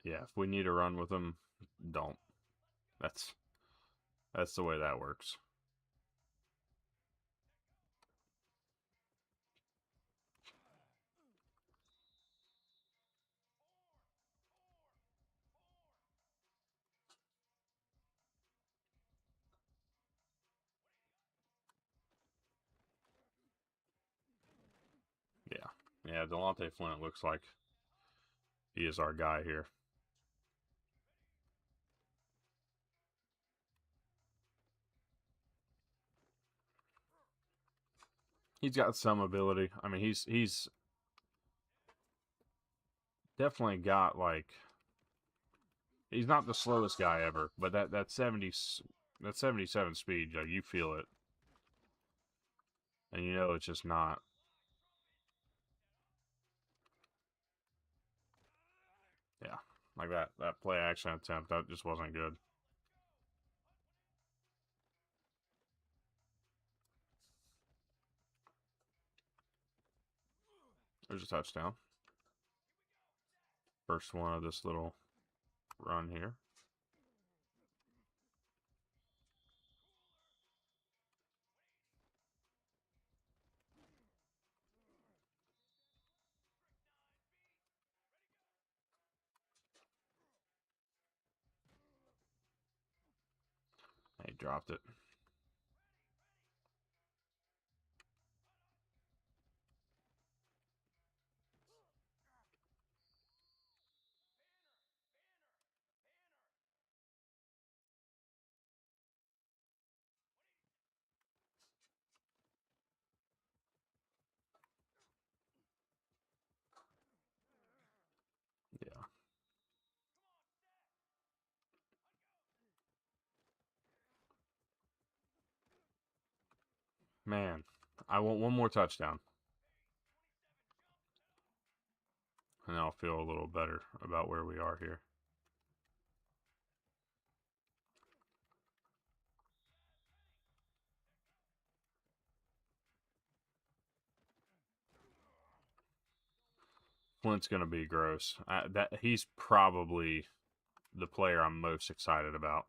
Yeah, if we need to run with him, don't. That's the way that works. Yeah. Yeah, Delonte Flint looks like he is our guy here. He's got some ability. I mean, he's definitely got like he's not the slowest guy ever, but that 77 speed, like, you feel it. And you know it's just not. Yeah. Like that play action attempt, that just wasn't good. There's a touchdown. First one of this little run here. He dropped it. Yeah. Man, I want one more touchdown. And I'll feel a little better about where we are here. Flint's going to be gross. He's probably the player I'm most excited about.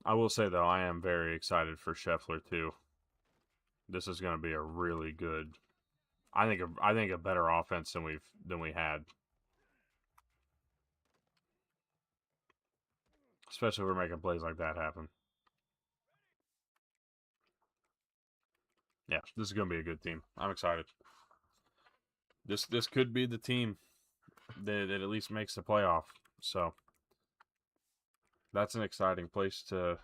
I will say, though, I am very excited for Scheffler, too. This is going to be a really good. I think a better offense than we had. Especially if we're making plays like that happen. Yeah, this is going to be a good team. I'm excited. This could be the team that at least makes the playoff. So that's an exciting place to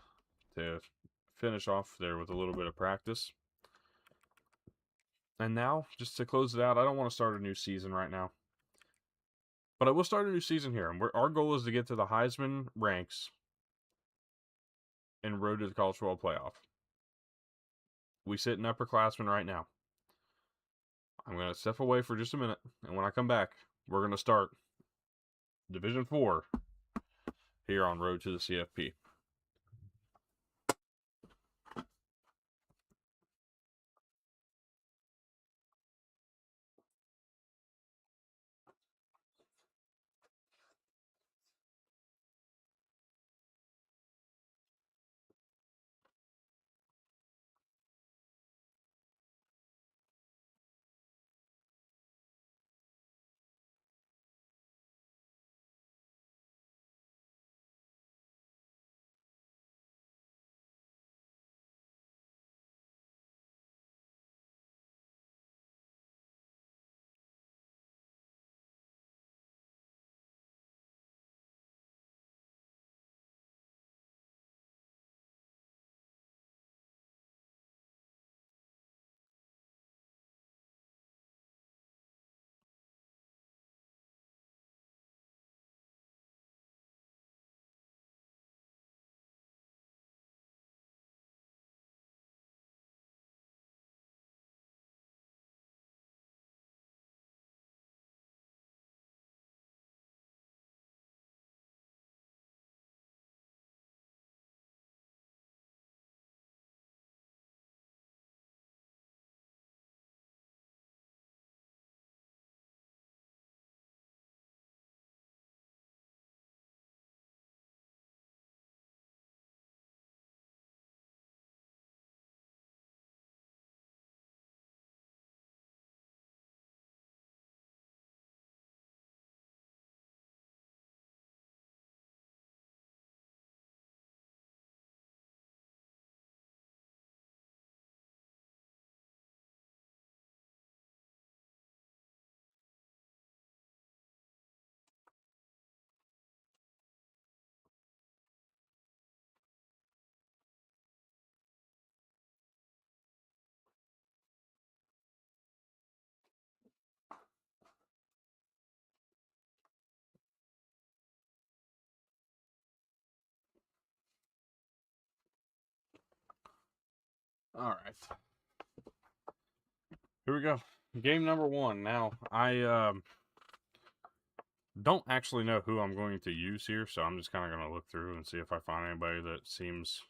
finish off there with a little bit of practice. And now, just to close it out, I don't want to start a new season right now. But I will start a new season here. And our goal is to get to the Heisman ranks and road to the college football playoff. We sit in upperclassmen right now. I'm going to step away for just a minute. And when I come back, we're going to start Division 4 here on Road to the CFP. All right. Here we go. Game number 1. Now, I don't actually know who I'm going to use here, so I'm just kind of going to look through and see if I find anybody that seems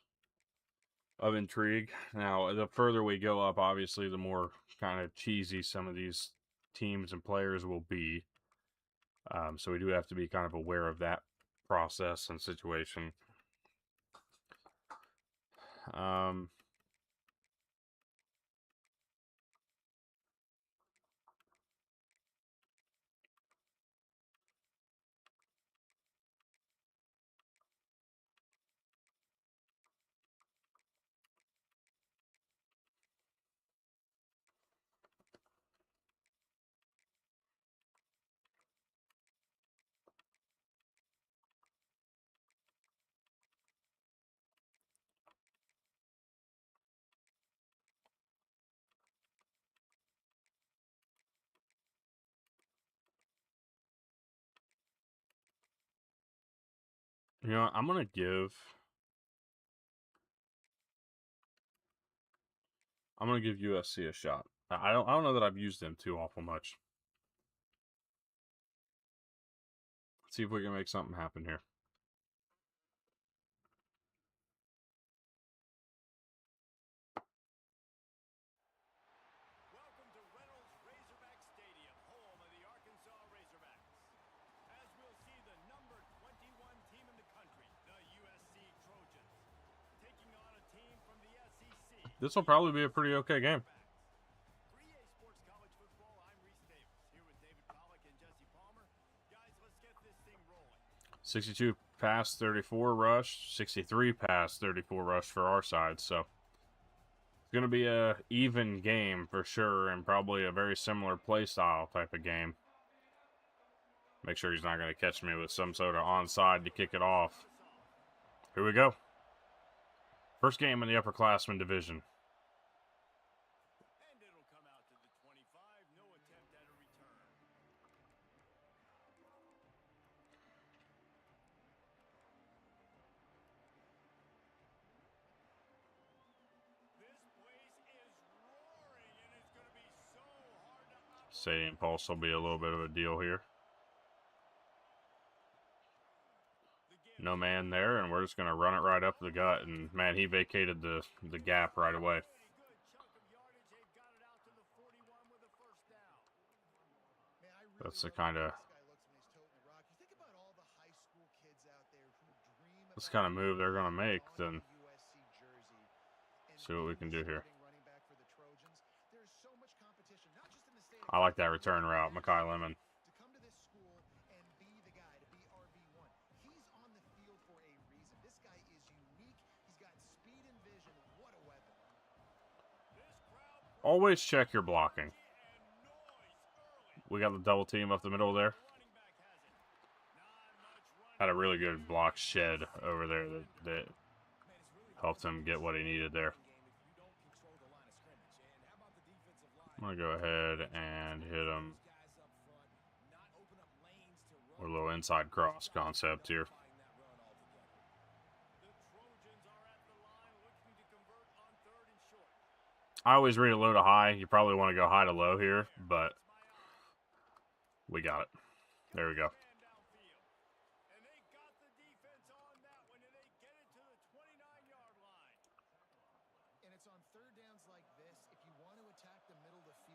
of intrigue. Now, the further we go up, obviously, the more kind of cheesy some of these teams and players will be. So we do have to be kind of aware of that process and situation. You know, I'm going to give USC a shot. I don't know that I've used them too awful much. Let's see if we can make something happen here.
Welcome to Reynolds Razorback Stadium, home of the Arkansas Razorbacks. As we'll see the number 21 team in the country, the USC Trojans, taking on a team from the SEC.
This will probably be a pretty okay game.
3A Sports College Football, I'm Reese Davis, here with David Pollack and Jesse Palmer. Guys, let's get this thing rolling.
62 pass, 34 rush, 63 pass, 34 rush for our side. So going to be a even game for sure, and probably a very similar play style type of game. Make sure he's not going to catch me with some sort of onside to kick it off. Here we go. First game in the upperclassmen division.
And it'll come out to the 25. No attempt at a return. This place is roaring, and it's going to be so hard to operate.
Stadium pulse will be a little bit of a deal here. No man there, and we're just going to run it right up the gut. And, man, he vacated the gap right away. That's the kind of move they're going to make. Then see what we can do here. I like that return route, Makai Lemon. Always check your blocking. We got the double team up the middle there. Had a really good block shed over there that helped him get what he needed there. I'm going to go ahead and hit him with a little inside cross concept here. I always read it low to high. You probably want to go high to low here, but we got it. There we go.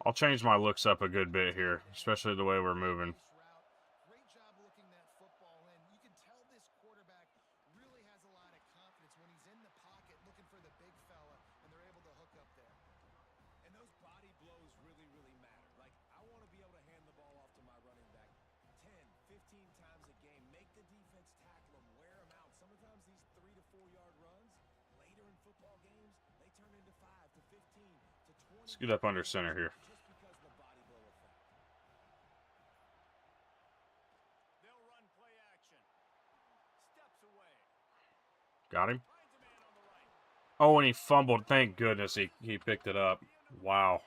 I'll change my looks up a good bit here, especially the way we're moving. Let's get up under center here. Got him. Oh, and he fumbled. Thank goodness he picked it up. Wow.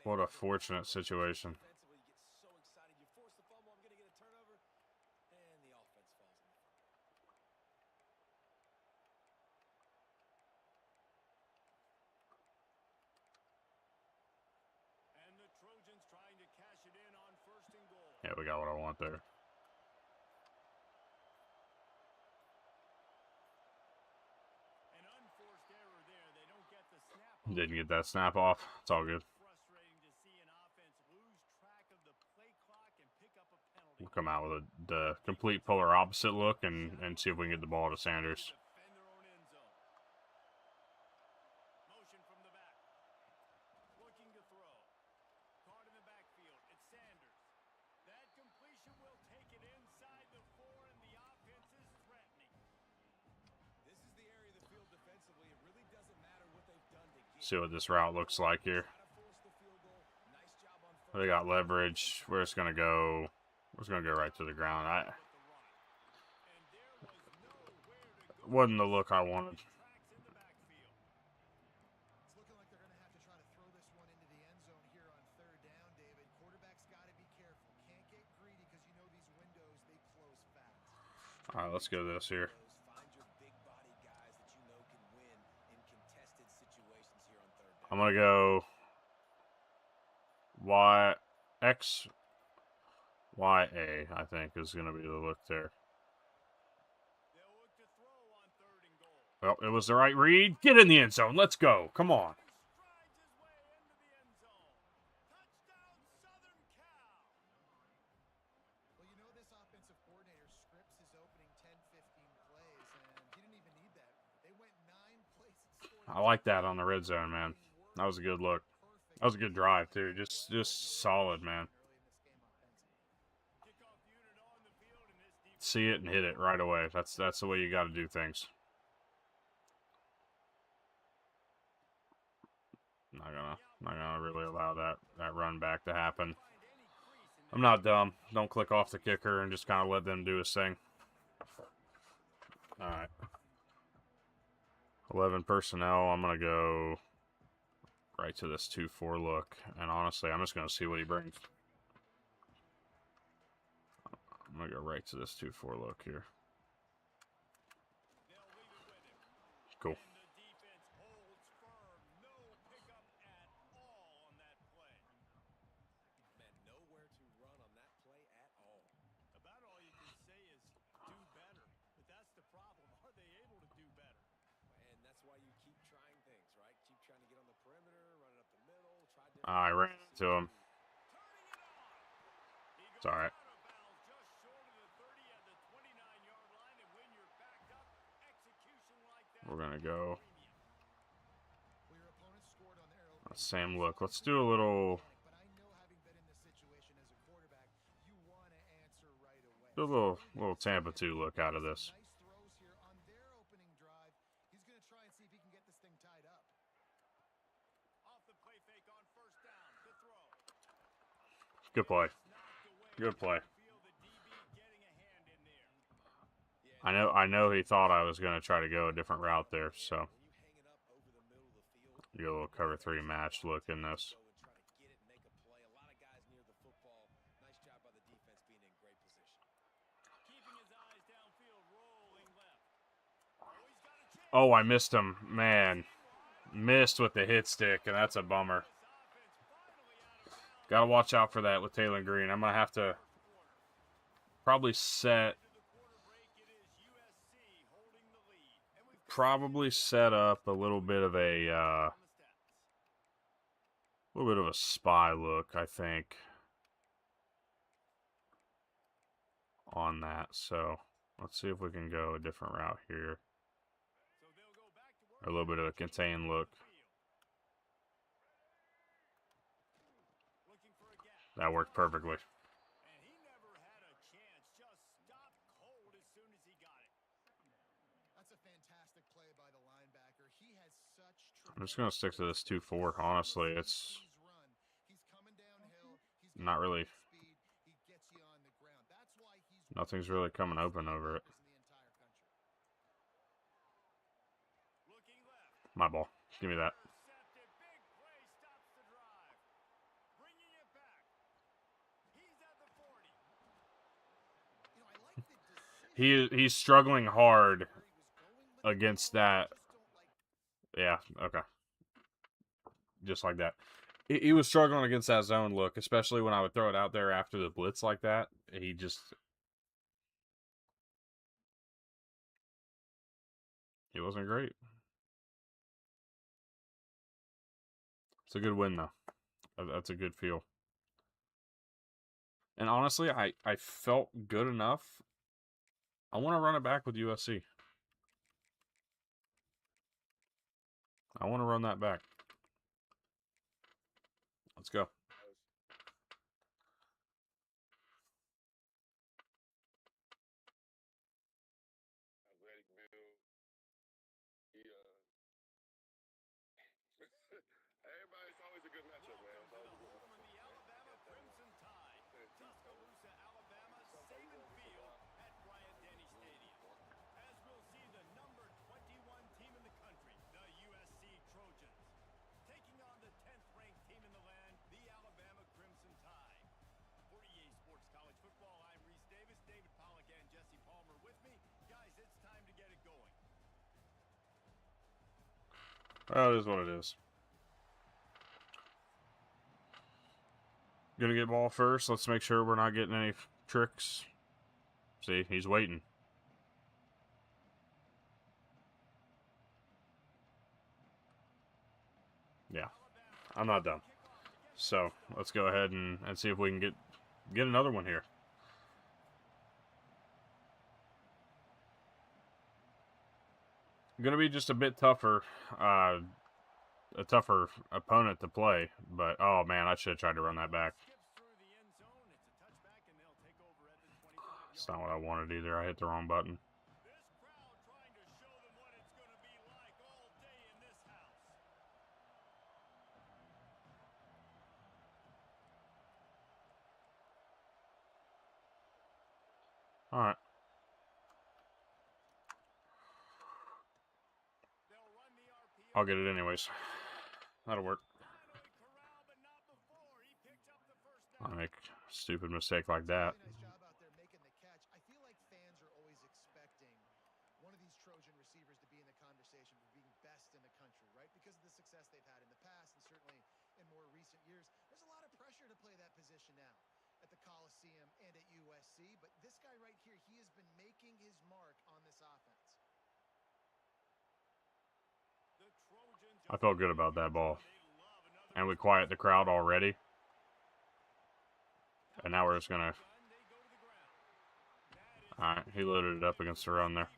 What a fortunate situation. Yeah, we got what I want there. Didn't get that snap off. It's all good. We'll come out with the complete polar opposite look and see if we can get the ball to Sanders. See what this route looks like here. They got leverage. We're just gonna go. We're just gonna go right to the ground. Wasn't the look I wanted. All right, let's go this here. I'm going to go X, Y, A, I think, is going to be the look there. Well, it was the right read. Get in the end zone. Let's go. Come on. I like that on the red zone, man. That was a good look. That was a good drive, too. Just solid, man. See it and hit it right away. That's the way you got to do things. Not gonna really allow that run back to happen. I'm not dumb. Don't click off the kicker and just kind of let them do his thing. All right. 11 personnel. I'm gonna go right to this 2-4 look, and honestly, I'm just gonna see what he brings. I'm gonna go right to this 2-4 look here. Cool. I ran into him. It's all right. We're going to go. Same look. Let's do a little Tampa 2 look out of this. Good play. Good play. I know he thought I was going to try to go a different route there, so get a little cover 3 match look in this. Oh, I missed him. Man. Missed with the hit stick, and that's a bummer. Got to watch out for that with Taylor Green. I'm going to have to probably set up a little bit of a spy look, I think, on that. So let's see if we can go a different route here. A little bit of a contain look. That worked perfectly. I'm just going to stick to this 2-4. Honestly, it's not really... Nothing's really coming open over it. My ball. Give me that. He's struggling hard against that. Yeah, okay. Just like that. He was struggling against that zone look, especially when I would throw it out there after the blitz like that. He wasn't great. It's a good win, though. That's a good feel. And honestly, I felt good enough. I want to run it back with USC. I want to run that back. Let's go.
Everybody's always a good matchup, man. It's always a good matchup.
Well, it is what it is. Gonna get ball first. Let's make sure we're not getting any tricks. See, he's waiting. Yeah, I'm not done. So let's go ahead and see if we can get another one here. Gonna be just a bit tougher, a tougher opponent to play. But oh man, I should have tried to run that back. It's not what I wanted either. I hit the wrong button. All right. I'll get it anyways. That'll work. I make a stupid mistake like that.
Really nice job out there making the catch. I feel like fans are always expecting one of these Trojan receivers to be in the conversation for being best in the country, right? Because of the success they've had in the past and certainly in more recent years. There's a lot of pressure to play that position now at the Coliseum and at USC. But this guy right here, he has been making his mark on this offense.
I felt good about that ball. And we quiet the crowd already. And now we're just going to... Alright, he loaded it up against the run there.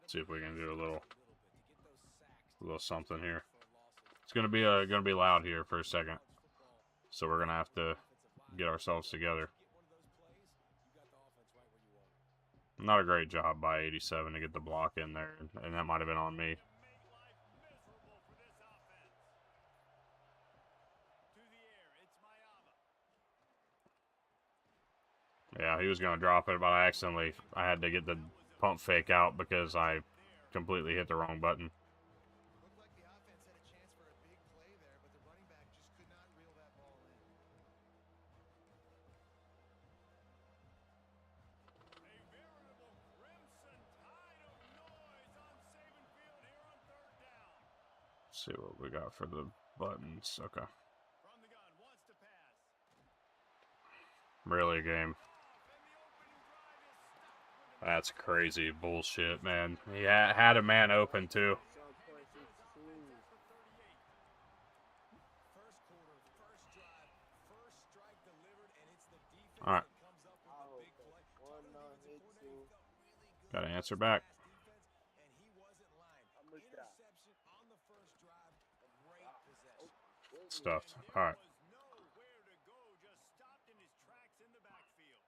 See if we can do a little something here. It's gonna be loud here for a second, so we're gonna have to get ourselves together. Not a great job by 87 to get the block in there, and that might have been on me. Yeah, he was gonna drop it, but I had to get the pump fake out because I completely hit the wrong button.
Looked like the offense had a chance for a big play there, but the running back just could not reel that ball in.
A veritable crimson tide of noise on Saban Field here on third down.
Let's see what we got for the buttons. Okay.
From the gun, wants to pass.
Really, game.
Off, and the opening drive is stopped with an
That's crazy bullshit, man. He had a man open, too.
First quarter, first drive, first strike delivered, and it's the defense
All right.
that comes up with the big play.
Got to answer back.
Defense, and he wasn't lying. Interception on the first drive, great possession.
Stuffed. All right.
was nowhere to go, just stopped in his tracks in the backfield.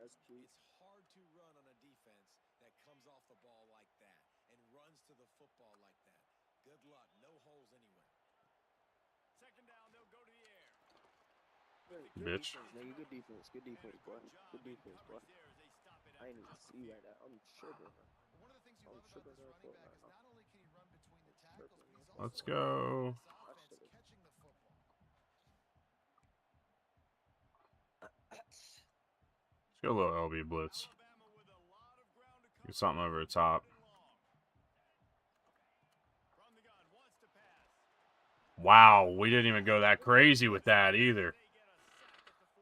That's cute.
It's hard to run on a defense that comes off the ball like that and runs to the football like that. Good luck, no holes anywhere.
Second down, they'll go to the air.
Good
Bitch.
defense, nigga. Good defense. Good defense, bro. Good defense, bro. I ain't even see right now. I'm tripping.
One of the things you
I'm
love about
tripping
this
right
running back is
now.
not only can he run between the tackles, but he's also
Let's go.
this offense catching the football.
Let's go a little LB blitz.
Alabama with a lot of ground to
Get
cover
something over the
third
top.
and long. From the gun, wants to pass.
Wow, we didn't even go that crazy with that either.
They get a sack at the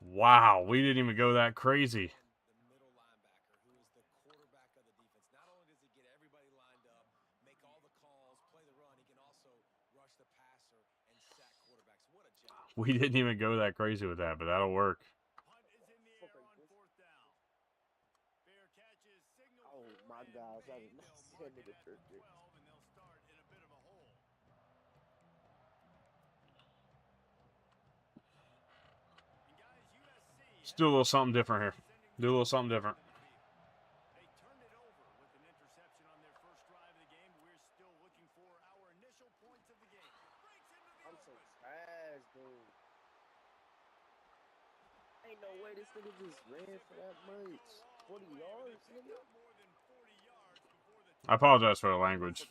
47.
Wow, we didn't even go that crazy.
The middle linebacker, who is the quarterback of the defense. Not only does he get everybody lined up, make all the calls, play the run, he can also rush the passer and sack quarterbacks. What a job.
We didn't even go that crazy with that, but that'll work.
Punt is in the air on fourth down. Fair catch is signaled
Oh
for
my
and
God, that
made.
was
They'll
that
mark it
nigga
at the
tripped it.
12, and they'll start in a bit of a hole. And guys, USC
Let's do a little something different here. Do a little something different.
They turned it over with an interception on their first drive of the game. We're still looking for our initial points of the game. Breaks into the
I'm so
open.
trash, dude. Ain't no way this nigga just ran for that much. 40 yards, nigga.
More than 40 yards before the
I apologize for the language.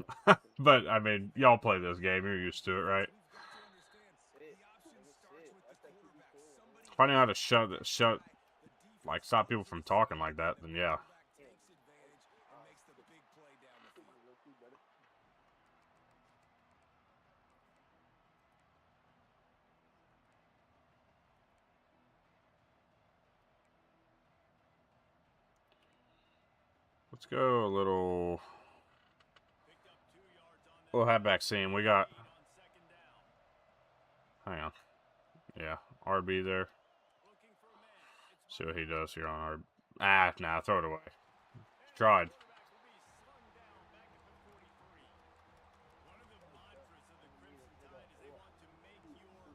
But, I mean, y'all play this game. You're used to it, right?
Sit. Nigga, sit. That's that QB cool.
If I knew how to shut, like, stop people from talking like that, then yeah.
Takes advantage and makes the big play down the field.
Look who better.
Let's go a little
picked up 2 yards on that
little halfback scene. We got,
on second down.
hang on. Yeah, RB there.
Looking for a man. It's
See what he does here on our... nah, throw it away. Tried.
quarterbacks will be slung down back at the 43. One of the mantras of the Crimson Tide is they want to make your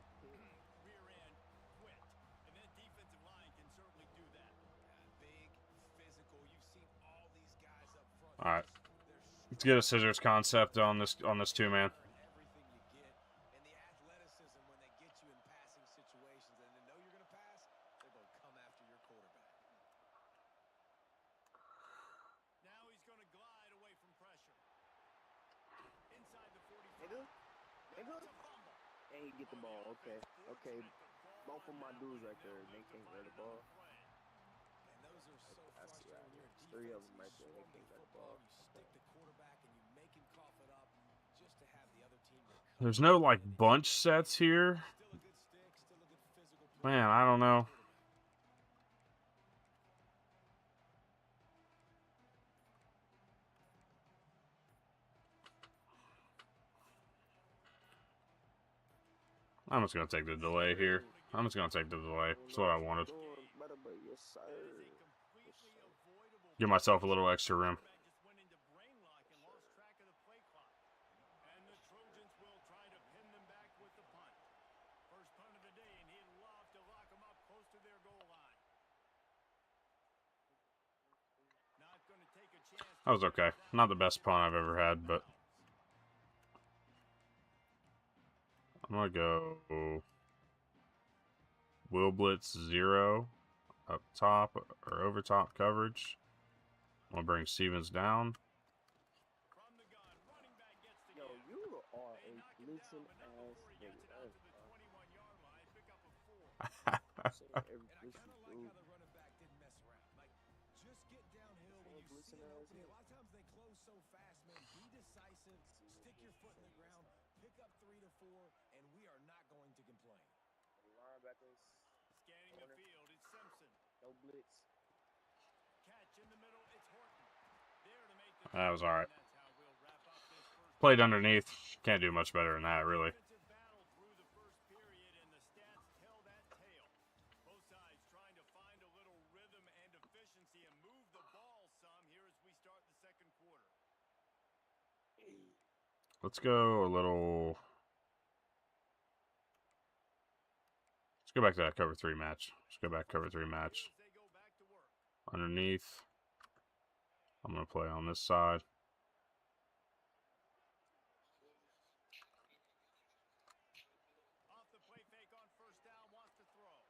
rear end quit. And that defensive line can certainly do that.
Big,
All right. Let's get a scissors concept on this two man.
Everything you get, and the athleticism when they get you in passing situations, and they know you're going to pass, they're going to come after your quarterback.
Now he's going to glide away from pressure. Inside the 45.
Nigga. Nigga.
It's a fumble.
And he get the ball. Okay. Okay. Both of my dudes right there, they can't grab the ball.
And those are so
I see
frustrating
that.
when you're a
Three of
defense
them
and
right
you
there,
show
they
them
can't
the
grab the
football,
ball.
you stick the quarterback, and you make him cough it up just to have the other team recover.
There's no like bunch sets here.
Still a good stick, still a good physical play.
Man, I don't know. I'm just gonna take the delay here. I'm just gonna take the delay. That's what I wanted.
Yes, sir. Yes, sir.
Give myself a little extra room.
Just went into brain lock and lost track of the play clock. And the Trojans will try to pin them back with the punt. First punt of the day, and he'd love to lock them up close to their goal line. Not going to take a chance.
That was okay. Not the best punt I've ever had, but I'm gonna go Will Blitz 0 up top or over top coverage. I'm gonna bring Stevens down.
From the gun, running back gets the
Yo,
give.
you are
They
a
knock him
blitzing
down, but not
ass
before he gets
nigga.
it out to the 21-yard line. Pick up a 4.
I'm saying every
And I
blitz
kind
you
of like
do.
how the running back didn't mess around. Like, just get downhill when you see an opening. A lot of times they close so fast, man. Be decisive. Stick your foot in the ground. Pick up 3 to 4, and we are not going to complain.
Linebackers,
Scanning the field, it's Simpson.
no blitz.
Catch in the middle, it's Horton. There to make the
That was all right.
and that's how we'll wrap up this first
Played underneath. Can't do much better than that, really.
defensive battle through the first period, and the stats tell that tale. Both sides trying to find a little rhythm and efficiency and move the ball some here as we start the second quarter.
Let's go a little. Let's go back to that cover 3 match. Let's go back cover 3 match.
As they go back to work.
Underneath. I'm gonna play on this side.
Off the play fake on first down, wants to throw.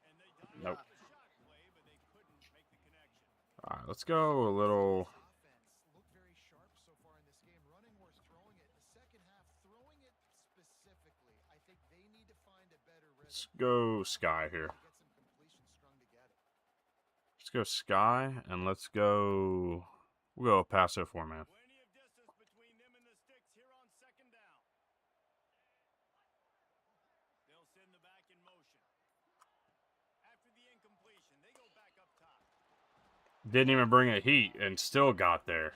And they dialed
Nope.
up a shot play, but they couldn't make the connection.
All right, let's go a little.
Offense looked very sharp so far in this game, running or throwing it. The second half, throwing it specifically, I think they need to find a better rhythm.
Let's go Sky here.
To get some completions strung together.
Let's go Sky and let's go. We'll go passive 4-man.
Plenty of distance between them and the sticks here on second down. They'll send the back in motion. After the incompletion, they go back up top.
Didn't even bring a heat and still got there.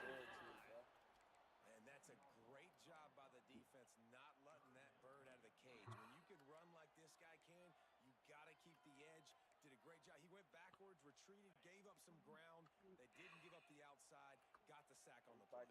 And that's a great job by the defense not letting that bird out of the cage. When you can run like this guy can, you got to keep the edge. Did a great job. He went backwards, retreated, gave up some ground. They didn't give up the outside, got the sack on the play.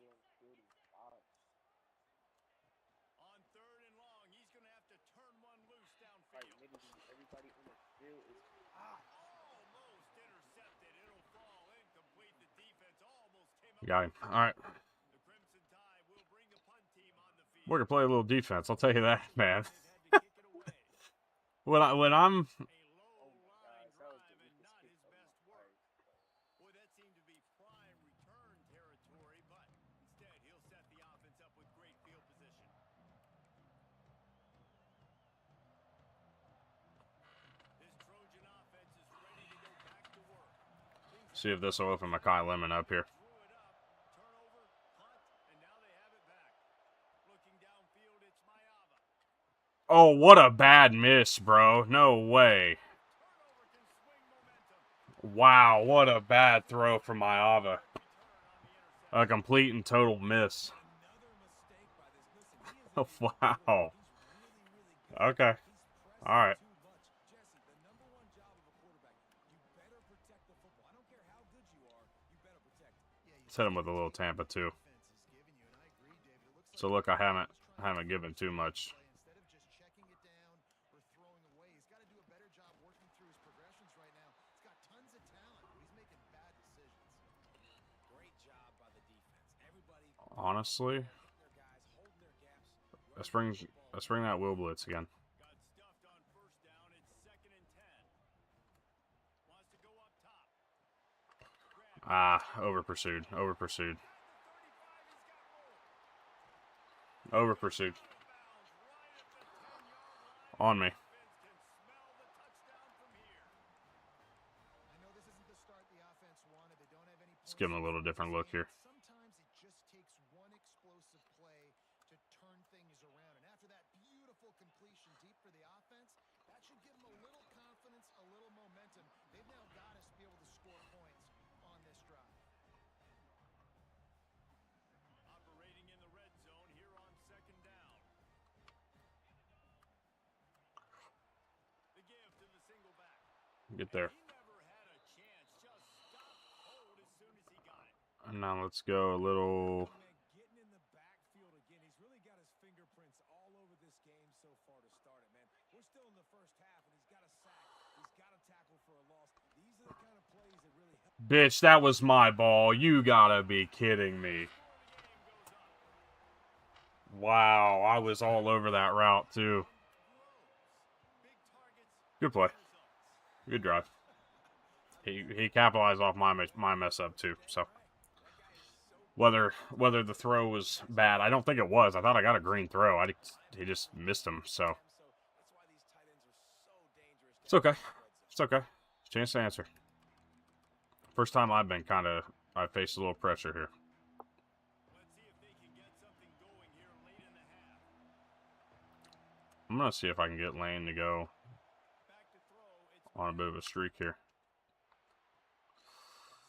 On third and long, he's going to have to turn one loose downfield.
Everybody on the field is
Almost intercepted. It'll fall incomplete. The defense almost came up.
Got him. All right.
The Crimson Tide will bring the punt team on the field.
We're gonna play a little defense. I'll tell you that, man.
They've had to kick it away.
when I'm
A low line drive and not his best work. Boy, that seemed to be prime return territory, but instead he'll set the offense up with great field position. This Trojan offense is ready to go back to work.
see if this will open Makai Lemon up here.
Threw it up, turnover, punt, and now they have it back. Looking downfield, it's Mayava.
Oh, what a bad miss, bro. No way.
Turnover can swing momentum.
Wow, what a bad throw from Mayava.
Return on the interception.
A complete and total miss.
Another mistake by this. Listen, he is a
Wow.
He's really, really good.
Okay.
He's
All right.
pressing too much. Jesse, the number one job of a quarterback, you better protect the football. I don't care how good you are, you better protect it.
Let's hit him with a little Tampa too.
Defense is giving you, and I agree, David. It looks
So
like
look, I
he's
haven't
trying to
given too much.
play instead of just checking it down or throwing away. He's got to do a better job working through his progressions right now. He's got tons of talent, but he's making bad decisions.
Great job by the defense.
Honestly, let's bring that Will Blitz again.
Got stuffed on first down. It's 2nd and 10. Wants to go up top.
Ah, over pursued. Over pursued. Over pursued. On me.
I know this isn't the start the offense wanted. They don't have any
Let's give him a little different look here.
Sometimes it just takes one explosive play to turn things around. And after that beautiful completion deep for the offense, that should give them a little confidence, a little momentum. They've now got us to be able to score points on this drive.
Operating in the red zone here on 2nd down. The give to the single back.
Get there.
He never had a chance. Just stopped cold as soon as he got it.
And now let's go a little.
Man, getting in the backfield again. He's really got his fingerprints all over this game so far to start it, man. We're still in the first half, and he's got a sack. He's got a tackle for a loss. These are the kind of plays that really help.
Bitch, that was my ball. You gotta be kidding me. Wow, I was all over that route, too. Good play. Good drive. He capitalized off my mess up, too, so. Whether the throw was bad, I don't think it was. I thought I got a green throw. He just missed him, so. It's okay. It's okay. Chance to answer. First time I faced a little pressure here.
Let's see if they can get something going here late in the half.
I'm going to see if I can get Lane to go
Back to throw. It's
on a bit of a streak here.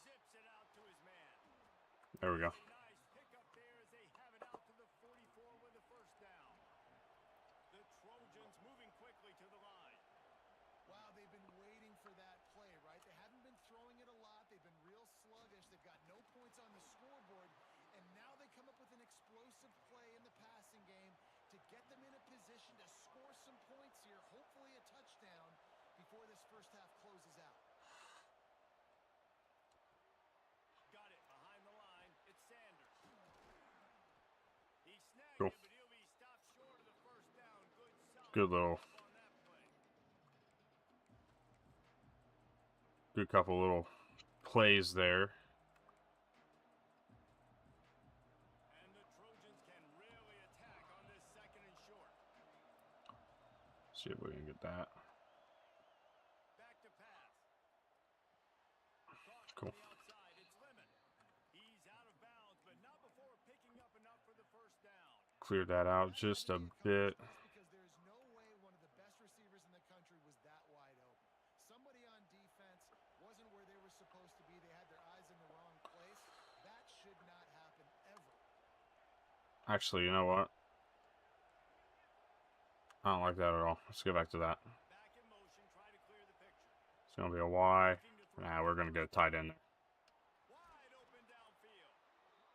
zips it out to his man.
There we go.
Nice pickup there as they have it out to the 44 with the first down. The Trojans moving quickly to the line.
Wow, they've been waiting for that play, right? They haven't been throwing it a lot. They've been real sluggish. They've got no points on the scoreboard. And now they come up with an explosive play in the passing game to get them in a position to score some points here, hopefully a touchdown before this first half closes out.
Got it behind the line. It's Sanders. He snagged
Cool.
it, but he'll be stopped short of the first down. Good solid
Good little,
pickup on that play.
good couple little plays there.
And the Trojans can really attack on this 2nd and short.
See if we can get that.
Back to pass. Caught
Cool.
on the outside. It's Lemon. He's out of bounds, but not before picking up enough for the first down.
Cleared that out just a bit.
Because there's no way one of the best receivers in the country was that wide open. Somebody on defense wasn't where they were supposed to be. They had their eyes in the wrong place. That should not happen ever.
Actually, you know what? I don't like that at all. Let's go back to that.
Back in motion, try to clear the picture.
It's going to be a Y. Nah, we're going to go tight end.
Wide open downfield.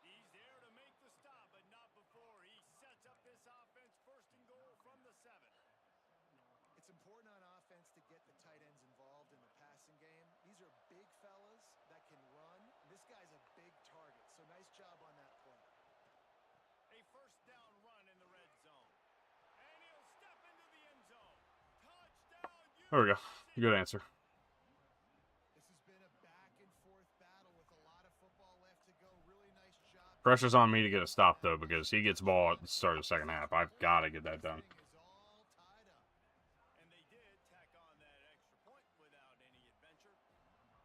He's there to make the stop, but not before he sets up this offense 1st and goal from the 7.
It's important on offense to get the tight ends involved in the passing game. These are big fellas that can run. This guy's a big target, so nice job on that play.
A first down run in the red zone. And he'll step into the end zone. Touchdown,
There we go. Good answer.
This has been a back-and-forth battle with a lot of football left to go. Really nice job.
Pressure's on me to get a stop, though, because he gets ball at the start of the second half. I've got to get that done.
This thing is all tied up.
And they did tack on that extra point without any adventure.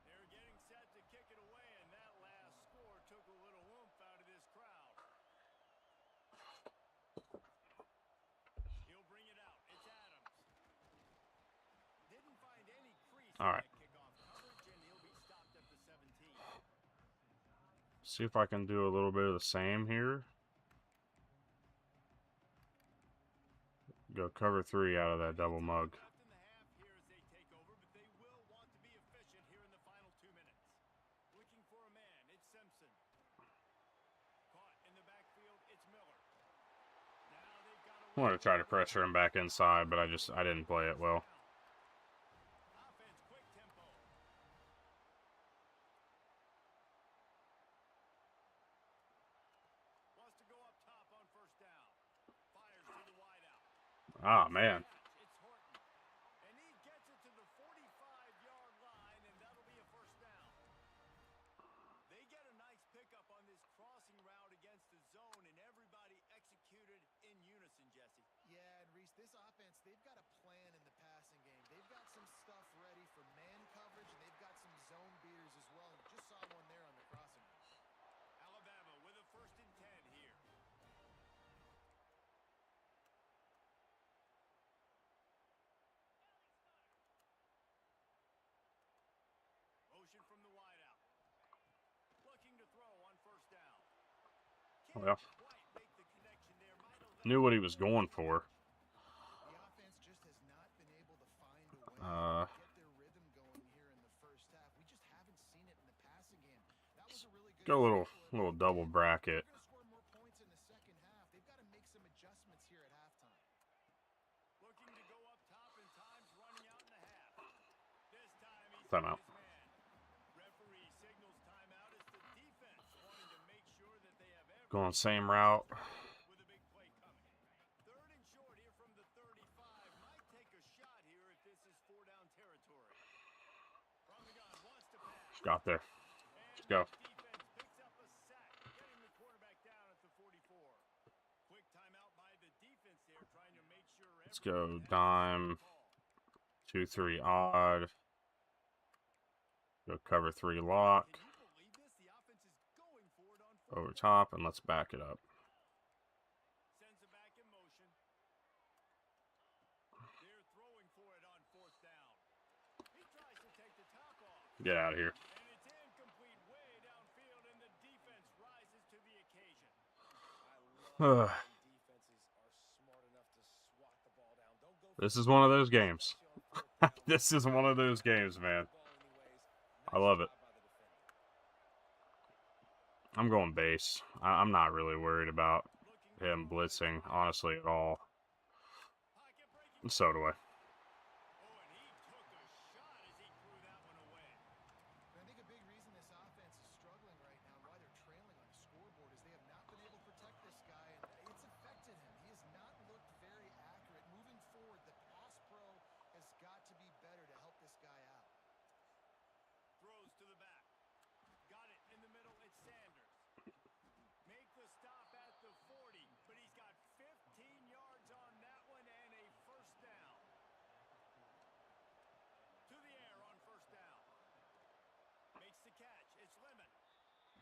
They're getting set to kick it away, and that last score took a little oomph out of this crowd. He'll bring it out. It's Adams. Didn't find any crease
All
in
right.
that kickoff coverage, and he'll be stopped at the 17.
See if I can do a little bit of the same here. Go cover 3 out of that double mug.
Left in the half here as they take over, but they will want to be efficient here in the final 2 minutes. Looking for a man. It's Simpson. Caught in the backfield. It's Miller. Now they've got
I want to try to pressure him back inside, but I didn't play it well.
Offense, quick tempo. Wants to
Ah, man.
It's Horton. And he gets it to the 45-yard line, and that'll be a first down. They get a nice pickup on this crossing route against the zone, and everybody executed in unison, Jesse.
Yeah, and Reese, this offense, they've got a plan in the passing game. They've got some stuff ready for man coverage, and they've got some zone beaters as well. And just saw one there on the crossing route.
Alabama with a 1st and 10 here. Motion from the wideout. Looking to throw on 1st down.
Well,
Can't quite make the connection there. Might have
knew what he was going for.
The offense just has not been able to find a way
Uh,
to get their rhythm going here in the first half. We just haven't seen it in the passing game. That was a really good
Go a
example of
little double bracket.
they're going to score more points in the second half. They've got to make some adjustments here at halftime.
looking to go up top, and time's running out in the half. This time he's
Timeout.
his man. Referee signals timeout as the defense wanting to make sure that they have every
Going same route.
with a big play coming. 3rd and short here from the 35. Might take a shot here if this is 4-down territory. From the gun, wants to pass.
Got there.
And
go.
the defense picks up a sack, getting the quarterback down at the 44. Quick timeout by the defense there, trying to make sure
Let's go
everyone has
dime.
the call.
2-3 odd. Go cover 3 lock.
Can you believe this? The offense is going for it on 4th
Over
down.
top, and let's back it up.
Sends it back in motion. They're throwing for it on 4th down. He tries to take the top off.
Get out of here.
And it's incomplete way downfield, and the defense rises to the occasion.
I love when defenses are smart enough to swat the ball down. Don't go for
This
it,
is one of those games.
especially on 4th down.
This is one of those games, man.
Ball anyways.
I love
Nice
it.
job by the defender.
I'm going base. I'm not really worried about him blitzing, honestly, at all.
Pocket breaking.
And so do I.
Oh, and he took a shot as he threw that one away.
And I think a big reason this offense is struggling right now and why they're trailing on the scoreboard is they have not been able to protect this guy, and it's affected him. He has not looked very accurate. Moving forward, the pass pro has got to be better to help this guy out.
Throws to the back. Got it in the middle. It's Sanders. Make the stop at the 40, but he's got 15 yards on that one and a 1st down. To the air on 1st down. Makes the catch. It's Lemon.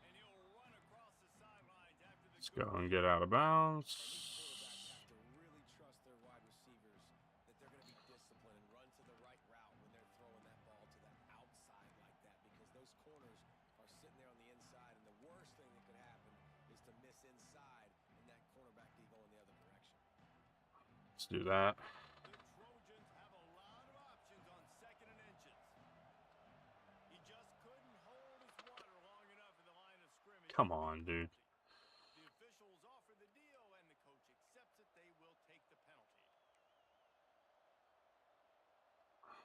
And he'll run across the sidelines after the
Let's go and get out of bounds.
Quarterbacks have to really trust their wide receivers that they're going to be disciplined and run to the right route when they're throwing that ball to the outside like that, because those corners are sitting there on the inside, and the worst thing that could happen is to miss inside and that cornerback be going the other direction.
Let's do that.
The Trojans have a lot of options on 2nd and inches. He just couldn't hold his water long enough at the line of scrimmage.
Come on, dude.
The officials offer the deal, and the coach accepts it. They will take the penalty.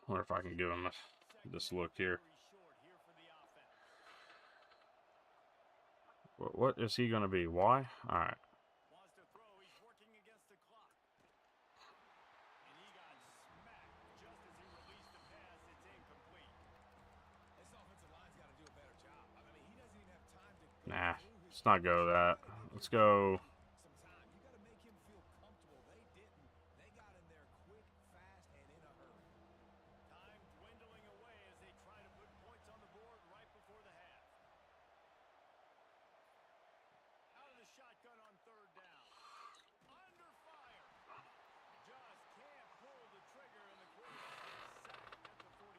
Wonder if I can give him this look here.
Very short here for the offense.
What is he going to be? Why? All right.
Wants to throw. He's working against the clock. And he got smacked just as he released the pass. It's incomplete.
This offensive line's got to do a better job. I mean, he doesn't even have time to go
Nah,
through his
let's not go that. Let's go.
some time. You got to make him feel comfortable. They didn't. They got in there quick, fast, and in a hurry.
Time dwindling away as they try to put points on the board right before the half. Out of the shotgun on 3rd down. Under fire. Just can't pull the trigger, and the quarterback is sacked at the 41.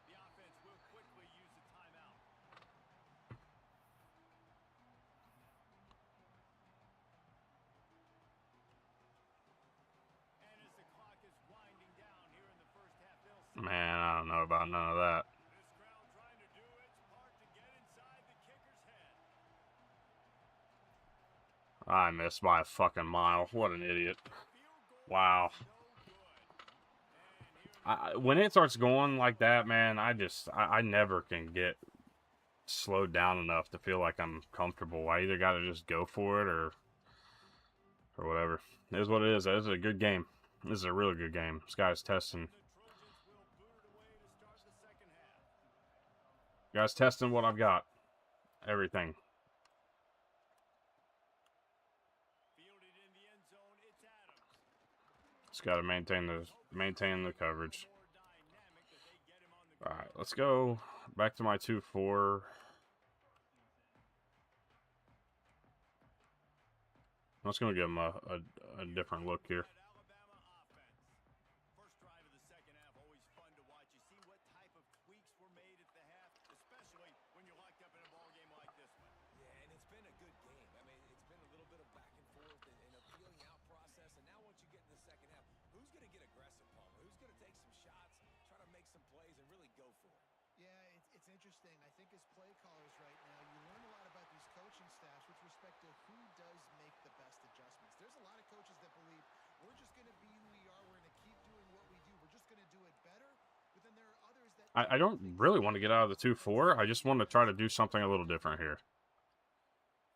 The offense will quickly use the timeout. And as the clock is winding down here in the first half, they'll see
Man, I don't know about none of that.
this crowd trying to do its part to get inside the kicker's head.
I missed by a fucking mile. What an idiot.
Field goal
Wow.
is no good. And here
When it starts going like that, man, I never can get slowed down enough to feel like I'm comfortable. I either got to just go for it or or whatever. It is what it is. This is a good game. This is a really good game. This guy's testing. Guys testing what I've got. Everything. Just got to maintain the coverage. All right, let's go back to my 2-4. I'm just gonna give him a different look here.
First drive of the second half, always fun to watch. You see what type of tweaks were made at the half, especially when you're locked up in a ball game like this one.
Yeah, and it's been a good game. I mean, it's been a little bit of back and forth and a feeling out process. And now once you get in the second half, who's going to get aggressive, Palmer? Who's going to take some shots, try to make some plays, and really go for it?
Yeah, it's interesting. I think as play callers right now, you learn a lot about these coaching staffs with respect to who does make the best adjustments. There's a lot of coaches that believe we're just going to be who we are. We're going to keep doing what we do. We're just going to do it better. But then there are others that
I don't really want to get out of the 2-4. I just want to try to do something a little different here.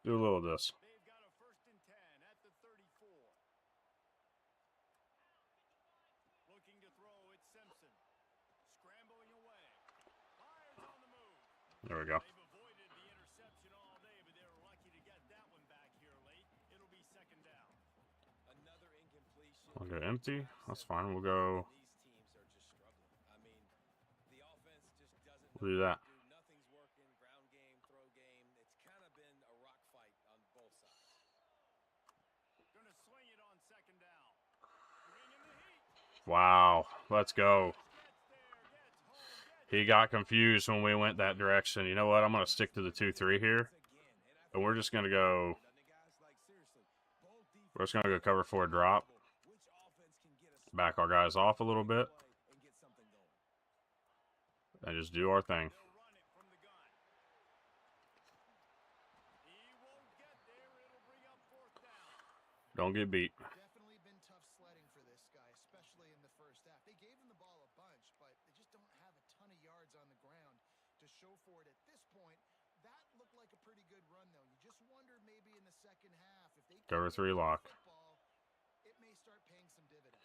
Do a little of this.
They've got a 1st and 10 at the 34. Looking to throw, it's Simpson. Scrambling away. Fires on the move.
There we go.
They've avoided the interception all day, but they were lucky to get that one back here late. It'll be 2nd down.
Another incompletion.
I'll go empty. That's fine. We'll go.
These teams are just struggling. I mean, the offense just doesn't
We'll do that.
Nothing's working. Ground game, throw game. It's kind of been a rock fight on both sides.
Gonna swing it on 2nd down. Bringing the heat.
Wow. Let's go.
Gets there, gets home,
He got confused when we went that direction. You know what? I'm going to stick to the 2-3 here. And we're just going to go. We're just going to go cover 4 drop. Back our guys off a little bit. And just do our thing.
they'll run it from the gun. He won't get there. It'll bring up 4th down.
Don't get beat.
definitely been tough sledding for this guy, especially in the first half. They gave him the ball a bunch, but they just don't have a ton of yards on the ground to show for it at this point. That looked like a pretty good run, though. You just wonder maybe in the second half if they
Cover 3 lock.
football, it may start paying some dividends.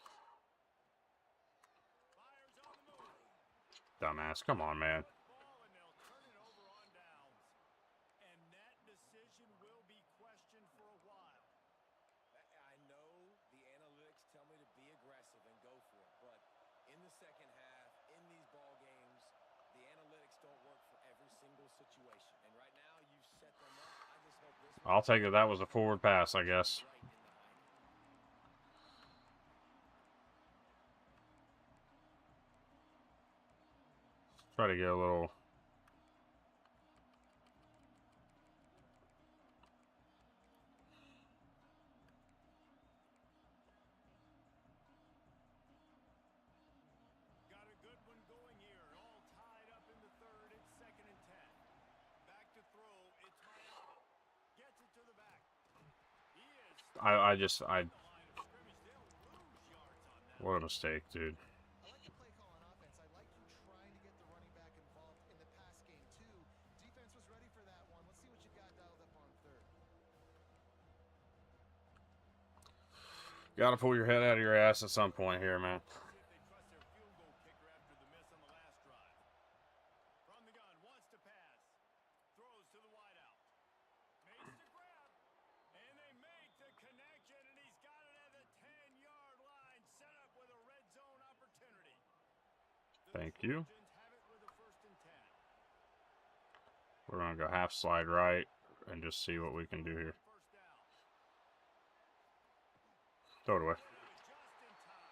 Fires on the move.
Dumbass. Come on, man.
Ball, and they'll turn it over on downs. And that decision will be questioned for a while.
I know the analytics tell me to be aggressive and go for it, but in the second half, in these ball games, the analytics don't work for every single situation. And right now, you've set them up. I just hope this one
I'll take it. That was a forward pass, I guess.
right in the height.
Try to get a little.
Got a good one going here. All tied up in the 3rd. It's 2nd and 10. Back to throw. It's Miami. Gets it to the back. He is
I just.
the line of scrimmage. They'll lose yards on that.
What a mistake, dude.
I like the play call on offense. I like you trying to get the running back involved in the pass game, too. Defense was ready for that one. Let's see what you got dialed up on 3rd.
Gotta pull your head out of your ass at some point here, man.
See if they trust their field goal kicker after the miss on the last drive. From the gun, wants to pass. Throws to the wideout. Makes the grab. And they make the connection, and he's got it at the 10-yard line. Set up with a red zone opportunity. The
Thank you.
Trojans have it with a 1st and 10.
We're gonna go half slide right and just see what we can do here.
1st down.
Throw it away.
Just in time.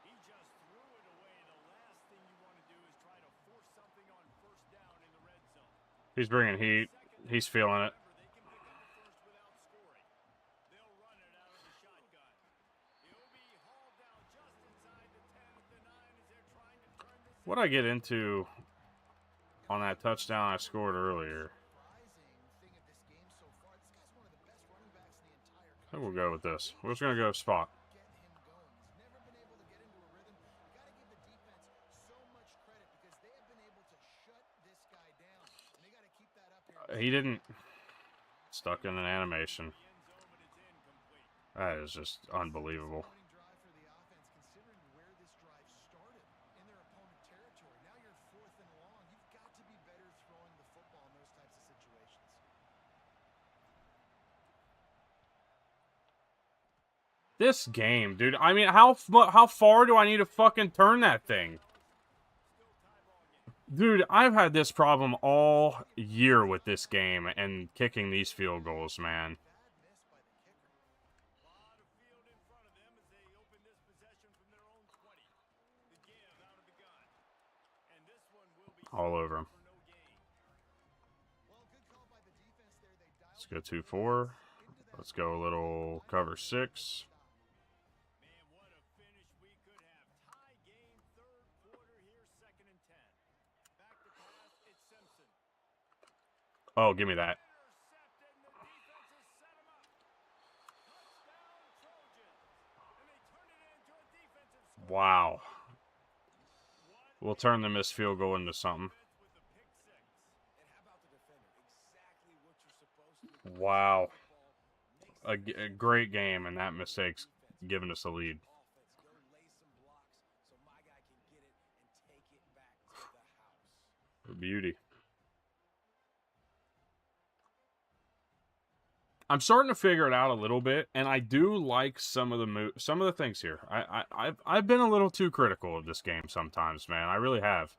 He just threw it away. The last thing you want to do is try to force something on 1st down in the red zone.
He's bringing heat. He's feeling it.
Remember, they can pick up the 1st without scoring. They'll run it out of the shotgun. He'll be hauled down just inside the 10 at the 9 as they're trying to turn this.
What I get into on that touchdown I scored earlier.
Surprising thing of this game so far, this guy's one of the best running backs in the entire
I think
country.
we'll go with this. We're just gonna go spot.
Get him going. He's never been able to get into a rhythm. You got to give the defense so much credit because they have been able to shut this guy down, and they got to keep that up here.
He didn't. Stuck in an animation.
The end zone, but it's incomplete.
That is just unbelievable.
Disappointing drive for the offense, considering where this drive started in their opponent territory. Now you're 4th and long. You've got to be better throwing the football in those types of situations.
This game, dude. I mean, how far do I need to fucking turn that thing? Dude, I've had this problem all year with this game and kicking these field goals, man.
Lot of field in front of them as they open this possession from their own 20. The give out of the gun. And this one will be
All over him.
for no gain.
Well, good call by the defense there. They dialed
Let's go 2-4. Let's go a little cover 6.
Man, what a finish we could have. Tie game, third quarter here, 2nd and 10. Back to pass, it's Simpson.
Oh, give me that.
Intercepted, and the defense has set him up. Touchdown, Trojans. And they turn it into a defensive score.
Wow.
What
We'll turn the missed field goal into something.
defense with the pick six.
And how about the defender? Exactly what you're supposed to do.
Wow.
Football makes
A great game, and that mistake's giving us a lead.
offense. Go lay some blocks so my guy can get it and take it back to the house.
Beauty. I'm starting to figure it out a little bit, and I do like some of the things here. I've been a little too critical of this game sometimes, man. I really have.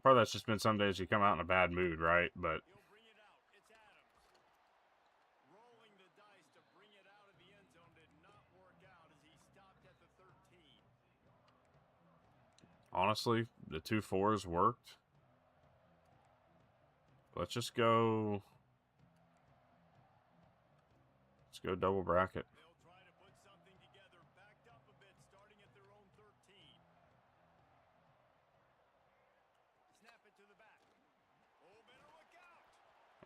Part of that's just been some days you come out in a bad mood, right? But
He'll bring it out. It's Adams. Rolling the dice to bring it out of the end zone did not work out as he stopped at the 13.
honestly, the 2-4s worked. Let's just go. Let's go double bracket.
They'll try to put something together, backed up a bit, starting at their own 13. Snap it to the back. Oh, better look out.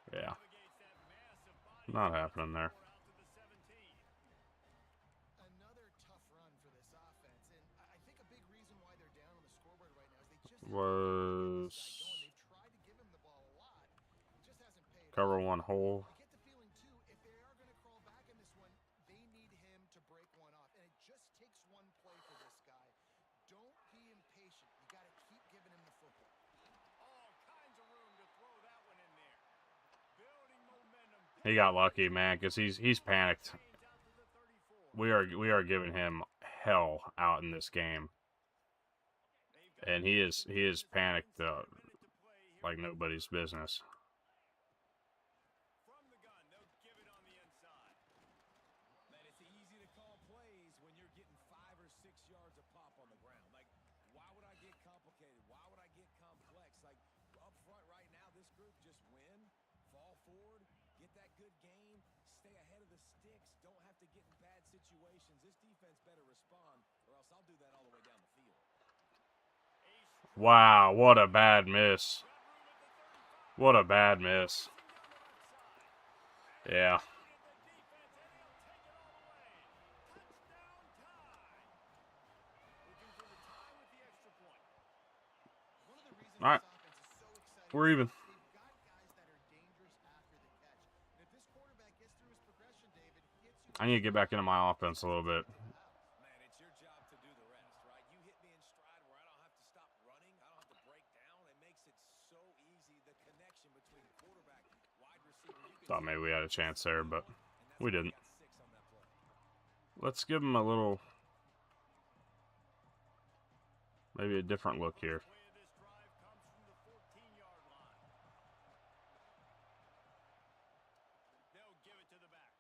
Yeah,
Navigates that massive body.
not happening there.
Out to the 17.
Another tough run for this offense, and I think a big reason why they're down on the scoreboard right now is they just
Was
they've tried to give him the ball a lot. It just hasn't paid
cover
off.
one hole.
I get the feeling too, if they are going to crawl back in this one, they need him to break one off, and it just takes one play for this guy. Don't be impatient. You got to keep giving him the football.
All kinds of room to throw that one in there. Building momentum.
He got lucky, man, because he's panicked.
Gains out to the 34.
We are giving him hell out in this game, and he is panicked like nobody's business.
From the gun, they'll give it on the inside.
Man, it's easy to call plays when you're getting 5 or 6 yards of pop on the ground. Like, why would I get complicated? Why would I get complex? Like, up front right now, this group just win, fall forward, get that good gain, stay ahead of the sticks, don't have to get in bad situations. This defense better respond, or else I'll do that all the way down the field.
Wow, what a bad miss. What a bad miss. Yeah.
One of the reasons
All right.
this offense is so exciting
We're even.
is they've got guys that are dangerous after the catch. And if this quarterback gets through his progression, David, gets you
I need to get back into my offense a little bit.
Man, it's your job to do the rest, right? You hit me in stride where I don't have to stop running. I don't have to break down. It makes it so easy. The connection between quarterback, wide receiver. You can
Thought maybe we had a chance there, but
and that's
we
why
didn't.
got 6 on that play.
Let's give him a little, maybe a different look here.
Play of this drive comes from the 14-yard line. They'll give it to the back.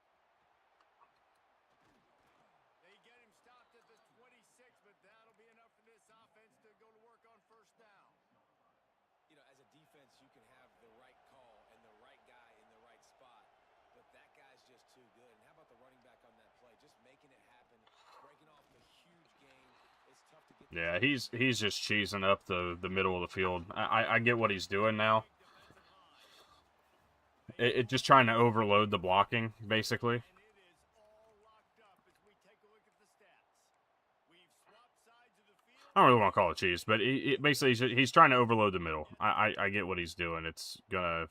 They get him stopped at the 26, but that'll be enough for this offense to go to work on first down.
You know, as a defense, you can have the right call and the right guy in the right spot, but that guy's just too good. And how about the running back on that play? Just making it happen, breaking off the huge game. It's tough to get.
Yeah, he's just cheesing up the middle of the field. I get what he's doing now. It just trying to overload the blocking, basically.
And it is all locked up as we take a look at the stats. We've swapped sides of the field.
I don't really want to call it cheese, but basically he's trying to overload the middle. I get what he's doing. It's gonna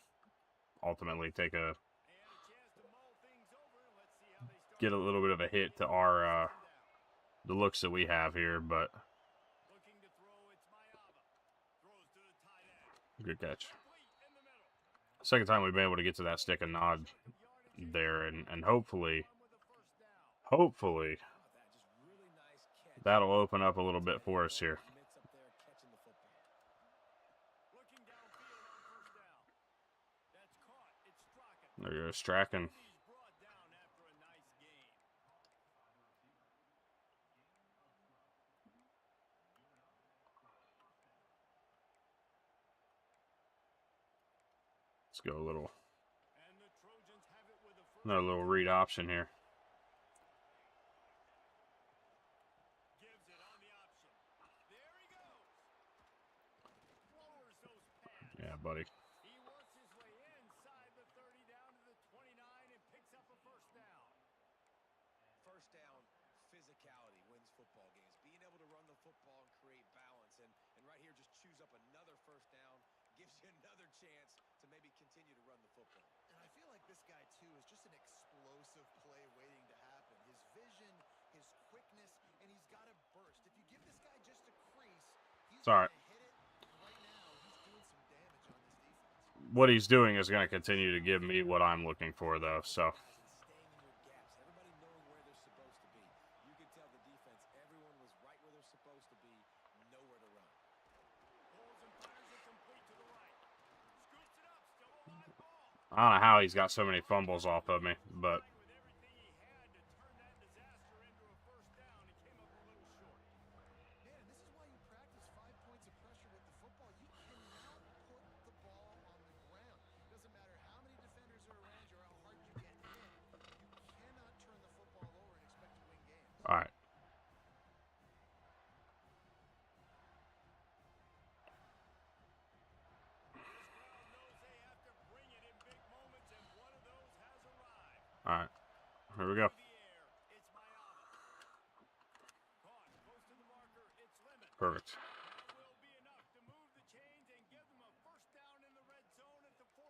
ultimately take a
And a chance to mull things
get a little bit of a hit to our the looks that we have here, but
Looking to throw, it's Mayava. Throws to the tight end.
good catch.
Complete in the middle.
Second time we've been able to get to that stick and nod there, and hopefully
Run with a first down.
hopefully
How about that? Just really nice catch.
that'll open up a little bit for us here.
Mitts up there catching the football.
Looking downfield on first down. That's caught. It's Strachan.
There you go, Strachan.
He's brought down after a nice gain.
Let's go a little
And the Trojans have it with a first.
another little read option here.
Gives it on the option. There he goes. Lowers those pads.
Yeah, buddy.
He works his way inside the 30 down to the 29 and picks up a first down.
First down, physicality wins football games. Being able to run the football and create balance. And right here, just choose up another first down. Gives you another chance to maybe continue to run the football.
And I feel like this guy, too, is just an explosive play waiting to happen. His vision, his quickness, and he's got a burst. If you give this guy just a crease, he's
It's all right.
going to hit it. And right now, he's doing some damage on this defense.
What he's doing is going to continue to give me what I'm looking for, though. So
Staying in your gaps. Everybody knowing where they're supposed to be. You can tell the defense, everyone was right where they're supposed to be, nowhere to run.
Pulls and fires it complete to the right. Scoops it up. Still a live ball.
I don't know how he's got so many fumbles off of me, but
With everything he had to turn that disaster into a first down, he came up a little short.
Man, this is why you practice 5 points of pressure with the football. You cannot put the ball on the ground. It doesn't matter how many defenders are around you or how hard you get hit. You cannot turn the football over and expect to win games.
all right.
This crowd knows they have to bring it in big moments, and one of those has arrived.
All right. Here we go.
Through the air, it's Mayava. Caught close to the marker, it's Lemon.
Perfect.
That will be enough to move the chains and give them a first down in the red zone at the 14.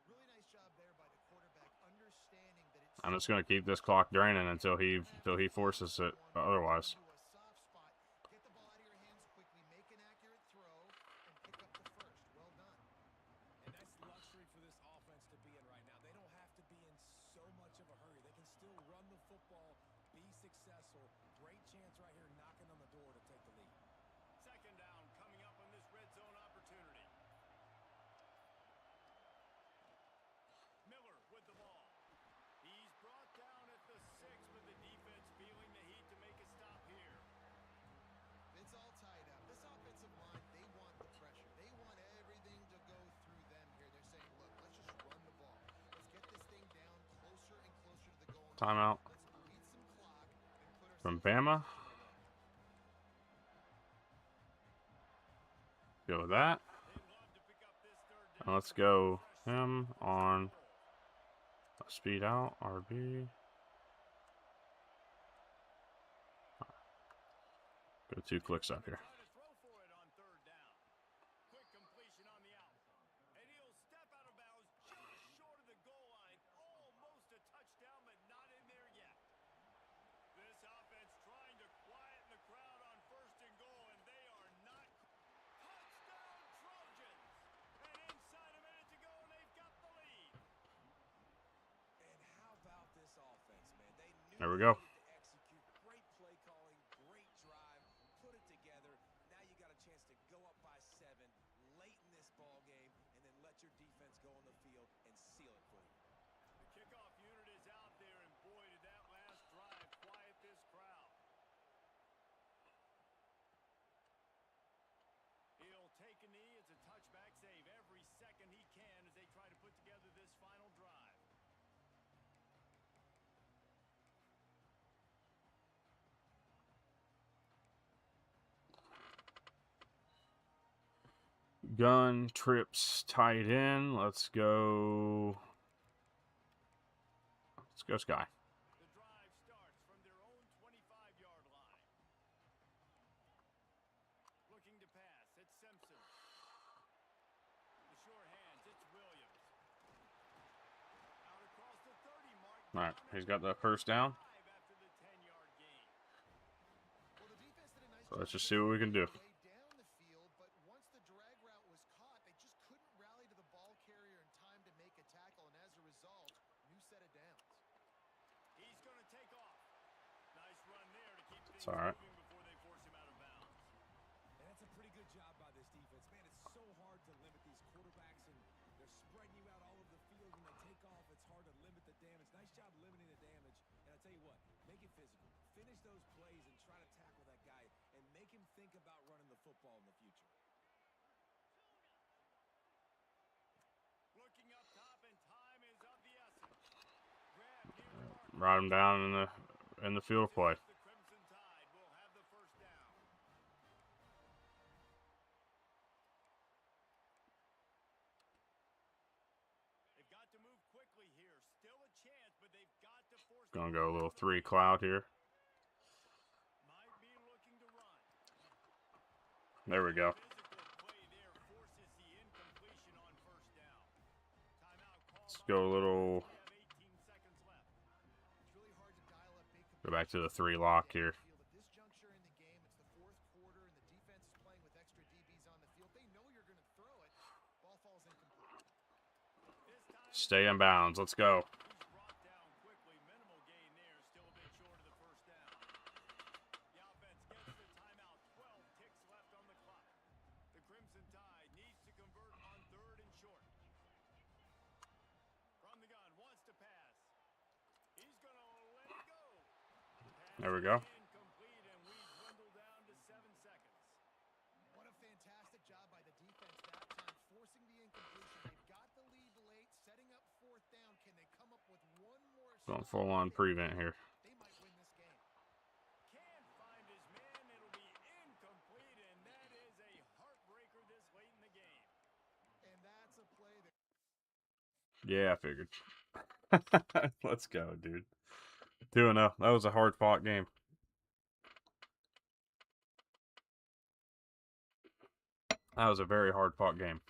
Really nice job there by the quarterback, understanding that it's
I'm just going to keep this clock draining until he forces it otherwise.
into a soft spot. Get the ball out of your hands quickly, make an accurate throw, and pick up the first. Well done.
And that's luxury for this offense to be in right now. They don't have to be in so much of a hurry. They can still run the football, be successful. Great chance right here knocking on the door to take the lead.
Second down coming up on this red zone opportunity. Miller with the ball. He's brought down at the 6, but the defense feeling the heat to make a stop here.
It's all tied up. This offensive line, they want the pressure. They want everything to go through them here. They're saying, look, let's just run the ball. Let's get this thing down closer and closer to the goal line.
Timeout
Let's bleed some clock and put
from
ourselves
Bama. Go with that.
They'd love to pick up this third
And
down.
let's go him on speed out, RB. Go 2 clicks up here.
Try to throw for it on third down. Quick completion on the out. And he'll step out of bounds just short of the goal line. Almost a touchdown, but not in there yet. This offense trying to quieten the crowd on first and goal, and they are not. Touchdown Trojans! And inside a minute to go, and they've got the lead.
And how about this offense, man? They knew
There we
they
go.
needed to execute. Great play calling, great drive, put it together. Now you got a chance to go up by 7 late in this ball game, and then let your defense go on the field and seal it for you.
The kickoff unit is out there, and boy, did that last drive quiet this crowd. He'll take a knee. It's a touchback save every second he can as they try to put together this final drive.
Gun trips tight end. Let's go. Let's go Sky.
The drive starts from their own 25-yard line. Looking to pass. It's Simpson. The sure hands. It's Williams. Out across the 30 mark.
All right, he's got that first down.
After the 10-yard gain.
Well, the defense did a nice
So let's
job
just see what we can do.
way down the field, but once the drag route was caught, they just couldn't rally to the ball carrier in time to make a tackle, and as a result, new set of downs.
He's going to take off. Nice run there to keep things
It's all right.
moving before they force him out of bounds.
And that's a pretty good job by this defense. Man, it's so hard to limit these quarterbacks, and they're spreading you out all over the field. When they take off, it's hard to limit the damage. Nice job limiting the damage. And I tell you what, make it physical. Finish those plays and try to tackle that guy and make him think about running the football in the future.
Looking up top, and time is of the essence. Grab near the mark.
Ride him down in the field of play.
The Crimson Tide will have the first down. They've got to move quickly here. Still a chance, but they've got to force.
Gonna go a little 3 cloud here.
Might be looking to run.
There we go.
Physical play there forces the incompletion on first down. Timeout called.
Let's go a little.
We have 18 seconds left.
It's really hard to dial up big
Go back to the 3 lock here.
At this juncture in the game, it's the fourth quarter, and the defense is playing with extra DBs on the field. They know you're going to throw it. Ball falls incomplete.
This time
Stay in bounds. Let's go.
he's brought down quickly. Minimal gain there. Still a bit short of the first down. The offense gets the timeout. 12 ticks left on the clock. The Crimson Tide needs to convert on third and short. From the gun, wants to pass. He's going to let it go.
There we go.
Incomplete, and we dwindle down to 7 seconds.
What a fantastic job by the defense that time, forcing the incompletion. They've got the lead late, setting up fourth down. Can they come up with one more
Going
stop?
full on prevent here.
They might win this game.
Can't find his man. It'll be incomplete, and that is a heartbreaker this late in the game.
And that's a play that
Yeah, I figured. Let's go, dude. 2-0. That was a hard fought game. That was a very hard fought game.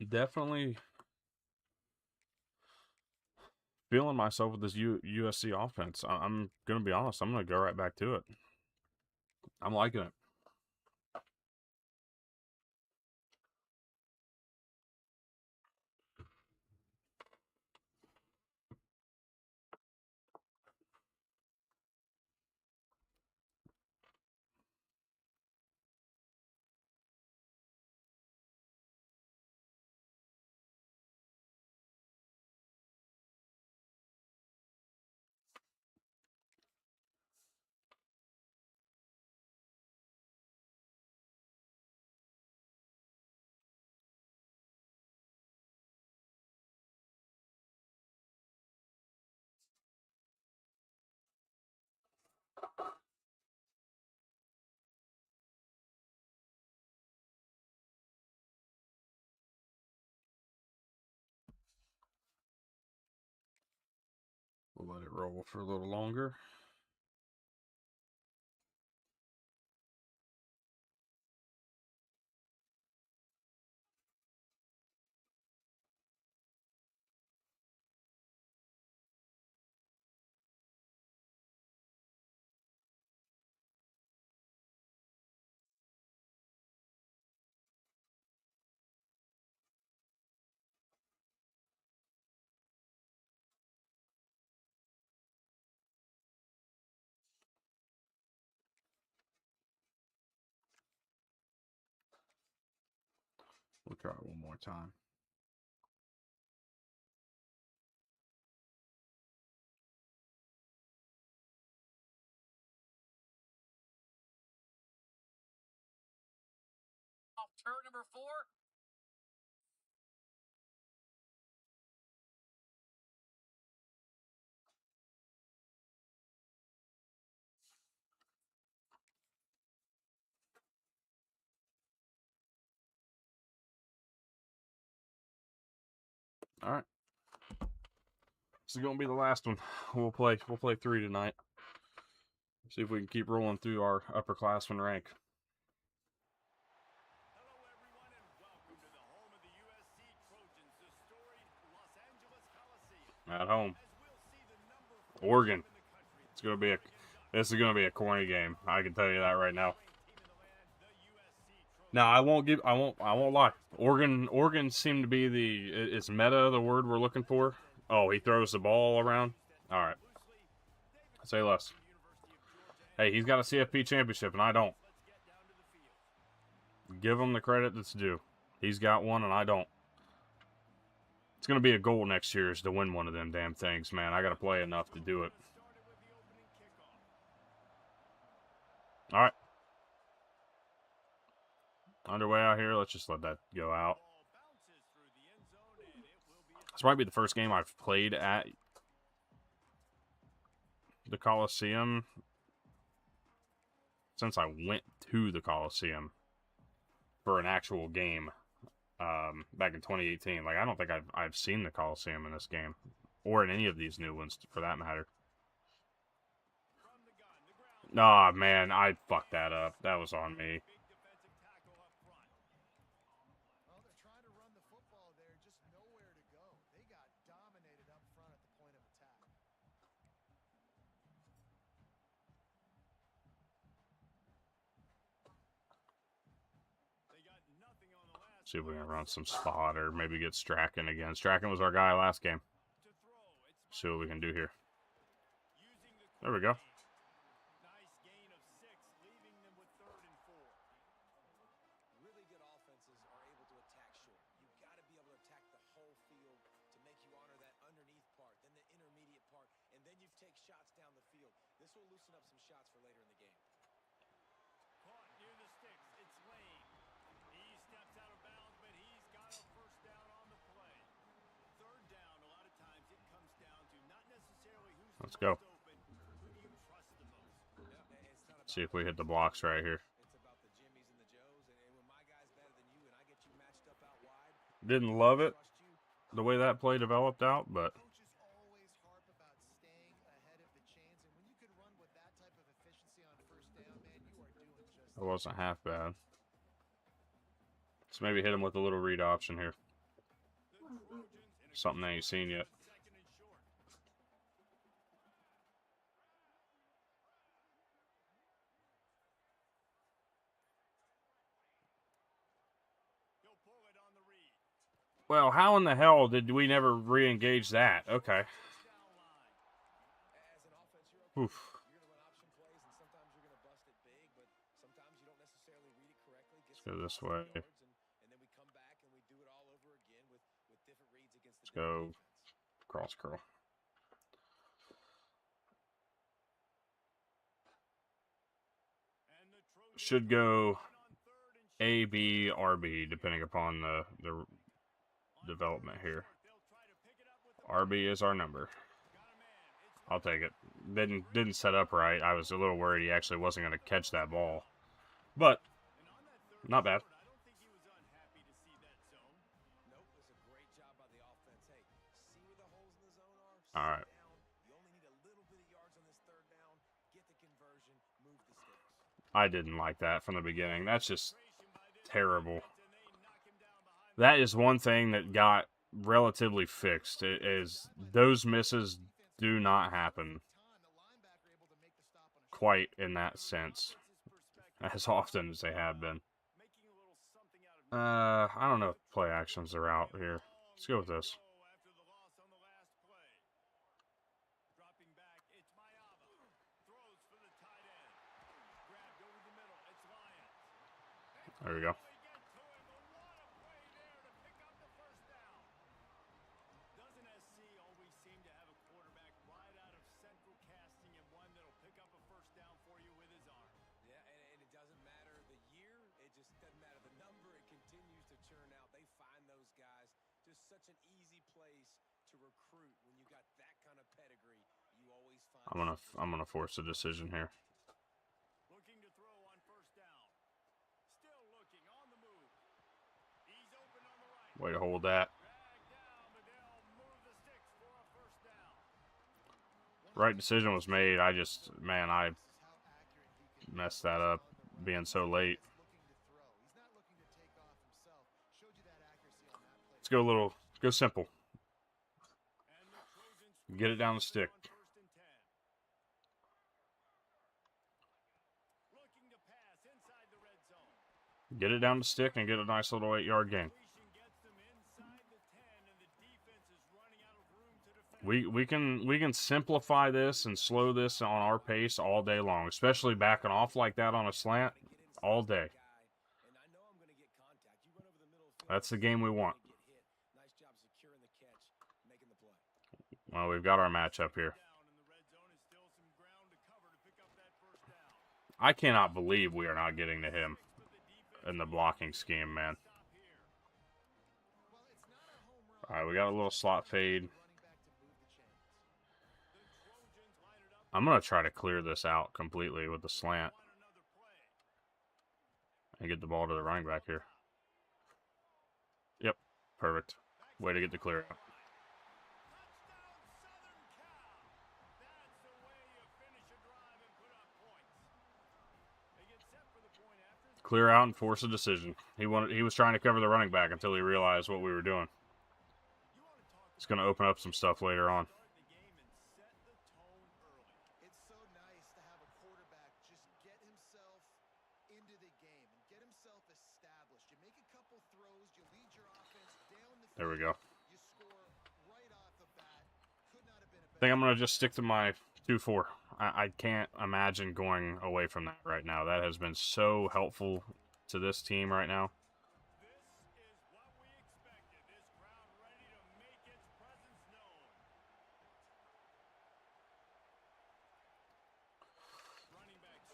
Definitely feeling myself with this USC offense. I'm going to be honest. I'm going to go right back to it. I'm liking it. We'll let it roll for a little longer. We'll try it one more time.
Turn number 4.
All right. This is going to be the last one. We'll play 3 tonight. See if we can keep rolling through our upperclassmen rank.
Hello, everyone, and welcome to the home of the USC Trojans, the storied Los Angeles Coliseum.
At home,
As we'll see the number 4
Oregon.
team in the country
It's gonna be a. This is gonna be a corny game. I can tell you that right now.
team in the land, the USC Trojans.
No, I won't lie. Oregon seemed to be is meta the word we're looking for. Oh, he throws the ball around. All right. Say less. Hey, he's got a CFP championship, and I don't. Give him the credit that's due. He's got one, and I don't. It's going to be a goal next year is to win one of them damn things, man. I got to play enough to do it. All right. Underway out here. Let's just let that go out. This might be the first game I've played at the Coliseum since I went to the Coliseum for an actual game back in 2018. Like, I don't think I've seen the Coliseum in this game or in any of these new ones for that matter. Nah, man, I fucked that up. That was on me.
Well, they're trying to run the football there, just nowhere to go. They got dominated up front at the point of attack.
See if we can run some spot or maybe get Strachan again. Strachan was our guy last game. See what we can do here. There we go.
Nice gain of 6, leaving them with 3rd and 4.
Really good offenses are able to attack short. You've got to be able to attack the whole field to make you honor that underneath part, then the intermediate part, and then you take shots down the field. This will loosen up some shots for later in the game.
Caught near the sticks. It's Lane. He steps out of bounds, but he's got a first down on the play. 3rd down, a lot of times it comes down to not necessarily who's
Let's go.
open, who do you trust the most.
See if we hit the blocks right here.
It's about the Jimmies and the Joes, and when my guy's better than you and I get you matched up out wide,
Didn't love it,
trust you.
the way that play developed out, but
Coaches always harp about staying ahead of the chains, and when you can run with that type of efficiency on first down, man, you are doing just
it wasn't half bad. So maybe hit him with a little read option here. Something they ain't seen yet.
2nd and short. He'll pull it on the read.
Well, how in the hell did we never re-engage that? Okay.
First down line.
As an offense, you're okay.
Oof.
You're going to run option plays, and sometimes you're going to bust it big, but sometimes you don't necessarily read it correctly. Get
Let's go
some
this
positive
way.
yards, and then we come back and we do it all over again with different reads against the
Let's go
different defense.
cross curl.
And the Trojans
Should go
on 3rd and short.
A, B, R, B, depending upon the development here.
They'll try to pick it up with the
RB is our number.
got a man. It's
I'll take it. Didn't set up right. I was a little worried he actually wasn't going to catch that ball. But,
and on that 3rd
not bad.
I don't think he was unhappy to see that zone.
Nope, it was a great job by the offense. Hey, see where the holes in the zone are?
All
Sit
right.
down. You only need a little bit of yards on this 3rd down. Get the conversion. Move the sticks.
I didn't like that from the beginning. That's just terrible.
And they knock him down behind
That is one thing that got relatively fixed. It is those misses do not happen
the linebacker able to make the stop on a
quite in that sense as often as they have been.
making a little something out of
I don't know if play actions are out here. Let's go with this.
after the loss on the last play. Dropping back, it's Mayava. Throws for the tight end. Grabbed over the middle. It's Lyons.
There we go.
They get to him, but what a play there to pick up the first down. Doesn't SC always seem to have a quarterback right out of central casting and one that'll pick up a first down for you with his arm?
Yeah, and it doesn't matter the year. It just doesn't matter the number. It continues to churn out. They find those guys. Just such an easy place to recruit when you got that kind of pedigree. You always find.
I'm gonna force a decision here.
Looking to throw on first down. Still looking on the move. He's open on the right.
Way to hold that.
Dragged down, but they'll move the sticks for a first down.
Right decision was made. I just, man, I
This is how
messed that up being so late. Let's go simple. Get it down the stick. Get it down the stick and get a nice little 8-yard gain. We can simplify this and slow this on our pace all day long, especially backing off like that on a slant all day. That's the game we want. Well, we've got our matchup here. I cannot believe we are not getting to him in the blocking scheme, man. All right, we got a little slot fade. I'm going to try to clear this out completely with the slant and get the ball to the running back here. Yep, perfect. Way to get the clear out. Clear out and force a decision. He was trying to cover the running back until he realized what we were doing. It's going to open up some stuff later on.
It's so nice to have a quarterback just get himself into the game and get himself established. You make a couple throws, you lead your offense down the field.
There we go.
You score right off the bat. Could not have been a better.
I think I'm going to just stick to my 2-4. I can't imagine going away from that right now. That has been so helpful to this team right now.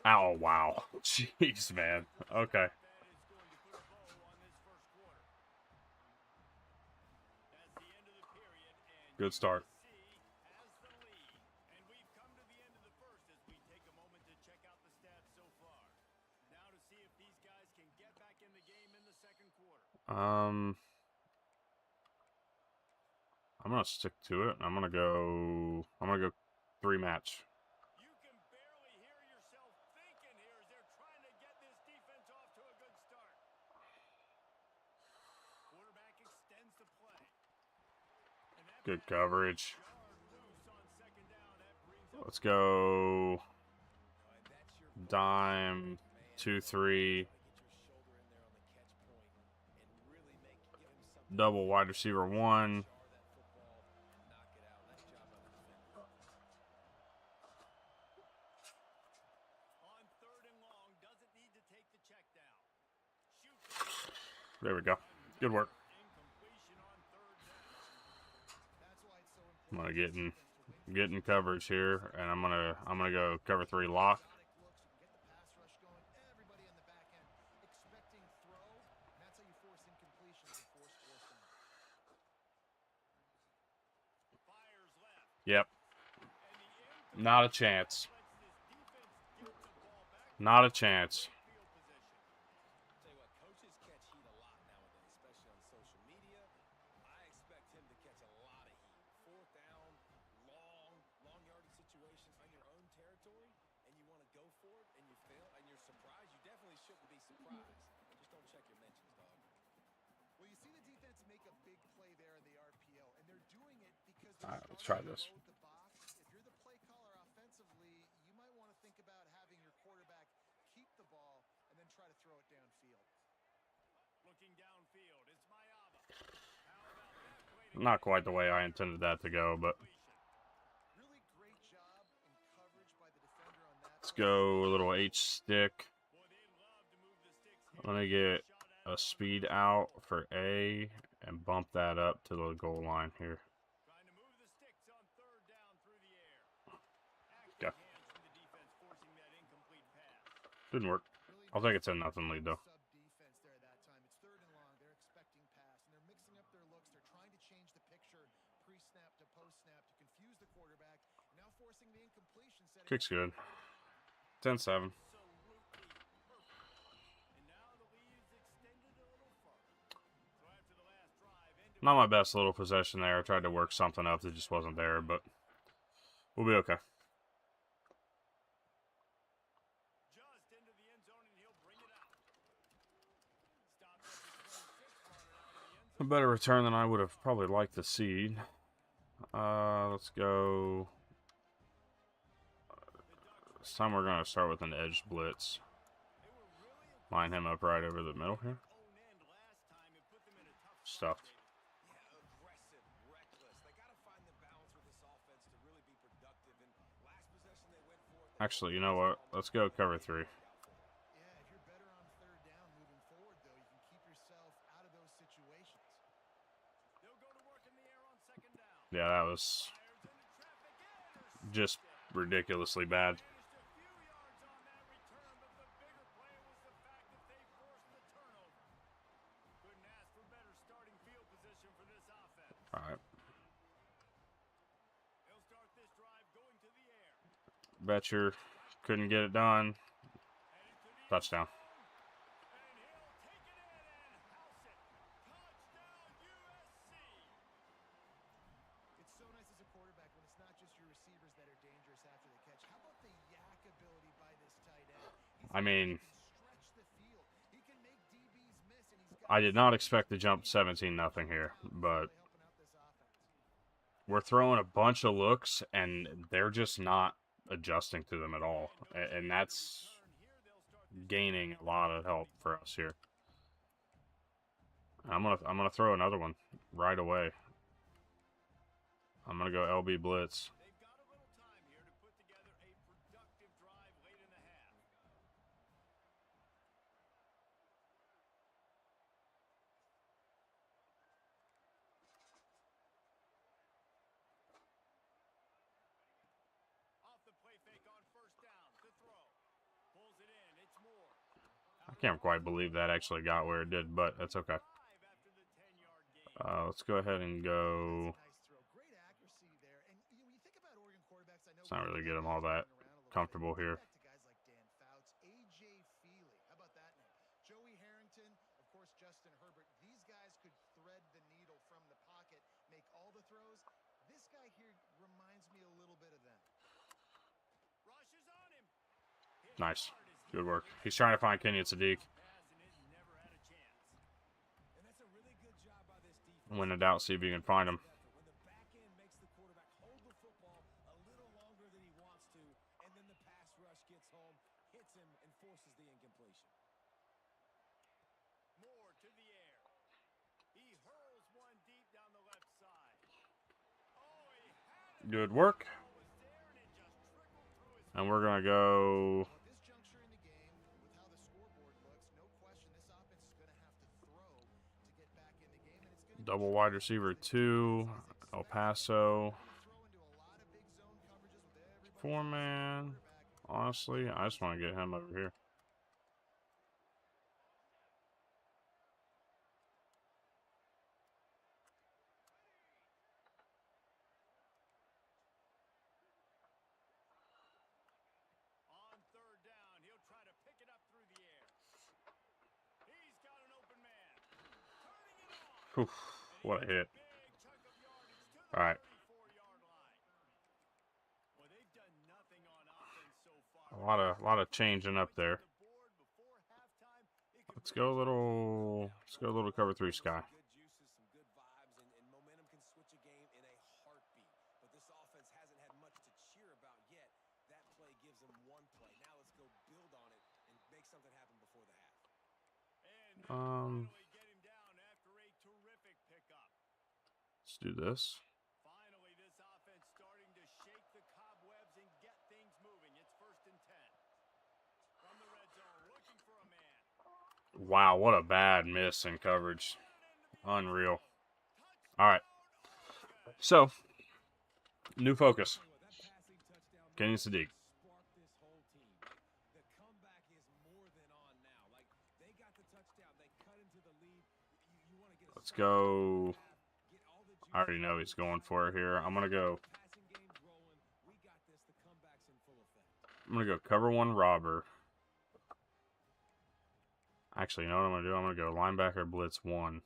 Oh, wow. Jeez, man. Okay. Good start. I'm gonna stick to it. I'm gonna go 3 match.
You can barely hear yourself thinking here as they're trying to get this defense off to a good start. Quarterback extends the play.
Good coverage. Let's go dime 2-3. Double wide receiver 1. There we go. Good work. I'm gonna get in coverage here, and I'm gonna go cover 3 lock. Yep. Not a chance. Not a chance.
Tell you what, coaches catch heat a lot nowadays, especially on social media. I expect him to catch a lot of heat. 4th down, long yardage situations on your own territory, and you want to go for it, and you fail, and you're surprised. You definitely shouldn't be surprised. Just don't check your mentions, dog.
Well, you see the defense make a big play there in the RPO, and they're doing it because
All right, let's try this.
the box. If you're the play caller offensively, you might want to think about having your quarterback keep the ball and then try to throw it downfield.
Looking downfield, it's Mayaba. How about that play to
Not quite the way I intended that to go, but
Really great job in coverage by the defender on that.
let's go a little H stick.
boy, they love to move the sticks here.
I'm gonna get a speed out for A and bump that up to the goal line here.
Trying to move the sticks on 3rd down through the air.
Okay.
Active hands from the defense forcing that incomplete pass.
Didn't work. I'll take a 10-0 lead though.
Sub defense there that time. It's 3rd and long. They're expecting pass, and they're mixing up their looks. They're trying to change the picture pre-snap to post-snap to confuse the quarterback. Now forcing the incompletion.
Kick's good. 10-7.
Absolutely perfect. And now the lead's extended a little further. So after the last drive,
Not my best little possession there. I tried to work something up that just wasn't there, but we'll be okay.
just
A better return than I would have probably liked to see. Let's go. This time we're going to start with an edge blitz. Line him up right over the middle here. Stuffed.
Yeah, aggressive, reckless. They got to find the balance with this offense to really be productive. And last possession they went for it.
Actually, you know what? Let's go cover 3.
Yeah, if you're better on third down moving forward, though, you can keep yourself out of those situations.
They'll go to work in the air on second down.
Yeah, that was
Fires into traffic and
just ridiculously bad.
managed a few yards on that return, but the bigger play was the fact that they forced the turnover. Couldn't ask for better starting field position for this offense.
All right.
They'll start this drive going to the air.
Betcher couldn't get it done.
Headed to the
Touchdown.
and he'll take it in and house it. Touchdown USC.
It's so nice as a quarterback when it's not just your receivers that are dangerous after the catch. How about the yak ability by this tight end?
I mean,
He can stretch the field. He can make DBs miss, and he's got
I did not expect to jump 17-0 here, but
helping out this offense.
we're throwing a bunch of looks, and they're just not adjusting to them at all. And that's gaining a lot of help for us here. I'm gonna throw another one right away. I'm gonna go LB blitz.
They've got a little time here to put together a productive drive late in the half. Off the play fake on first down to throw. Pulls it in. It's Moore.
I can't quite believe that actually got where it did, but that's okay.
Five after the 10-yard gain.
Let's go ahead and go.
Nice throw. Great accuracy there. And you think about Oregon quarterbacks, I know
It's not
we
really
get
get them all that comfortable here.
back to guys like Dan Fouts, AJ Feely. How about that name? Joey Harrington, of course, Justin Herbert. These guys could thread the needle from the pocket, make all the throws. This guy here reminds me a little bit of them.
Rush is on him.
Nice. Good work. He's trying to find Kenyon Sadiq.
Pass and it never had a chance.
And that's a really good job by this defense.
When in doubt, see if you can find him.
When the back end makes the quarterback hold the football a little longer than he wants to, and then the pass rush gets home, hits him, and forces the incompletion.
Moore to the air. He hurls one deep down the left side. Oh, he had it.
Good work.
Ball was there, and it just trickled through his
And we're going to go.
At this juncture in the game, with how the scoreboard looks, no question this offense is going to have to throw to get back in the game. And it's going to
Double wide receiver 2. El Paso.
throw into a lot of big zone coverages with everybody
4-man. Honestly, I just want to get him over here.
On third down, he'll try to pick it up through the air. He's got an open man. Turning it on.
Oof, what a hit.
Big chunk of yardage to the
All right.
34-yard line. Well, they've done nothing on offense so far.
A lot of changing up there.
The board before halftime, it could
Let's go a little cover 3 sky.
Good juices, some good vibes, and momentum can switch a game in a heartbeat. But this offense hasn't had much to cheer about yet. That play gives them one play. Now let's go build on it and make something happen before the half.
And they finally get him down after a terrific pickup.
Let's do this.
Finally, this offense starting to shake the cobwebs and get things moving. It's 1st and 10. From the red zone, looking for a man.
Wow, what a bad miss in coverage. Unreal. All right. So, new focus.
That passing touchdown
Kenyon Sadiq.
sparked this whole team. The comeback is more than on now. Like, they got the touchdown. They cut into the lead. You want to get a
Let's
start
go.
get all the
I already know he's going for it here. I'm going to go.
passing game's rolling. We got this. The comeback's in full effect.
I'm going to go cover 1 robber. Actually, you know what I'm going to do? I'm going to go linebacker blitz 1.
They'll line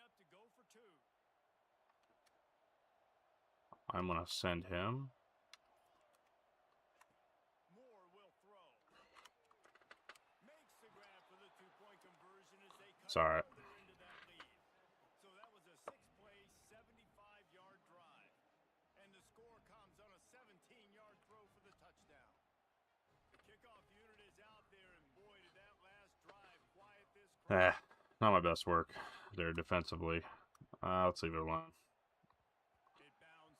up to go for 2.
I'm going to send him.
Moore will throw. Makes the grab for the 2-point conversion as they cut
It's all right.
further into that lead. So that was
Not my best work there defensively. Let's leave it alone.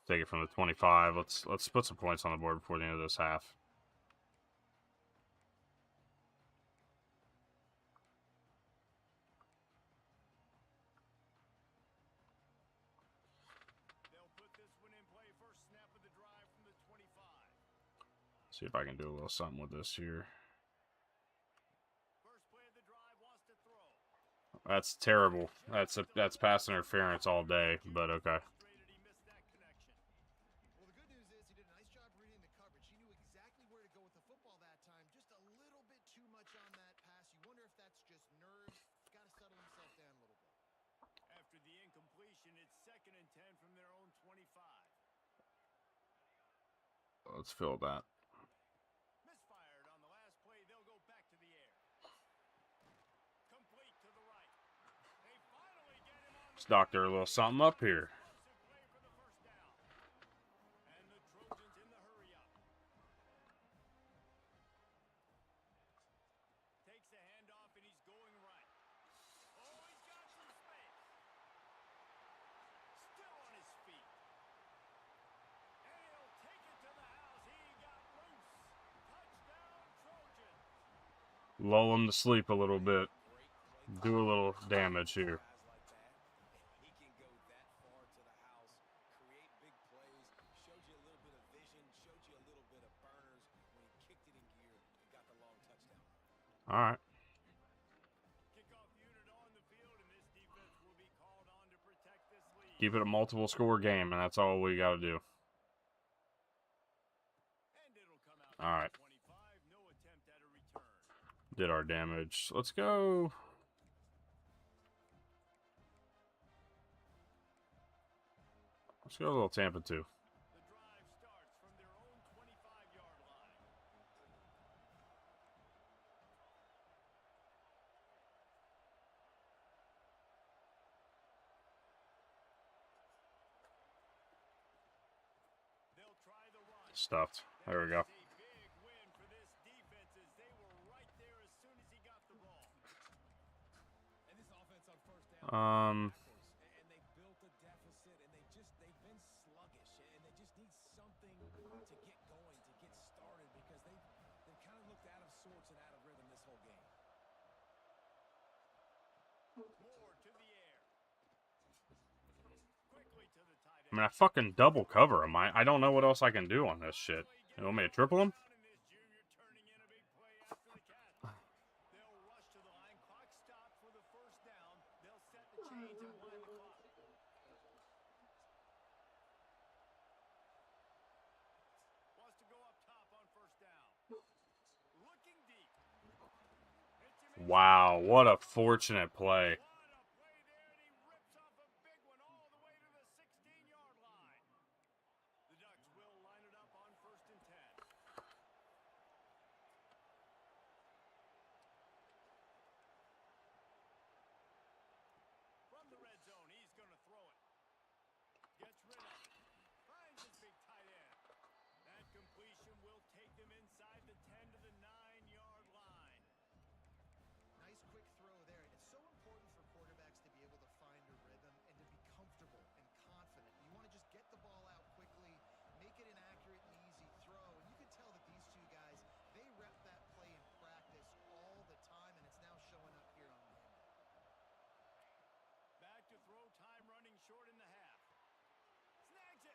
Take it from the 25. Let's put some points on the board before the end of this half. See if I can do a little something with this here. That's terrible. That's pass interference all day, but okay.
Well, the good news is he did a nice job reading the coverage. He knew exactly where to go with the football that time. Just a little bit too much on that pass. You wonder if that's just nerves. Got to settle himself down a little bit.
After the incompletion, it's 2nd and 10 from their own 25.
Let's fill that.
Misfired on the last play. They'll go back to the air. Complete to the right. They finally get him on
Let's doctor a little something up here.
play for the first down. And the Trojans in the hurry up. Takes the handoff and he's going right. Oh, he's got some space. Still on his feet. And he'll take it to the house. He got loose. Touchdown, Trojans.
Lull him to sleep a little bit. Do a little damage here.
Guys like that, he can go that far to the house, create big plays, showed you a little bit of vision, showed you a little bit of burners when he kicked it in gear and got the long touchdown.
All right.
Kickoff unit on the field, and this defense will be called on to protect this lead.
Keep it a multiple score game, and that's all we got to do.
And it'll come out
All right.
25, no attempt at a return.
Did our damage. Let's go. Let's go a little Tampa 2.
The drive starts from their own 25-yard line. They'll try the run.
Stuffed. There we go.
It's a big win for this defense as they were right there as soon as he got the ball. And this offense on first down. And they built a deficit, and they've been sluggish, and they just need something to get going, to get started, because they've kind of looked out of sorts and out of rhythm this whole game. More to the air. Quickly to the tight
I mean, I fucking double cover him. I don't know what else I can do on this shit. You want me to triple him?
They'll rush to the line. Clock stopped for the first down. They'll set the chains and wind the clock. Wants to go up top on first down. Looking deep.
Wow, what a fortunate play.
What a play there, and he rips off a big one all the way to the 16-yard line. The Ducks will line it up on 1st and 10. From the red zone, he's going to throw it. Gets rid of it. Finds his big tight end. That completion will take them inside the 10 to the 9-yard line.
Nice quick throw there. And it's so important for quarterbacks to be able to find a rhythm and to be comfortable and confident. You want to just get the ball out quickly, make it an accurate and easy throw. And you can tell that these two guys, they rep that play in practice all the time, and it's now showing up here on game day.
Back to throw, time running short in the half. Snags it.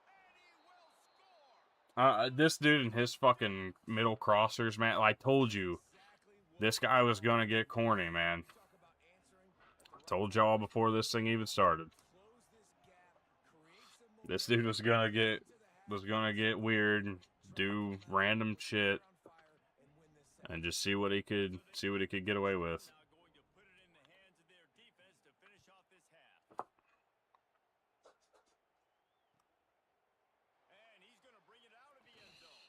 And he will score.
This dude and his fucking middle crossers, man. I told you, this guy was gonna get corny, man. Told y'all before this thing even started. This dude was gonna get weird, and do random shit, and just see what he could get away with.
Now going to put it in the hands of their defense to finish off this half. And he's going to bring it out of the end zone.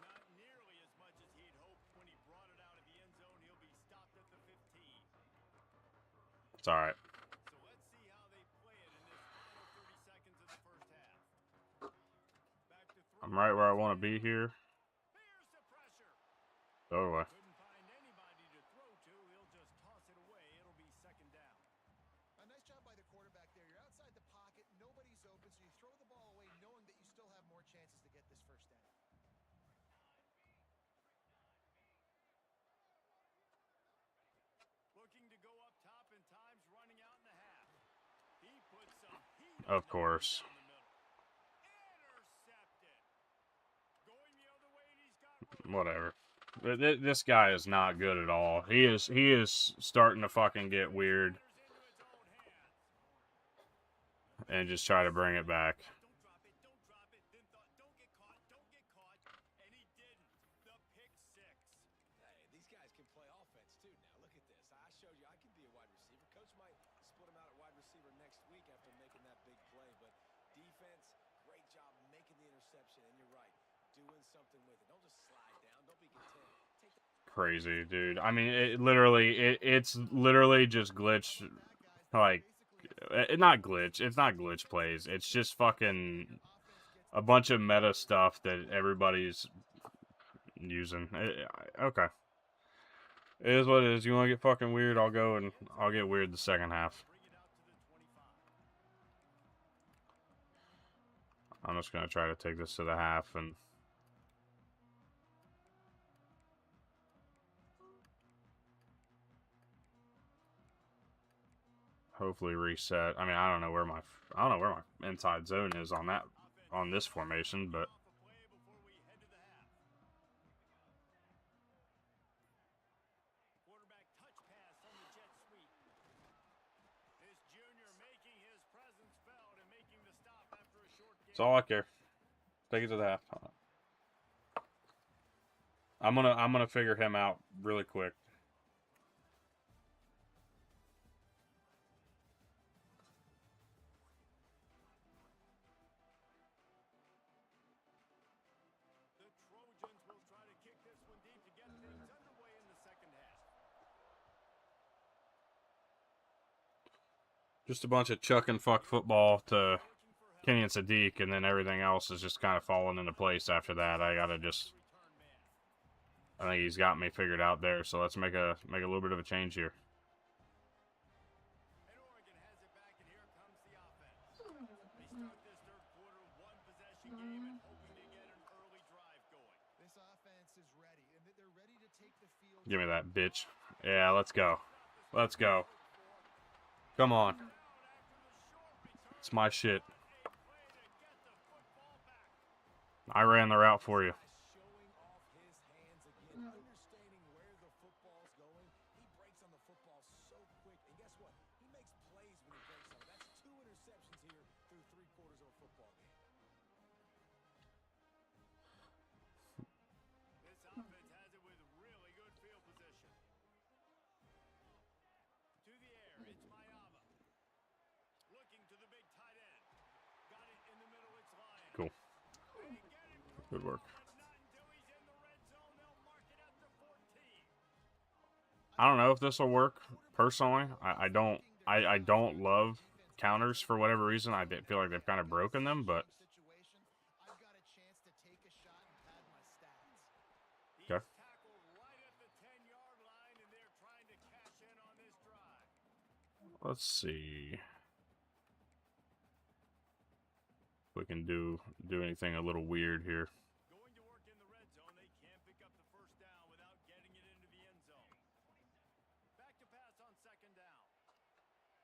Not nearly as much as he'd hoped when he brought it out of the end zone. He'll be stopped at the 15.
It's all right.
So let's see how they play it in this final 30 seconds of the first half. Back to throw.
I'm right where I want to be here.
Here's the pressure.
Go away.
Couldn't find anybody to throw to. He'll just
throw the ball away knowing that you still have more chances to get this first down.
Looking to go up top in times, running out in the half. He puts some heat on
Of
that one
course.
down the middle. Intercepted. Going the other way, and he's got room.
Whatever. This guy is not good at all. He is starting to fucking get weird
Into its own hands.
and just try to bring it back.
Don't drop it, don't drop it. Then thought, don't get caught, don't get caught. And he didn't. The pick six.
Hey, these guys can play offense too now. Look at this. I showed you I can be a wide receiver. Coach might split him out at wide receiver next week after making that big play. But defense, great job making the interception. And you're right, doing something with it. Don't just slide down. Don't be content. Take the
Crazy, dude. I mean, it's literally just glitch, like, not glitch. It's not glitch plays. It's just fucking a bunch of meta stuff that everybody's using. Okay. It is what it is. You want to get fucking weird, I'll go and I'll get weird the second half.
bring it out to the 25.
I'm just going to try to take this to the half and hopefully reset. I mean, I don't know where my inside zone is on this formation, but
Off a play before we head to the half. Quarterback touch pass on the jet sweep. This junior making his presence felt and making the stop after a short game.
that's all I care. Take it to the half. I'm gonna figure him out really quick.
The Trojans will try to kick this one deep to get things underway in the second half.
Just a bunch of chuck and fuck football to Kenny and Sadiq, and then everything else is just kind of falling into place after that. I gotta just, I think he's got me figured out there. So let's make a little bit of a change here.
And Oregon has it back, and here comes the offense. They start this third quarter one possession game and hoping to get an early drive going.
This offense is ready, and they're ready to take the field.
Give me that bitch. Yeah, let's go. Let's go. Come on. It's my shit. I ran the route for you.
showing off his hands again, understanding where the football's going. He breaks on the football so quick, and guess what? He makes plays when he breaks on it. That's 2 interceptions here through 3 quarters of a football game.
This offense has it with really good field position. To the air, it's Mayava. Looking to the big tight end. Got it in the middle, it's Lion.
Cool. Good work.
Not until he's in the red zone, they'll mark it at the 14.
I don't know if this will work personally. I don't love counters for whatever reason. I feel like they've kind of broken them, but
I've got a chance to take a shot and pad my stats.
He's
Okay.
tackled right at the 10-yard line, and they're trying to cash in on this drive.
let's see if we can do anything a little weird here.
Going to work in the red zone, they can't pick up the first down without getting it into the end zone. Back to pass on second down.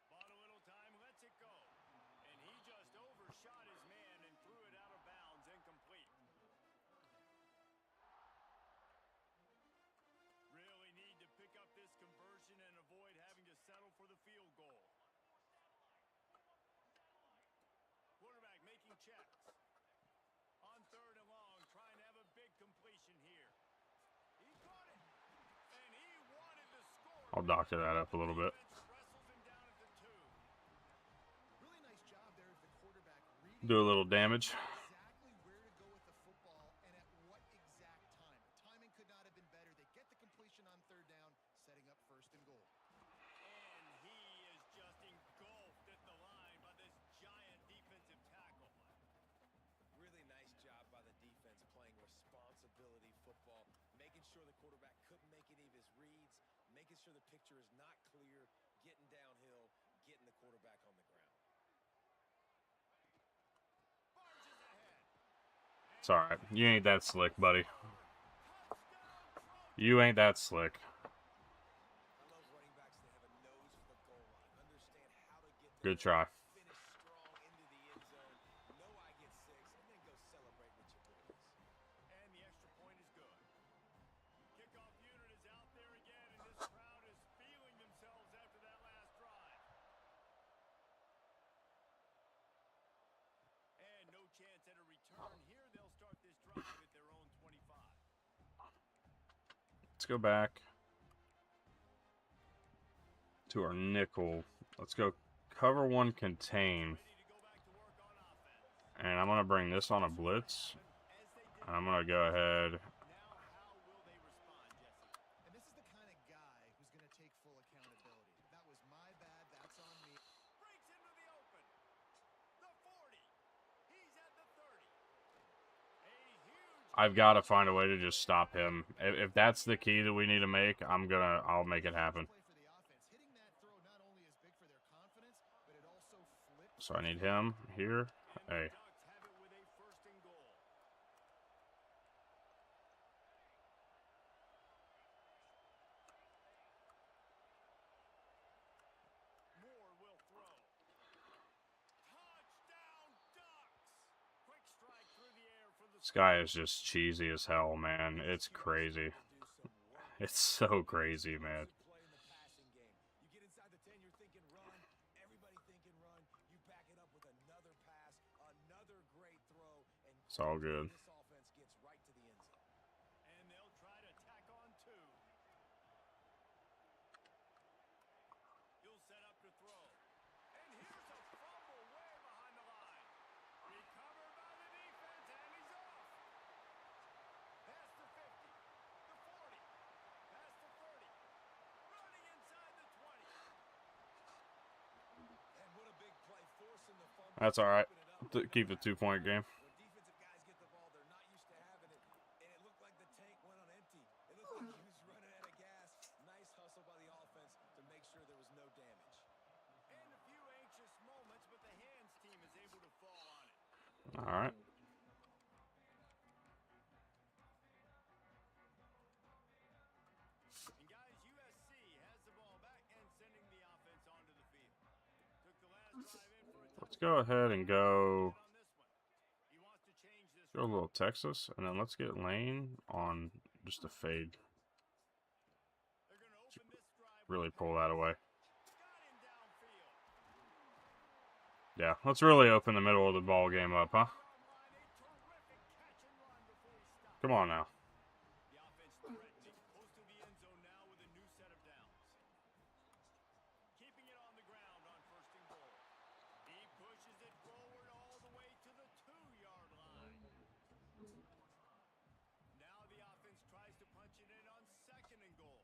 Bought a little time, lets it go. And he just overshot his man and threw it out of bounds, incomplete. Really need to pick up this conversion and avoid having to settle for the field goal. Quarterback making checks. On third and long, trying to have a big completion here. He caught it. And he wanted to score.
I'll doctor that up a little bit.
Wrestles him down at the 2.
Really nice job there of the quarterback reading
Do a little damage.
exactly where to go with the football and at what exact time. Timing could not have been better. They get the completion on third down, setting up first and goal.
And he is just engulfed at the line by this giant defensive tackle.
Really nice job by the defense playing responsibility football, making sure the quarterback couldn't make any of his reads, making sure the picture is not clear, getting downhill, getting the quarterback on the ground.
It's alright. You ain't that slick, buddy. You ain't that slick.
I love running backs that have a nose for the goal line. Understand how to get
Good
there,
try.
finish strong into the end zone, know I get 6, and then go celebrate with your boys.
And the extra point is good. Kickoff unit is out there again, and this crowd is feeling themselves after that last drive. And no chance at a return here. They'll start this drive at their own 25.
Let's go back to our nickel. Let's go cover 1 contain.
Ready to go back to work on offense.
And I'm going to bring this on a blitz.
As they did
And I'm going to go ahead.
now, how will they respond, Jesse?
And this is the kind of guy who's going to take full accountability. That was my bad. That's on me.
Breaks into the open. The 40. He's at the 30. A huge
I've got to find a way to just stop him. If that's the key that we need to make, I'll make it happen.
Play for the offense. Hitting that throw not only is big for their confidence, but it also flips.
So I need him here. Hey.
Ducks have it with a first and goal. Moore will throw. Touchdown Ducks! Quick strike through the air for the
This guy is just cheesy as hell, man. It's crazy. It's so crazy, man.
Play in the passing game. You get inside the 10, you're thinking run. Everybody thinking run. You back it up with another pass, another great throw, and
It's all good.
this offense gets right to the end zone.
And they'll try to tack on 2. He'll set up to throw. And here's a fumble way behind the line. Recovered by the defense, and he's off. Past the 50, the 40, past the 30, running inside the 20.
And what a big play, forcing the fumble.
That's all right.
Open it up.
Keep the 2-point game.
When defensive guys get the ball, they're not used to having it, and it looked like the tank went on empty. It looked like he was running out of gas. Nice hustle by the offense to make sure there was no damage.
And a few anxious moments, but the hands team is able to fall on it.
All right.
And guys, USC has the ball back and sending the offense onto the field. Took the last drive in for a
Let's go ahead and go
on this one. He wants to change this.
go a little Texas, and then let's get Lane on just a fade.
They're going to open this drive.
Really pull that away.
Got him downfield.
Yeah, let's really open the middle of the ball game up, huh?
Line, a terrific catch and run before he stopped.
Come on now.
The offense threatening close to the end zone now with a new set of downs. Keeping it on the ground on first and goal. He pushes it forward all the way to the 2-yard line. Now the offense tries to punch it in on second and goal.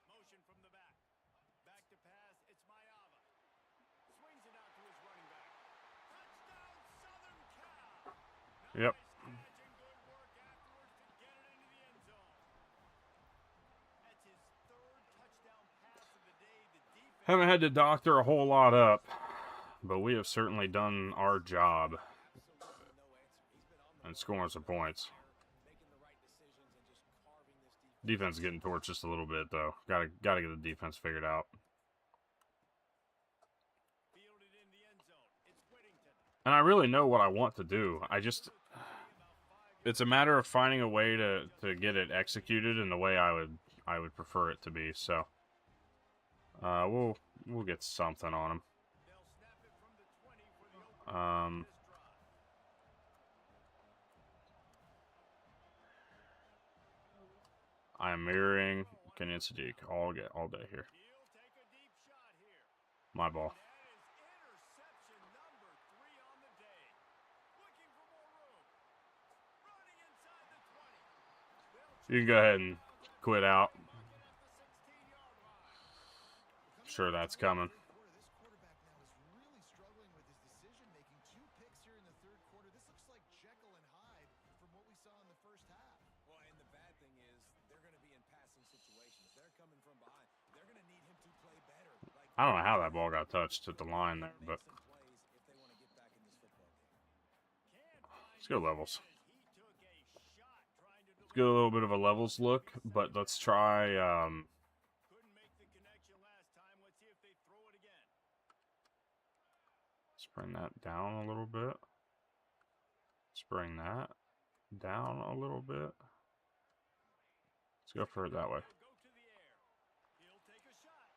Motion from the back. Back to pass. It's Mayava. Swings it out to his running back. Touchdown, Southern Cal.
Yep.
Nice catch and good work afterwards to get it into the end zone. That's his 3rd touchdown pass of the day. The defense
Haven't had to doctor a whole lot up, but we have certainly done our job
Absolutely no answer. He's been on the
and scoring some points.
making the right decisions and just carving this defense.
Defense is getting torched just a little bit, though. Gotta get the defense figured out.
fielded in the end zone. It's Whittington.
And I really know what I want to do. It's a matter of finding a way to get it executed in the way I would prefer it to be. So we'll get something on him.
They'll snap it from the 20 for the opening of this drive.
I am mirroring Kenyon Sadiq all day here.
He'll take a deep shot here.
My ball.
That is interception number 3 on the day. Looking for more room. Running inside the 20.
You can go ahead and quit out.
At the 16-yard line.
Sure, that's coming.
This quarterback now is really struggling with his decision making. 2 picks here in the 3rd quarter. This looks like Jekyll and Hyde from what we saw in the first half.
Well, and the bad thing is they're going to be in passing situations. They're coming from behind. They're going to need him to play better. Like
I don't know how that ball got touched at the line there, but let's go levels. Let's get a little bit of a levels look, but let's try.
Couldn't make the connection last time. Let's see if they throw it again.
Let's bring that down a little bit. Let's bring that down a little bit. Let's go for it that way.
Go to the air. He'll take a shot.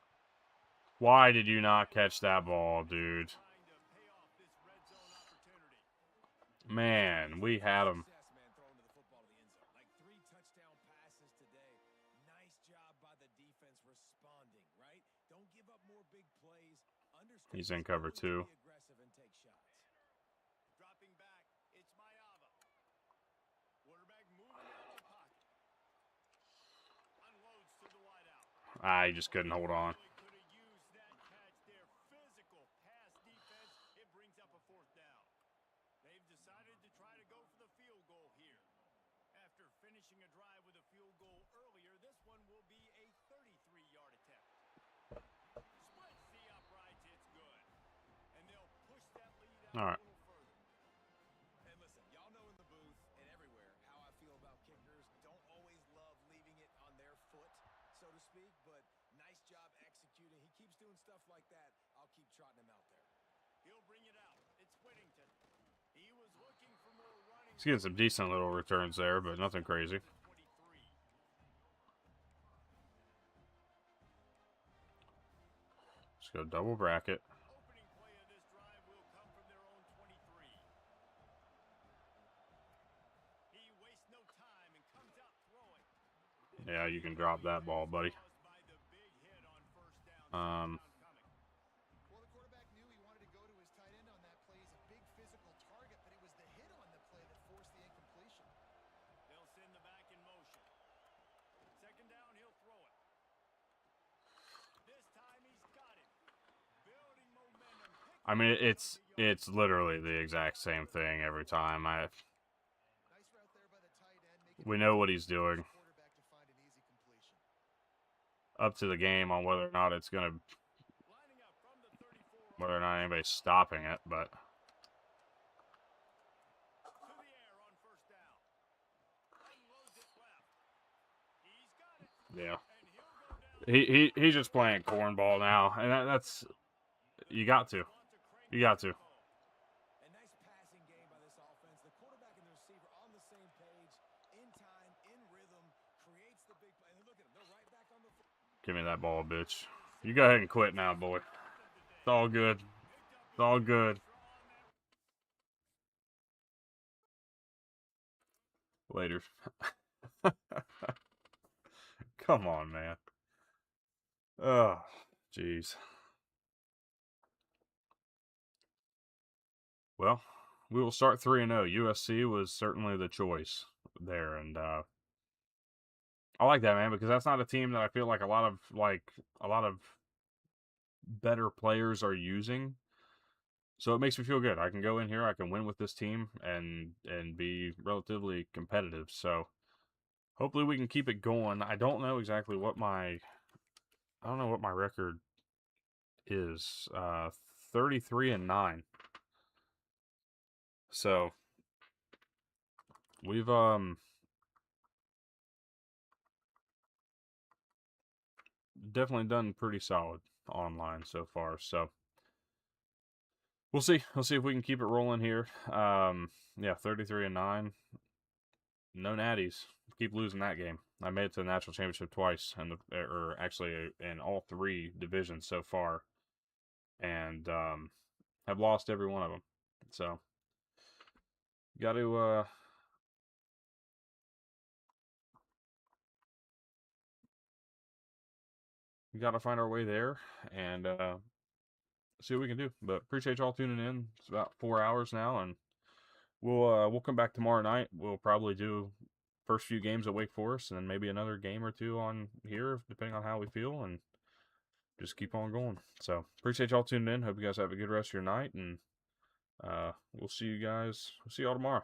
Why did you not catch that ball, dude?
Trying to pay off this red zone opportunity.
Man, we had him.
Success, man, throwing to the football to the end zone. Like 3 touchdown passes today. Nice job by the defense responding, right? Don't give up more big plays. Understand
He's in
it's
cover
going to
2.
be aggressive and take shots.
Dropping back. It's Mayava. Quarterback moving out of the pocket. Unloads to the wideout.
He just couldn't hold on.
Really could have used that catch there. Physical pass defense. It brings up a 4th down. They've decided to try to go for the field goal here. After finishing a drive with a field goal earlier, this one will be a 33-yard attempt. Splits the uprights. It's good. And they'll push that lead out
All right.
a little further.
And listen, y'all know in the booth and everywhere how I feel about kickers. Don't always love leaving it on their foot, so to speak, but nice job executing. He keeps doing stuff like that. I'll keep trotting him out there.
He'll bring it out. It's Whittington. He was looking for more running.
He's getting some decent little returns there, but nothing crazy.
23.
Let's go double bracket.
Opening play of this drive will come from their own 23. He wastes no time and comes out throwing.
Yeah, you can drop that ball, buddy.
Caused by the big hit on 1st down. Coming.
Well, the quarterback knew he wanted to go to his tight end on that play. He's a big physical target, but it was the hit on the play that forced the incompletion.
They'll send the back in motion. 2nd down, he'll throw it. This time he's got it. Building momentum.
I mean, it's literally the exact same thing every time.
Nice route there by the tight end. Making
We
it
know
easy
what he's
for the
doing.
quarterback to find an easy completion.
Up to the game on whether or not it's gonna,
Lining up from the 34.
whether or not anybody's stopping it, but
To the air on 1st down. Unloads it left. He's got it.
yeah,
And he'll go down.
he's just playing cornball now, and that's you got to, you got to.
A nice passing game by this offense. The quarterback and the receiver on the same page, in time, in rhythm, creates the big play. And look at them. They're right back on the
Give me that ball, bitch. You go ahead and quit now, boy. It's all good. It's all good. Later. Come on, man. Oh, jeez. Well, we will start 3-0. USC was certainly the choice there, and I like that, man, because that's not a team that I feel like a lot of better players are using. So it makes me feel good. I can go in here, I can win with this team and be relatively competitive. So hopefully we can keep it going. I don't know exactly what my record is. 33-9. So we've definitely done pretty solid online so far. So we'll see. We'll see if we can keep it rolling here. Yeah, 33-9. No natties. Keep losing that game. I made it to the national championship twice, or actually in all 3 divisions so far, and have lost every one of them. So got to find our way there and see what we can do. But appreciate y'all tuning in. It's about 4 hours now, and we'll come back tomorrow night. We'll probably do first few games at Wake Forest, and then maybe another game or 2 on here, depending on how we feel, and just keep on going. So appreciate y'all tuning in. Hope you guys have a good rest of your night, and we'll see you guys. We'll see y'all tomorrow.